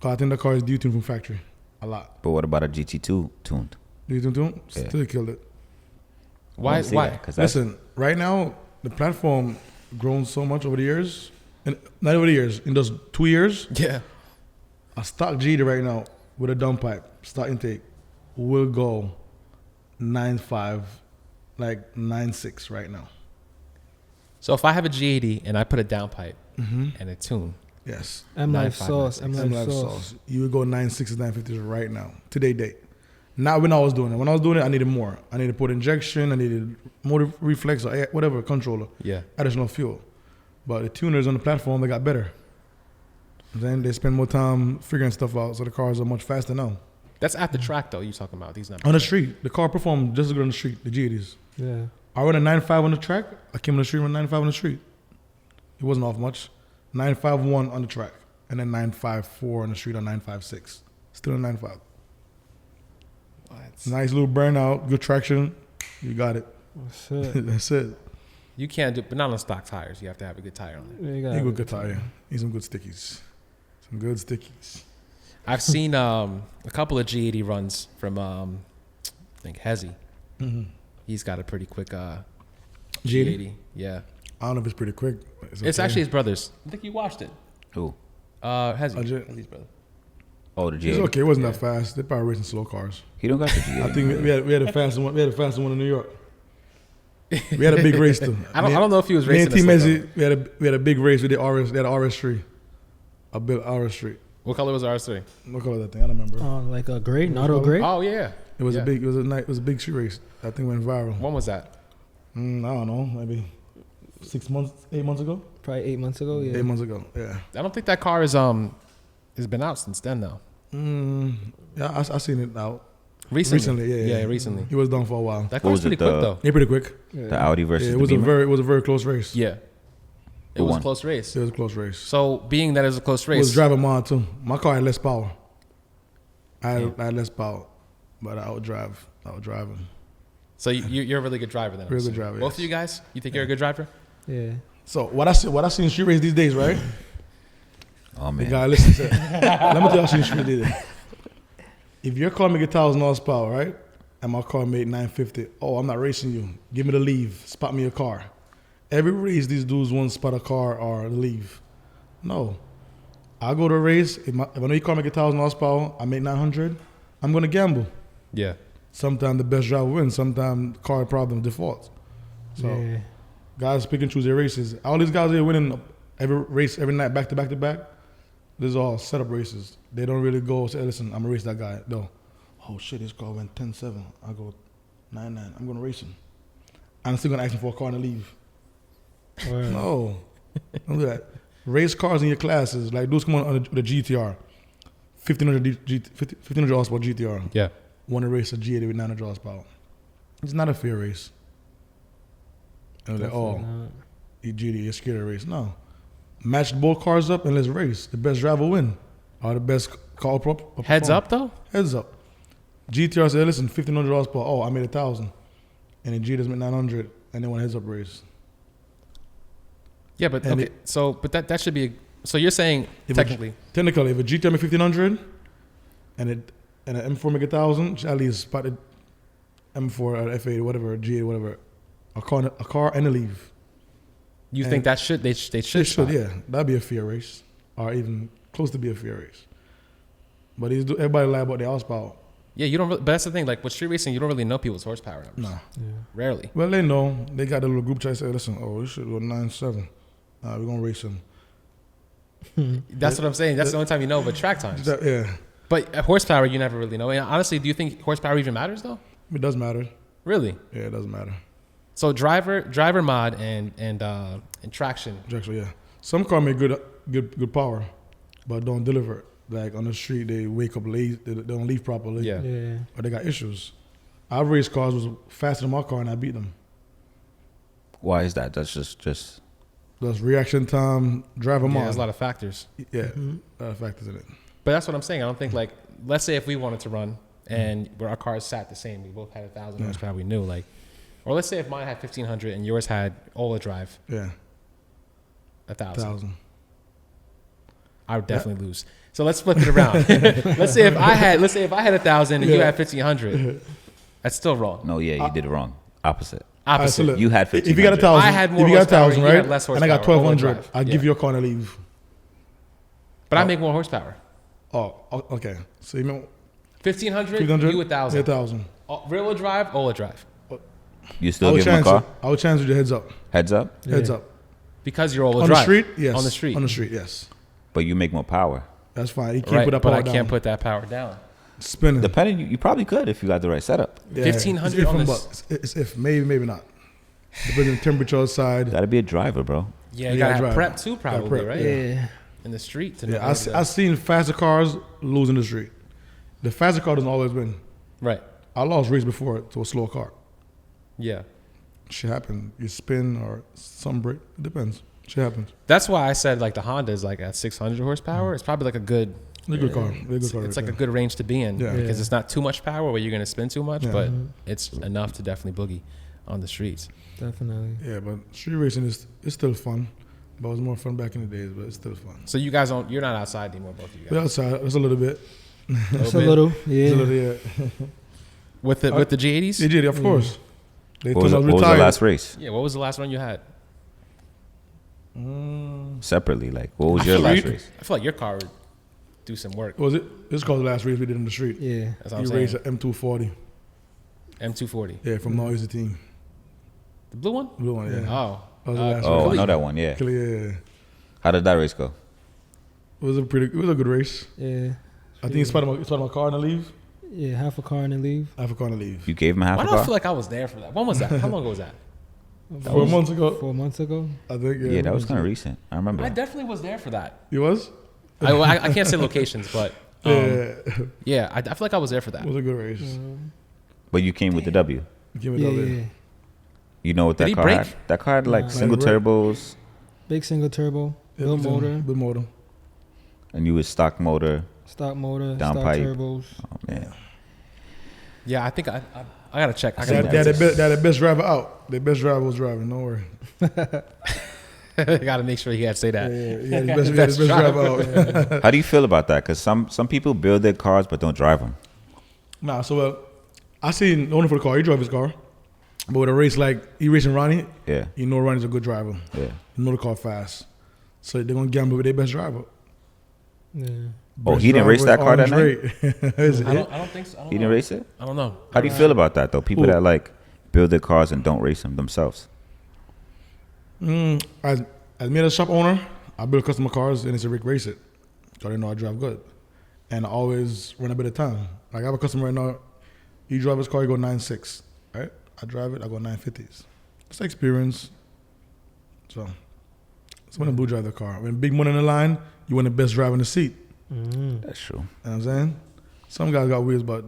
Speaker 1: 'Cause I think the car is detuned from factory. A lot.
Speaker 4: But what about a GT2 tuned?
Speaker 1: Detuned?
Speaker 4: Yeah.
Speaker 1: Still killed it.
Speaker 3: Why? Why?
Speaker 1: Listen, right now, the platform grown so much over the years. And not over the years, in those 2 years,
Speaker 3: Yeah.
Speaker 1: a stock G80 right now with a downpipe, stock intake, will go 9.5, like 9.6 right now.
Speaker 3: So if I have a G80 and I put a downpipe and a tune,
Speaker 1: Yes.
Speaker 2: MLife sauce.
Speaker 1: MLife
Speaker 2: MLife sauce.
Speaker 1: You would go 9.6s, 9.50s right now, today date. Not when I was doing it. When I was doing it, I needed more. I needed to put injection, I needed motor reflex or whatever, controller,
Speaker 3: yeah.
Speaker 1: additional fuel. But the tuners on the platform, they got better. Then they spend more time figuring stuff out, so the cars are much faster now.
Speaker 3: That's at the track though. You talking about these numbers?
Speaker 1: On the street, the car performed just as good on the street, the G80s.
Speaker 2: Yeah.
Speaker 1: I run a 9.5 on the track. I came on the street with 9.5 on the street. It wasn't off much. 9.51 on the track. And then 9.54 on the street on 9.56. Still a 9.5. Nice little burnout, good traction. You got it.
Speaker 2: That's it.
Speaker 1: That's it.
Speaker 3: You can't do, but not on stock tires. You have to have a good tire on it.
Speaker 2: You
Speaker 1: Need
Speaker 2: got
Speaker 1: a good tire. Need some good stickies. Some good stickies.
Speaker 3: I've seen a couple of G80 runs from I think Hesi.
Speaker 1: Mm-hmm.
Speaker 3: He's got a pretty quick
Speaker 1: G80?
Speaker 3: G80. Yeah,
Speaker 1: I don't know if it's pretty quick. But
Speaker 3: it's
Speaker 1: okay.
Speaker 3: actually his brother's. I think you watched it.
Speaker 4: Who?
Speaker 3: Hesi. Hesi's brother.
Speaker 4: Oh, the G80.
Speaker 1: It's okay. It wasn't that fast. They're probably racing slow cars.
Speaker 4: He don't got the G80.
Speaker 1: I think we had a faster one. We had a faster one in New York. We had a big race too.
Speaker 3: I don't know if he was
Speaker 1: Me
Speaker 3: racing.
Speaker 1: and Team
Speaker 3: a slow car.
Speaker 1: Hesi, we had a big race with the RS. They had an RS3. A big RS3.
Speaker 3: What color was RS3?
Speaker 1: What color that thing? I don't remember.
Speaker 2: like a gray, not a gray.
Speaker 3: Oh yeah.
Speaker 1: It was
Speaker 3: Yeah.
Speaker 1: a big. It was a night. It was a big street race. That thing went viral.
Speaker 3: When was that?
Speaker 1: I don't know. Maybe 6 months, 8 months ago.
Speaker 2: Probably 8 months ago. Yeah.
Speaker 1: 8 months ago. Yeah.
Speaker 3: I don't think that car is has been out since then though.
Speaker 1: Yeah, I seen it out
Speaker 3: Recently.
Speaker 1: Yeah,
Speaker 3: recently.
Speaker 1: It was done for a while.
Speaker 3: That
Speaker 4: What
Speaker 3: car's
Speaker 4: was
Speaker 3: pretty
Speaker 4: it,
Speaker 3: quick
Speaker 4: the-
Speaker 3: though.
Speaker 1: Yeah, pretty quick.
Speaker 4: The Audi versus
Speaker 1: Yeah,
Speaker 4: the Beamer?
Speaker 1: it was a very close race.
Speaker 3: Yeah. It
Speaker 4: Who
Speaker 3: was
Speaker 4: won?
Speaker 3: a close race.
Speaker 1: It was a close race.
Speaker 3: So being that it was a close
Speaker 1: It was
Speaker 3: race,
Speaker 1: driving mod too. My car had less power. I had less power, but I would drive. I would drive him.
Speaker 3: so you're a really good driver then. I'm
Speaker 1: Really good
Speaker 3: assuming.
Speaker 1: driver,
Speaker 3: Both
Speaker 1: yes.
Speaker 3: of you guys, you think you're a good driver?
Speaker 2: Yeah.
Speaker 1: So what I see in street race these days, right?
Speaker 4: Oh,
Speaker 1: The
Speaker 4: man.
Speaker 1: guy, listen. To, let me tell you, I see in street these days. If your car make 1,000 horsepower, right, and my car made 950, oh, I'm not racing you. Give me the leave. Spot me a car. Every race, these dudes want to spot a car or leave. No. I go to a race. If I know your car make 1,000 horsepower, I make 900, I'm going to gamble.
Speaker 3: Yeah.
Speaker 1: Sometimes the best driver wins. Sometimes car problem defaults. So
Speaker 2: Yeah.
Speaker 1: guys pick and choose their races. All these guys are winning every race, every night, back to back to back. These are all setup races. They don't really go say, listen, I'm going to race that guy. No. Oh, shit, his car went 10.7. I go 9.9. I'm going to race him. I'm still going to ask him for a car to leave.
Speaker 2: Word.
Speaker 1: No. Don't do that. Race cars in your classes. Like, dudes come on the GTR. 1,500 horsepower GTR.
Speaker 3: Yeah.
Speaker 1: Want to race a G80 with 900 horsepower. It's not a fair race. And they're like,
Speaker 2: Definitely
Speaker 1: oh,
Speaker 2: not.
Speaker 1: you G80, you're scared of race. No. Match both cars up and let's race. The best driver win. Or the best car prop.
Speaker 3: Heads up though.
Speaker 1: Heads up. GTR said, listen, 1,500 horsepower. Oh, I made 1,000. And the G80's made 900. And they want a heads up race.
Speaker 3: Yeah, but
Speaker 1: And
Speaker 3: okay. So, but that should be. So you're saying
Speaker 1: If
Speaker 3: technically.
Speaker 1: Technically, if a GTR made 1,500 and an M4 make 1,000, at least spotted M4 or F8 or whatever, G8 whatever, a car and a leave.
Speaker 3: You
Speaker 1: And
Speaker 3: think that should they should
Speaker 1: It should,
Speaker 3: spot.
Speaker 1: yeah. That'd be a fair race. Or even close to be a fair race. But everybody lie about their horsepower.
Speaker 3: Yeah, you don't. But that's the thing. Like with street racing, you don't really know people's horsepower numbers.
Speaker 1: Nah.
Speaker 2: Yeah.
Speaker 3: Rarely.
Speaker 1: Well, they know. They got a little group chat say, listen, oh, this should go 9.7. We're going to race him.
Speaker 3: That's what I'm saying. That's the only time you know. But track times.
Speaker 1: Yeah.
Speaker 3: But horsepower, you never really know. And honestly, do you think horsepower even matters though?
Speaker 1: It does matter.
Speaker 3: Really?
Speaker 1: Yeah, it does matter.
Speaker 3: So driver mod and traction.
Speaker 1: Actually, yeah. Some car make good power, but don't deliver. Like on the street, they wake up late. They don't leave properly.
Speaker 3: Yeah.
Speaker 2: Yeah.
Speaker 1: Or they got issues. I've raced cars was faster than my car and I beat them.
Speaker 4: Why is that? That's just
Speaker 1: That's reaction time, driver
Speaker 3: Yeah,
Speaker 1: mod.
Speaker 3: there's a lot of factors.
Speaker 1: Yeah, a lot of factors in it.
Speaker 3: But that's what I'm saying. I don't think like, let's say if we wanted to run and where our cars sat the same, we both had 1,000 horsepower, we knew like, or let's say if mine had 1,500 and yours had all-wheel drive,
Speaker 1: Yeah,
Speaker 3: 1,000.
Speaker 1: 1,000.
Speaker 3: I would definitely lose. So let's flip it around. let's say if I had 1,000 and you had 1,500, that's still wrong.
Speaker 4: No, yeah, you did it wrong. Opposite.
Speaker 3: Opposite.
Speaker 4: You had 1,500.
Speaker 1: If you got 1,000,
Speaker 3: I had more
Speaker 1: if you got
Speaker 3: horsepower,
Speaker 1: 1,000,
Speaker 3: you
Speaker 1: right?
Speaker 3: had less
Speaker 1: And I got
Speaker 3: horsepower,
Speaker 1: 1,200.
Speaker 3: overdrive.
Speaker 1: I'll give you a car and leave.
Speaker 3: But I make more horsepower.
Speaker 1: Oh, okay. So you mean
Speaker 3: 1,500,
Speaker 1: 1,500?
Speaker 3: you 1,000.
Speaker 1: 1,000.
Speaker 3: Rear-wheel drive, all-wheel drive.
Speaker 4: You still give him a car?
Speaker 1: I would chance with your heads up.
Speaker 4: Heads up?
Speaker 1: Heads up.
Speaker 3: Because you're all-wheel
Speaker 1: On
Speaker 3: drive.
Speaker 1: the street? Yes.
Speaker 3: On the street.
Speaker 1: On the street, yes.
Speaker 4: But you make more power.
Speaker 1: That's fine. You can't
Speaker 3: Right,
Speaker 1: put that
Speaker 3: but
Speaker 1: power
Speaker 3: I
Speaker 1: down.
Speaker 3: can't put that power down.
Speaker 1: Spinning.
Speaker 4: Depending, you probably could if you got the right setup.
Speaker 1: Yeah.
Speaker 3: 1,500
Speaker 1: It's
Speaker 3: on
Speaker 1: if,
Speaker 3: this.
Speaker 1: it's if, maybe not. Depending on the temperature outside.
Speaker 4: Got to be a driver, bro.
Speaker 3: Yeah, you
Speaker 1: You
Speaker 3: gotta
Speaker 1: gotta
Speaker 3: have
Speaker 1: drive.
Speaker 3: prep too, probably,
Speaker 1: prep,
Speaker 3: right?
Speaker 2: Yeah.
Speaker 3: In the street to know.
Speaker 1: Yeah, I seen faster cars losing the street. The faster car doesn't always win.
Speaker 3: Right.
Speaker 1: I lost race before to a slow car.
Speaker 3: Yeah.
Speaker 1: Shit happens. You spin or some break. It depends. Shit happens.
Speaker 3: That's why I said like the Honda is like at 600 horsepower. It's probably like a good.
Speaker 1: It's a good car. It's
Speaker 3: It's like a good range to be in
Speaker 1: Yeah.
Speaker 3: because it's not too much power where you're gonna spin too much,
Speaker 1: Yeah.
Speaker 3: but it's enough to definitely boogie on the streets.
Speaker 2: Definitely.
Speaker 1: Yeah, but street racing is still fun. But it was more fun back in the days, but it's still fun.
Speaker 3: So you guys you're not outside anymore, both of you
Speaker 1: We're
Speaker 3: guys.
Speaker 1: outside. It's a little bit.
Speaker 2: It's a little,
Speaker 1: It's a
Speaker 2: yeah.
Speaker 1: little, yeah.
Speaker 3: With the G80s?
Speaker 1: They did, of course. They
Speaker 4: What was,
Speaker 1: told us
Speaker 4: what was the
Speaker 1: retired.
Speaker 4: last race?
Speaker 3: Yeah. What was the last one you had?
Speaker 4: Separately, like, what was your last race?
Speaker 3: I feel like your car would do some work.
Speaker 1: Was it? This called the last race we did in the street.
Speaker 2: Yeah.
Speaker 3: That's what I'm
Speaker 1: He
Speaker 3: saying.
Speaker 1: raced an M240.
Speaker 3: M240.
Speaker 1: Yeah, from NoHesi team.
Speaker 3: The blue one?
Speaker 1: Blue one, yeah.
Speaker 3: Oh.
Speaker 1: That was the last
Speaker 4: Oh, I
Speaker 1: race.
Speaker 4: know that one, yeah.
Speaker 1: Yeah.
Speaker 4: How did that race go?
Speaker 1: It was a good race.
Speaker 2: Yeah.
Speaker 1: I think he spotted my car and I leave.
Speaker 2: Yeah, half a car and then leave.
Speaker 1: Half a car and leave.
Speaker 4: You gave him half
Speaker 3: Why
Speaker 4: a
Speaker 3: do I
Speaker 4: car?
Speaker 3: feel like I was there for that? When was that? How long ago was that?
Speaker 1: 4 months ago,
Speaker 2: 4 months ago.
Speaker 1: I think.
Speaker 4: Yeah, that was kind of recent. I remember
Speaker 3: I
Speaker 4: that.
Speaker 3: definitely was there for that.
Speaker 1: You was?
Speaker 3: I can't say locations, but
Speaker 1: Yeah.
Speaker 3: yeah, I feel like I was there for that.
Speaker 1: It was a good race.
Speaker 4: But you came with the W.
Speaker 1: Give me
Speaker 2: Yeah,
Speaker 1: that
Speaker 2: yeah.
Speaker 1: there.
Speaker 4: You know what
Speaker 3: Did
Speaker 4: that
Speaker 3: he
Speaker 4: car
Speaker 3: break?
Speaker 4: had? That car had like
Speaker 2: Nah.
Speaker 4: single
Speaker 1: Like, right.
Speaker 4: turbos,
Speaker 2: Big single turbo, low motor,
Speaker 1: Good motor.
Speaker 4: and you was stock motor.
Speaker 2: stock motor, stock
Speaker 4: Downpipe.
Speaker 2: turbos.
Speaker 4: Oh man,
Speaker 3: Yeah, I think I gotta check. I
Speaker 1: They
Speaker 3: gotta,
Speaker 1: had the best driver out. The best driver was driving. Don't worry.
Speaker 3: gotta make sure you gotta say that.
Speaker 1: He had his best driver out.
Speaker 4: how do you feel about that? Because some people build their cars but don't drive them.
Speaker 1: Nah, so I seen the owner for the car. He drove his car. But with a race like he racing Ronnie,
Speaker 4: Yeah,
Speaker 1: you know Ronnie's a good driver.
Speaker 4: yeah.
Speaker 1: You know the car fast. So they're gonna gamble with their best driver.
Speaker 2: Yeah.
Speaker 4: Oh,
Speaker 1: Best
Speaker 4: he didn't
Speaker 1: driver
Speaker 4: race
Speaker 1: is
Speaker 4: that car that
Speaker 1: Orange
Speaker 4: night?
Speaker 1: Ray. Is it?
Speaker 3: I don't think so. I don't
Speaker 4: He
Speaker 3: know.
Speaker 4: didn't race it.
Speaker 3: I don't know.
Speaker 4: How do you feel about that though? People
Speaker 1: Who?
Speaker 4: that like build their cars and don't race them themselves.
Speaker 1: As me as a shop owner, I build customer cars and it's a Rick race it. So they know I drive good. And I always run a bit of time. Like I have a customer right now, he drive his car, he go 9.6, right? I drive it, I go 9.50s. It's experience. So when a blue drive the car. When big money in the line, you want the best driver in the seat.
Speaker 4: That's true.
Speaker 1: You know what I'm saying? Some guys got wheels, but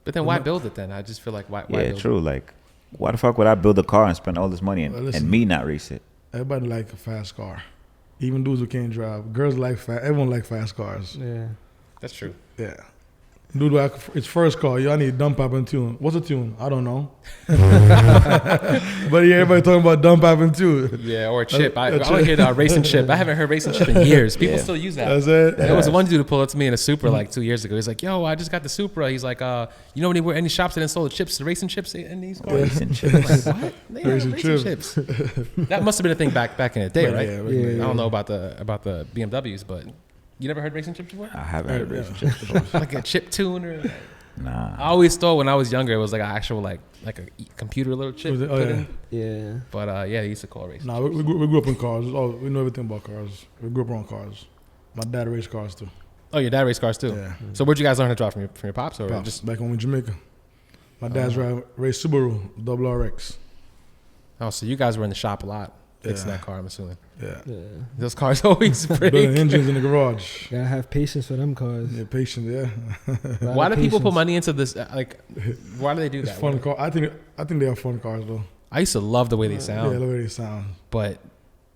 Speaker 3: But then why build it then? I just feel like why
Speaker 4: Yeah,
Speaker 3: build
Speaker 4: true. Like, why the fuck would I build a car and spend all this money
Speaker 1: Well,
Speaker 4: and
Speaker 1: listen.
Speaker 4: me not race it?
Speaker 1: everybody like a fast car. Even dudes who can't drive. Girls like fast. Everyone like fast cars.
Speaker 2: Yeah.
Speaker 3: it? That's true.
Speaker 1: Yeah. Dude, like it's first car. Y'all need dump pipe and tune. What's a tune? I don't know. But yeah, everybody talking about dump pipe and tune.
Speaker 3: Yeah, or chip. I
Speaker 1: a
Speaker 3: want to hear the racing chip. I haven't heard racing chip in years. People
Speaker 4: Yeah.
Speaker 3: still use that.
Speaker 1: That's it.
Speaker 3: There was one dude who pulled up to me in a Supra like 2 years ago. He's like, "Yo, I just got the Supra." He's like, "You know any shops that install the chips, the racing chips in these cars?"
Speaker 4: Racing chips.
Speaker 3: I'm like, what? They have
Speaker 1: Racing
Speaker 3: racing
Speaker 1: chips.
Speaker 3: chips. That must have been a thing back in the day, right?
Speaker 1: Yeah.
Speaker 3: I don't know about the BMWs, but you never heard racing chips before?
Speaker 4: I haven't heard
Speaker 1: Yeah.
Speaker 4: racing chips before.
Speaker 3: Like a chip tuner. I
Speaker 4: Nah.
Speaker 3: always thought when I was younger it was like an actual like a computer little chip.
Speaker 1: Was it? Oh,
Speaker 3: put
Speaker 1: yeah.
Speaker 3: in.
Speaker 2: Yeah.
Speaker 3: But yeah, they used to call it racing.
Speaker 1: Nah, we grew up in cars. Oh, we know everything about cars. We grew up around cars. My dad raced cars too.
Speaker 3: Oh, your dad raced cars too.
Speaker 1: Yeah.
Speaker 3: So where'd you guys learn to drive from your pops or
Speaker 1: Pops,
Speaker 3: just?
Speaker 1: back home in Jamaica. My dad's raced Subaru, double RX.
Speaker 3: Oh, so you guys were in the shop a lot fixing
Speaker 1: Yeah.
Speaker 3: that car. I'm assuming
Speaker 1: Yeah.
Speaker 2: Yeah.
Speaker 3: those cars always break.
Speaker 1: Building engines in the garage.
Speaker 2: Gotta have patience for them cars.
Speaker 1: Yeah, patient, yeah.
Speaker 2: Lot
Speaker 3: Why
Speaker 2: of
Speaker 3: do people put
Speaker 2: patience.
Speaker 3: money into this? Like, why do they do
Speaker 1: It's
Speaker 3: that?
Speaker 1: fun car. I think they are fun cars though.
Speaker 3: I used to love the way they
Speaker 1: Yeah,
Speaker 3: sound,
Speaker 1: the way they sound.
Speaker 3: but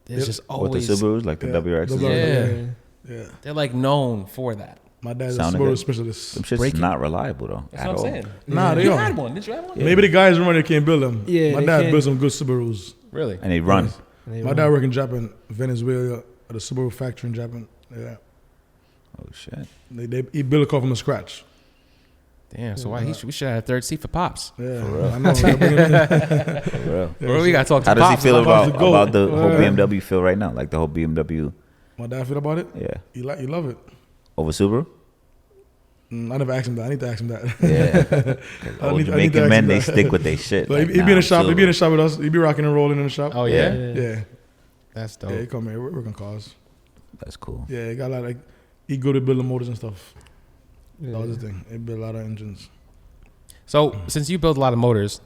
Speaker 3: there's
Speaker 1: Yeah.
Speaker 3: just
Speaker 4: What, the
Speaker 3: always
Speaker 4: Subarus, like the
Speaker 1: Yeah.
Speaker 4: WRXs?
Speaker 1: Double
Speaker 3: Yeah.
Speaker 1: RX, yeah.
Speaker 3: they're like known for that.
Speaker 1: My dad's a
Speaker 4: Sounding
Speaker 1: Subaru
Speaker 4: good.
Speaker 1: specialist.
Speaker 4: Them shit's
Speaker 3: Breaking.
Speaker 4: not reliable though.
Speaker 3: That's
Speaker 4: at
Speaker 3: what I'm
Speaker 4: all.
Speaker 3: saying.
Speaker 1: Nah, they
Speaker 3: You
Speaker 1: are.
Speaker 3: had one? Did you have one?
Speaker 1: Maybe the guys around there can't build them.
Speaker 2: Yeah,
Speaker 1: My
Speaker 2: they
Speaker 1: dad
Speaker 2: can't.
Speaker 1: built some good Subarus.
Speaker 3: Really?
Speaker 4: And they run.
Speaker 1: Yes. My dad worked in Japan, Venezuela, at a Subaru factory in Japan. Yeah.
Speaker 4: Oh shit.
Speaker 1: He built a car from scratch.
Speaker 3: Damn. So why we should have a third seat for Pops.
Speaker 1: Yeah,
Speaker 4: For real.
Speaker 1: I know.
Speaker 4: For real.
Speaker 3: Bro, we gotta talk to
Speaker 4: How does he
Speaker 3: Pops
Speaker 4: feel
Speaker 3: about
Speaker 4: about the whole BMW feel right now? Like the whole BMW.
Speaker 1: My dad feel about it?
Speaker 4: Yeah.
Speaker 1: You love it.
Speaker 4: Over Subaru?
Speaker 1: I never asked him that. I need to ask him that.
Speaker 4: Yeah. Old Jamaican men, they stick with their shit.
Speaker 1: But
Speaker 4: Like,
Speaker 1: he be in the shop. He be in the shop with us. He be rocking and rolling in the shop.
Speaker 3: Oh yeah?
Speaker 1: Yeah.
Speaker 3: That's dope.
Speaker 1: Yeah, he come here. We're working cars.
Speaker 4: That's cool.
Speaker 1: Yeah, he got a lot like he good at building motors and stuff.
Speaker 2: Yeah.
Speaker 1: That was the thing. He built a lot of engines.
Speaker 3: So since you build a lot of motors,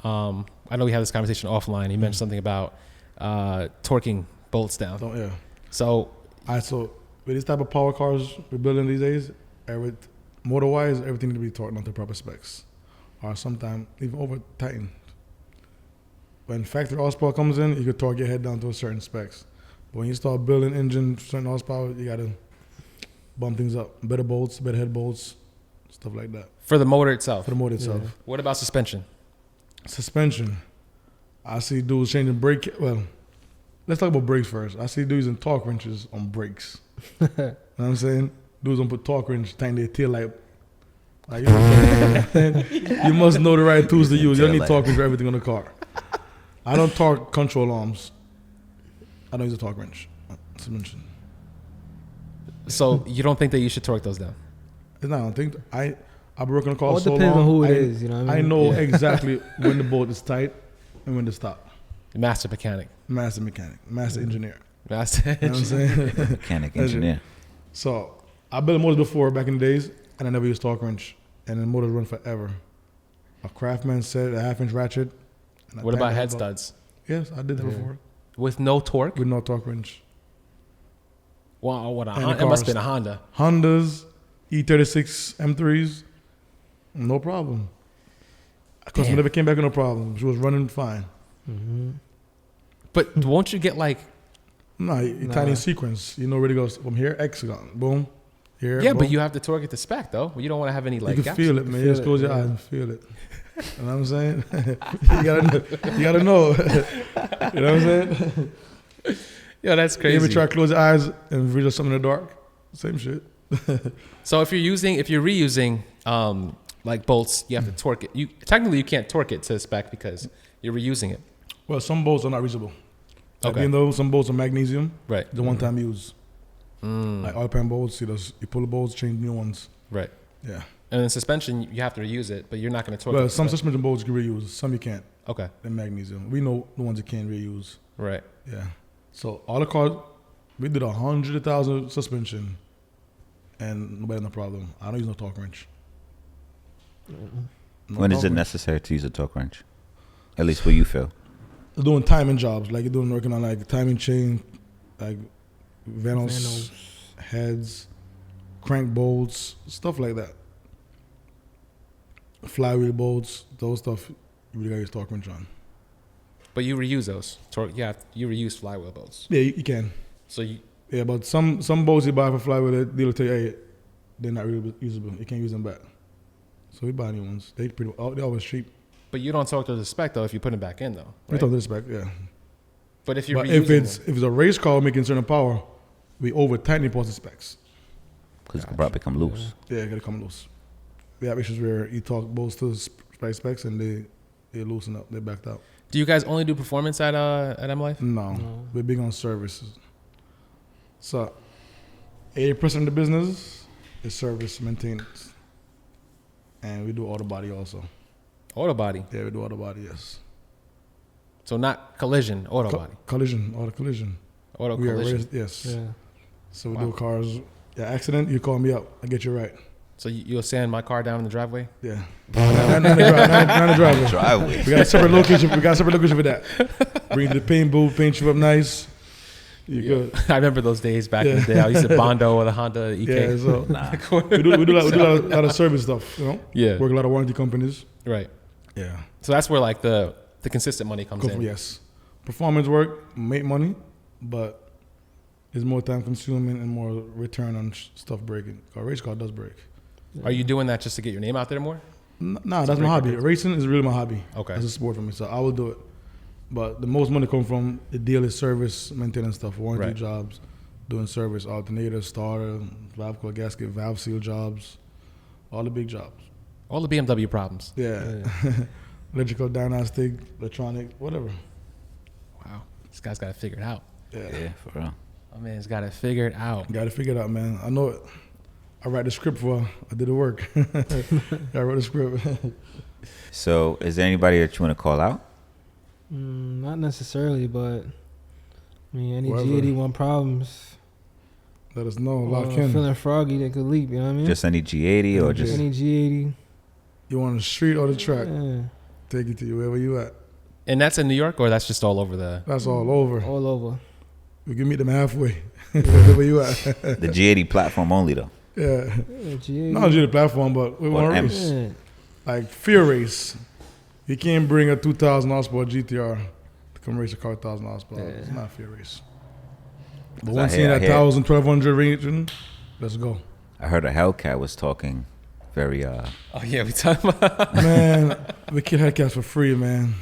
Speaker 3: I know we had this conversation offline. You mentioned something about torquing bolts down.
Speaker 1: So yeah.
Speaker 3: So
Speaker 1: So with this type of power cars we're building these days, motor wise, everything need to be torqued onto proper specs, or sometimes even over tightened. When factory horsepower comes in, you can torque your head down to a certain specs. But when you start building engine certain horsepower, you gotta bump things up. Better bolts, better head bolts, stuff like that
Speaker 3: for the motor itself.
Speaker 1: for the motor itself.
Speaker 3: What about suspension?
Speaker 1: Suspension. I see dudes changing brake. Well, let's talk about brakes first. I see dudes using torque wrenches on brakes. You know what I'm saying? Dudes don't put torque wrench, tighten their tail light. Like, you must know the right tools to use. You don't need torque wrench for everything on the car. I don't torque control arms. I don't use a torque wrench. Suspension.
Speaker 3: So you don't think that you should torque those down?
Speaker 1: It's not. I don't think I've been working on cars
Speaker 2: Well, it
Speaker 1: so long.
Speaker 2: depends on who it is, you know what I mean?
Speaker 1: I know
Speaker 2: Yeah.
Speaker 1: exactly when the bolt is tight and when to stop.
Speaker 3: Master mechanic.
Speaker 1: Master mechanic, master engineer.
Speaker 3: Master.
Speaker 1: You know what I'm saying?
Speaker 4: Mechanic, engineer.
Speaker 1: So I built motors before back in the days, and I never used torque wrench, and the motors run forever. A Craftsman set, a 1/2 inch ratchet. and I
Speaker 3: What about
Speaker 1: tightened
Speaker 3: head
Speaker 1: it up.
Speaker 3: studs?
Speaker 1: Yes, I did that before
Speaker 3: With no torque?
Speaker 1: with no torque wrench.
Speaker 3: Wow, what a
Speaker 1: And the
Speaker 3: Honda. It must have
Speaker 1: cars.
Speaker 3: been a Honda.
Speaker 1: Hondas, E36 M3s, no problem. Customer
Speaker 3: Damn.
Speaker 1: never came back with no problem. She was running fine.
Speaker 3: But won't you get like?
Speaker 1: No, you tiny sequence. You know where it goes from here, X gone, boom, here.
Speaker 3: Yeah,
Speaker 1: boom.
Speaker 3: but you have to torque it to spec though. You don't want to have any like
Speaker 1: you can
Speaker 3: gaps.
Speaker 1: feel it, man.
Speaker 2: feel
Speaker 1: Just
Speaker 2: it,
Speaker 1: close your
Speaker 2: yeah.
Speaker 1: eyes and feel it. You know what I'm saying? You gotta know. You know what I'm saying?
Speaker 3: Yeah, that's
Speaker 1: You
Speaker 3: crazy.
Speaker 1: ever try to close your eyes and read something in the dark? Same shit.
Speaker 3: So if you're reusing like bolts, you have to torque it. You technically you can't torque it to spec because you're reusing it.
Speaker 1: Well, some bolts are not reusable. Like,
Speaker 3: Okay.
Speaker 1: even though some bolts are magnesium,
Speaker 3: Right.
Speaker 1: the one-time use. Like oil pan bolts, you pull the bolts, change new ones.
Speaker 3: Right.
Speaker 1: Yeah.
Speaker 3: And in suspension, you have to reuse it, but you're not going to torque
Speaker 1: Well,
Speaker 3: it. to
Speaker 1: some
Speaker 3: spec.
Speaker 1: suspension bolts you can reuse. Some you can't.
Speaker 3: Okay.
Speaker 1: They're magnesium. We know the ones you can't reuse.
Speaker 3: Right.
Speaker 1: Yeah. So all the cars, we did 100,000 suspension, and nobody had no problem. I don't use no torque wrench. No
Speaker 4: When is
Speaker 1: torque
Speaker 4: it
Speaker 1: wrench.
Speaker 4: necessary to use a torque wrench? At least what you feel.
Speaker 1: Doing timing jobs, like you're doing working on like timing chain, like Vanos, heads, crank bolts, stuff like that. Flywheel bolts, those stuff you really gotta use torque wrench on.
Speaker 3: But you reuse those. Yeah, you reuse flywheel bolts.
Speaker 1: Yeah, you can.
Speaker 3: So you,
Speaker 1: Yeah, but some bolts you buy for flywheel, the dealer tell you, hey, they're not really usable. You can't use them back. So we buy new ones. They're always cheap.
Speaker 3: but you don't torque to the spec though if you put them back in though.
Speaker 1: We
Speaker 3: Right?
Speaker 1: talk this back, yeah.
Speaker 3: But if you're
Speaker 1: But
Speaker 3: reusing
Speaker 1: if it's a race car making certain power, we over tighten the specs.
Speaker 4: Because it could probably become loose.
Speaker 1: Yeah, it gotta come loose. We have issues where you talk bolts to specs and they loosen up, they backed out.
Speaker 3: do you guys only do performance at MLife?
Speaker 1: No, we're big on services. So 80% of the business is service maintenance. And we do auto body also.
Speaker 3: Auto body.
Speaker 1: Yeah, we do auto body, yes.
Speaker 3: So not collision, auto body.
Speaker 1: Collision, auto collision.
Speaker 3: Auto
Speaker 1: We are
Speaker 3: collision.
Speaker 1: raised, yes.
Speaker 2: Yeah.
Speaker 1: So we
Speaker 3: Wow.
Speaker 1: do cars. Yeah, accident, you call me up. I get you right.
Speaker 3: So you'll sand my car down in the driveway?
Speaker 1: Yeah. Not the driveway.
Speaker 4: Driveway.
Speaker 1: We got a separate location. We got a separate location for that. Bring you to the paint booth, paint you up nice. You good.
Speaker 3: I remember those days back in the day. I used to Bondo with a Honda EK.
Speaker 1: Yeah, so we do a lot of service stuff, you know?
Speaker 3: Yeah.
Speaker 1: Work a lot of warranty companies.
Speaker 3: Right.
Speaker 1: Yeah.
Speaker 3: So that's where like the consistent money comes in.
Speaker 1: Yes. Performance work, make money, but it's more time consuming and more return on stuff breaking. A race car does break.
Speaker 3: Are you doing that just to get your name out there more?
Speaker 1: Nah, that's my hobby. Racing is really my hobby.
Speaker 3: Okay.
Speaker 1: It's a sport for me, so I will do it. But the most money comes from the dealer service, maintenance stuff, warranty
Speaker 3: Right.
Speaker 1: jobs, doing service, alternator, starter, valve coil gasket, valve seal jobs, all the big jobs.
Speaker 3: All the BMW problems.
Speaker 1: Yeah. Electrical, diagnostic, electronic, whatever.
Speaker 3: Wow. This guy's got it figured out.
Speaker 4: Yeah, for real.
Speaker 3: My man's got it figured out.
Speaker 1: Got to figure it out, man. I know it. I write the script I did the work. I wrote the script.
Speaker 4: So, is there anybody that you want to call out?
Speaker 2: Not necessarily, but I mean, any
Speaker 1: Whoever.
Speaker 2: G81 problems.
Speaker 1: Let us know.
Speaker 2: Or
Speaker 1: Lock in.
Speaker 2: feeling froggy that could leap. You know what I mean?
Speaker 4: Just any G80 or just
Speaker 2: any G80.
Speaker 1: You on the street or the track?
Speaker 2: Yeah,
Speaker 1: Take it to you wherever you at.
Speaker 3: And that's in New York, or that's just all over the...
Speaker 1: That's all over.
Speaker 2: all over.
Speaker 1: We can meet them halfway. Wherever you at.
Speaker 4: the G80 platform only though?
Speaker 1: Yeah.
Speaker 2: Yeah, G80.
Speaker 1: Not just the platform, but we want to
Speaker 4: M.
Speaker 1: race.
Speaker 2: Yeah.
Speaker 1: Like fear race. You can't bring a 2,000 horsepower GTR to come race a car 1,000 horsepower.
Speaker 2: Yeah.
Speaker 1: It's not a fear race. But
Speaker 4: Cause
Speaker 1: once
Speaker 4: I
Speaker 1: seeing
Speaker 4: hear-
Speaker 1: that
Speaker 4: I hear-
Speaker 1: 1,000, 1,200 range, let's go.
Speaker 4: I heard a Hellcat was talking very
Speaker 3: Oh, yeah, we talking about...
Speaker 1: Man, we kill Hellcats for free, man.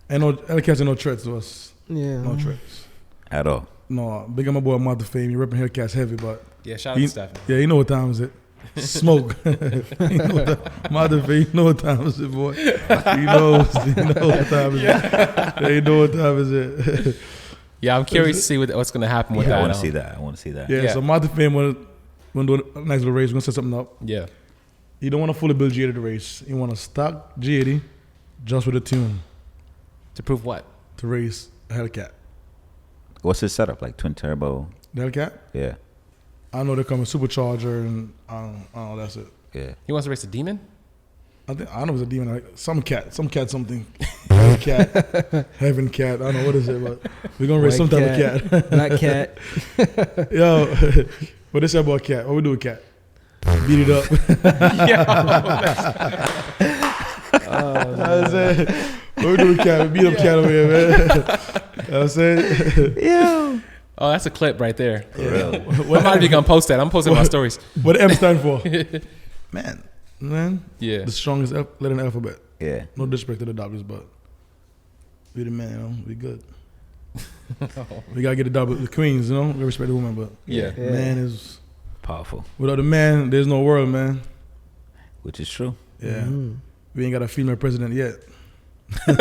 Speaker 1: And no Hellcats are no threats to us.
Speaker 2: Yeah.
Speaker 1: No threats.
Speaker 4: at all.
Speaker 1: No, big up my boy Mod2Fame. He repping Hellcats heavy, but
Speaker 3: Yeah, shout out
Speaker 1: he,
Speaker 3: to Stephen.
Speaker 1: yeah, you know what time is it? Smoke. Mod2Fame, you know what time is it, boy? You know what time is it. Yeah, you know what time is it.
Speaker 3: Yeah, I'm curious to see what's going to happen with
Speaker 4: Yeah,
Speaker 3: that.
Speaker 4: I want to see that. I want to see that.
Speaker 1: Yeah,
Speaker 3: Yeah.
Speaker 1: so Mod2Fame want to do a nice little race. We're going to set something up.
Speaker 3: Yeah.
Speaker 1: You don't want to fully build G80 to race. You want to stock G80 just with a tune
Speaker 3: To prove what?
Speaker 1: to race a Hellcat.
Speaker 4: What's his setup? Like twin turbo?
Speaker 1: The Hellcat?
Speaker 4: Yeah.
Speaker 1: I know they come with supercharger and I don't know, that's it.
Speaker 4: Yeah.
Speaker 3: He wants to race a demon?
Speaker 1: I don't know if it's a demon, like some cat something. Cat, heaven cat, I don't know what is it, but we're gonna race some
Speaker 2: White
Speaker 1: type of cat.
Speaker 2: Black cat.
Speaker 1: Yo, what they say about cat? What we do with cat? Beat it up. I said, what we do with cat? We beat up cat over here, man. You know what I'm saying?
Speaker 2: Yeah.
Speaker 3: Oh, that's a clip right there.
Speaker 4: For real.
Speaker 3: I'm not even going to post that. I'm posting my stories.
Speaker 1: What the M stand for? Man,
Speaker 3: Yeah.
Speaker 1: the strongest letter in the alphabet.
Speaker 4: Yeah.
Speaker 1: No disrespect to the W's, but we the man, you know, we good. We gotta get the W, the queens, you know. We respect the woman, but
Speaker 3: Yeah.
Speaker 2: Yeah.
Speaker 1: man is
Speaker 4: Powerful.
Speaker 1: without the man, there's no world, man.
Speaker 4: Which is true.
Speaker 1: Yeah,
Speaker 2: Mhm.
Speaker 1: we ain't got a female president yet.
Speaker 3: Yo,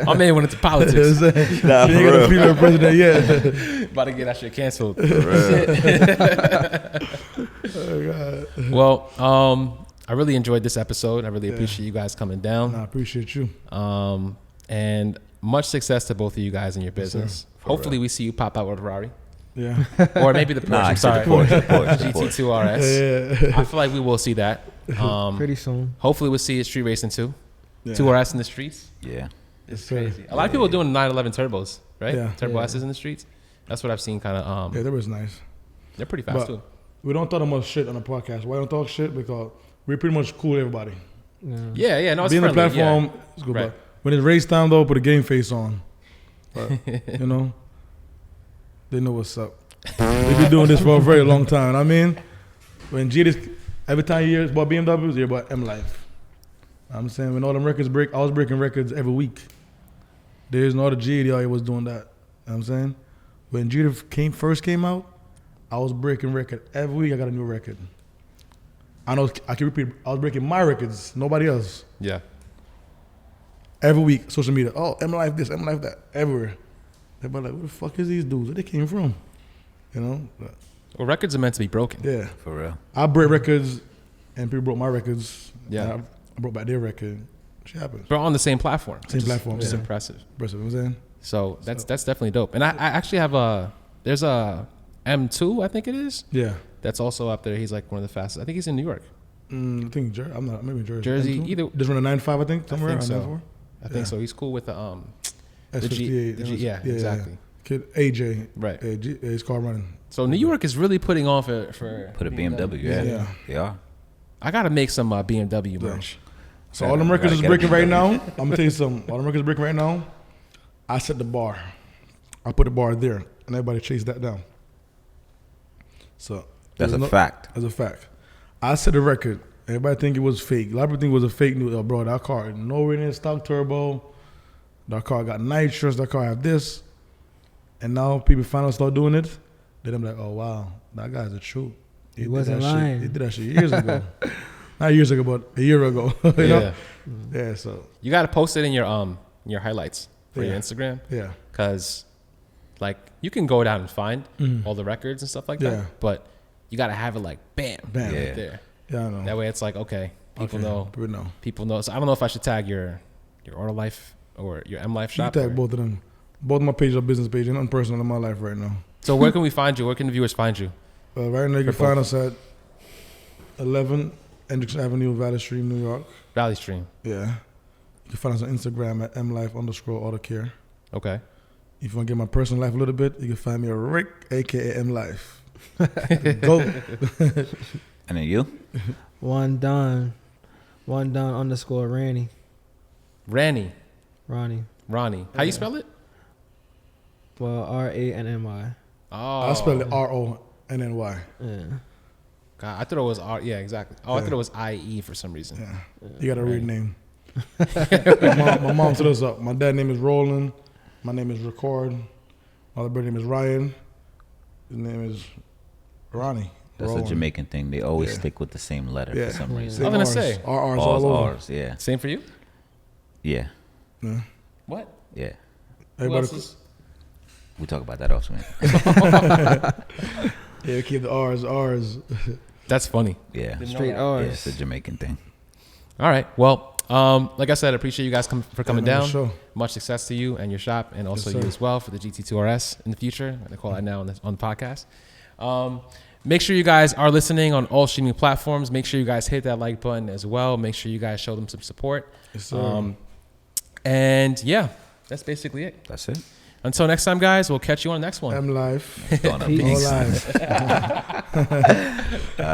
Speaker 3: my man went into
Speaker 1: You know
Speaker 3: politics.
Speaker 1: what I'm saying?
Speaker 4: Nah,
Speaker 1: We
Speaker 4: for
Speaker 1: ain't got a
Speaker 4: real.
Speaker 1: female president yet.
Speaker 3: About to get that shit canceled.
Speaker 4: For real.
Speaker 1: Oh, God.
Speaker 3: Well, I really enjoyed this episode. I really
Speaker 1: Yeah.
Speaker 3: appreciate you guys coming down.
Speaker 1: Nah, I appreciate you.
Speaker 3: And much success to both of you guys in your business.
Speaker 4: For
Speaker 3: Hopefully we see you pop out with a Ferrari.
Speaker 1: Yeah.
Speaker 3: Or maybe the Porsche.
Speaker 4: Nah,
Speaker 3: I'm
Speaker 4: I said
Speaker 3: sorry.
Speaker 4: the Porsche. The Porsche. The Porsche.
Speaker 3: GT2RS.
Speaker 1: Yeah.
Speaker 3: I feel like we will see that.
Speaker 2: Pretty soon.
Speaker 3: Hopefully we'll see it street racing too.
Speaker 1: Yeah.
Speaker 3: 2RS in the streets.
Speaker 4: Yeah.
Speaker 3: It's
Speaker 1: Yes, sir.
Speaker 3: crazy. A lot of people are doing 911 turbos, right?
Speaker 1: Yeah.
Speaker 3: Turbo
Speaker 2: Yeah.
Speaker 3: S's in the streets. That's what I've seen kind of.
Speaker 1: Yeah, that was nice.
Speaker 3: They're pretty fast
Speaker 1: But-
Speaker 3: too.
Speaker 1: We don't talk much shit on the podcast. Why don't talk shit? Because we're pretty much cool with everybody.
Speaker 2: Yeah.
Speaker 3: Yeah, no, it's
Speaker 1: Being on the
Speaker 3: friendly.
Speaker 1: platform,
Speaker 3: Yeah.
Speaker 1: it's good.
Speaker 3: Right.
Speaker 1: But when it's race time, though, put a game face on. But, you know, they know what's up. They've been doing this for a very long time. I mean, when G80's, every time you hear about BMWs, you hear about MLife. I'm saying when all them records break, I was breaking records every week. There's no other G80 out here was doing that. You know what I'm saying? When G80 first came out, I was breaking record. Every week I got a new record. I know I can repeat, I was breaking my records, nobody else.
Speaker 3: Yeah.
Speaker 1: Every week, social media, oh, MLife this, MLife that, everywhere. Everybody like, where the fuck is these dudes? Where they came from? You know? But,
Speaker 3: Well, records are meant to be broken.
Speaker 1: yeah.
Speaker 4: For real.
Speaker 1: I break records, and people broke my records.
Speaker 3: Yeah.
Speaker 1: and I broke back their record. Shit happens.
Speaker 3: But on the same platform.
Speaker 1: Same
Speaker 3: which is-
Speaker 1: platform,
Speaker 3: Which is
Speaker 1: yeah.
Speaker 3: impressive.
Speaker 1: Impressive, you know what I'm saying?
Speaker 3: So that's definitely dope. And I actually have there's a M2, I think it is.
Speaker 1: Yeah.
Speaker 3: That's also up there. He's like one of the fastest. I think he's in New York.
Speaker 1: I think I'm not, maybe in Jersey.
Speaker 3: Jersey,
Speaker 1: M2?
Speaker 3: either-
Speaker 1: Just run a 9.5, I think, somewhere
Speaker 3: think
Speaker 1: around
Speaker 3: so.
Speaker 1: 9.4.
Speaker 3: I think
Speaker 1: Yeah.
Speaker 3: so. He's cool with the
Speaker 1: S58.
Speaker 3: the G, yeah, exactly.
Speaker 1: Kid AJ.
Speaker 3: Right.
Speaker 1: His car running.
Speaker 3: So New York is really putting on for
Speaker 4: Put a BMW.
Speaker 1: Yeah.
Speaker 4: Yeah. They are.
Speaker 3: I gotta make some BMW merch.
Speaker 1: So
Speaker 4: Yeah,
Speaker 1: all them
Speaker 4: we
Speaker 1: records
Speaker 4: gotta
Speaker 1: is
Speaker 4: get a
Speaker 1: breaking right
Speaker 4: BMW.
Speaker 1: now. I'm gonna tell you something. All them records breaking right now. I set the bar. I put the bar there, and everybody chased that down. So
Speaker 4: That's
Speaker 1: there's
Speaker 4: a fact.
Speaker 1: That's a fact. I set the record. Everybody think it was fake. A lot of people think it was a fake news. Oh, bro, that car nowhere near stock turbo. That car got nitrous. That car have this. And now people finally start doing it. Then I'm like, oh wow, that guy's a truth.
Speaker 2: He wasn't lying.
Speaker 1: He did that shit years ago. Not years ago, but a year ago. you know? Yeah. So
Speaker 3: you got to post it in your highlights for your Instagram.
Speaker 1: Yeah.
Speaker 3: Because like you can go down and find all the records and stuff like that, but you got to have it like bam,
Speaker 1: bam,
Speaker 3: right there.
Speaker 1: Yeah, I know.
Speaker 3: That way it's like okay, people know. People know. So I don't know if I should tag your Autolife or your MLife shop.
Speaker 1: You tag both of them. Both my pages are business page and personal in my life right now.
Speaker 3: So where can we find you? Where can the viewers find you?
Speaker 1: Right now you can find us at 11 Hendricks Avenue, Valley Stream, New York.
Speaker 3: Valley Stream.
Speaker 1: Yeah. You can find us on Instagram at MLife_AutoCare.
Speaker 3: Okay.
Speaker 1: If you want to get my personal life a little bit, you can find me at Rick, aka MLife. Go.
Speaker 4: And then you?
Speaker 2: One Don _Ranny.
Speaker 3: Ranny.
Speaker 2: Ronnie.
Speaker 3: How you spell it?
Speaker 2: Well, RANNY.
Speaker 3: Oh.
Speaker 1: I spell it RONNY.
Speaker 2: Yeah.
Speaker 3: God, I thought it was R. Yeah, exactly. Oh, I thought it was IE for some reason.
Speaker 1: Yeah. You got a real name. my mom set us up. My dad's name is Roland. My name is Record. My other brother name is Ryan. His name is Ronnie.
Speaker 4: That's
Speaker 1: Roland.
Speaker 4: a Jamaican thing. They always stick with the same letter for some reason.
Speaker 3: I was gonna say
Speaker 1: RR's all over.
Speaker 4: R's, yeah.
Speaker 3: Same for you.
Speaker 4: Yeah.
Speaker 3: What?
Speaker 4: Yeah.
Speaker 1: Everybody.
Speaker 4: We talk about that often.
Speaker 1: Yeah, we keep the R's.
Speaker 3: That's funny.
Speaker 4: Yeah.
Speaker 2: Straight R's.
Speaker 4: Yeah, it's a Jamaican thing.
Speaker 3: All right. Well, like I said, I appreciate you guys for coming down.
Speaker 1: Sure.
Speaker 3: Much success to you and your shop, and also you as well for the GT2RS in the future. I call that now on the podcast. Make sure you guys are listening on all streaming platforms. Make sure you guys hit that like button as well. Make sure you guys show them some support.
Speaker 1: Yes, sir.
Speaker 3: And yeah, that's basically it.
Speaker 4: That's it.
Speaker 3: Until next time, guys, we'll catch you on the next one.
Speaker 1: MLife.
Speaker 4: Peace.
Speaker 1: All life.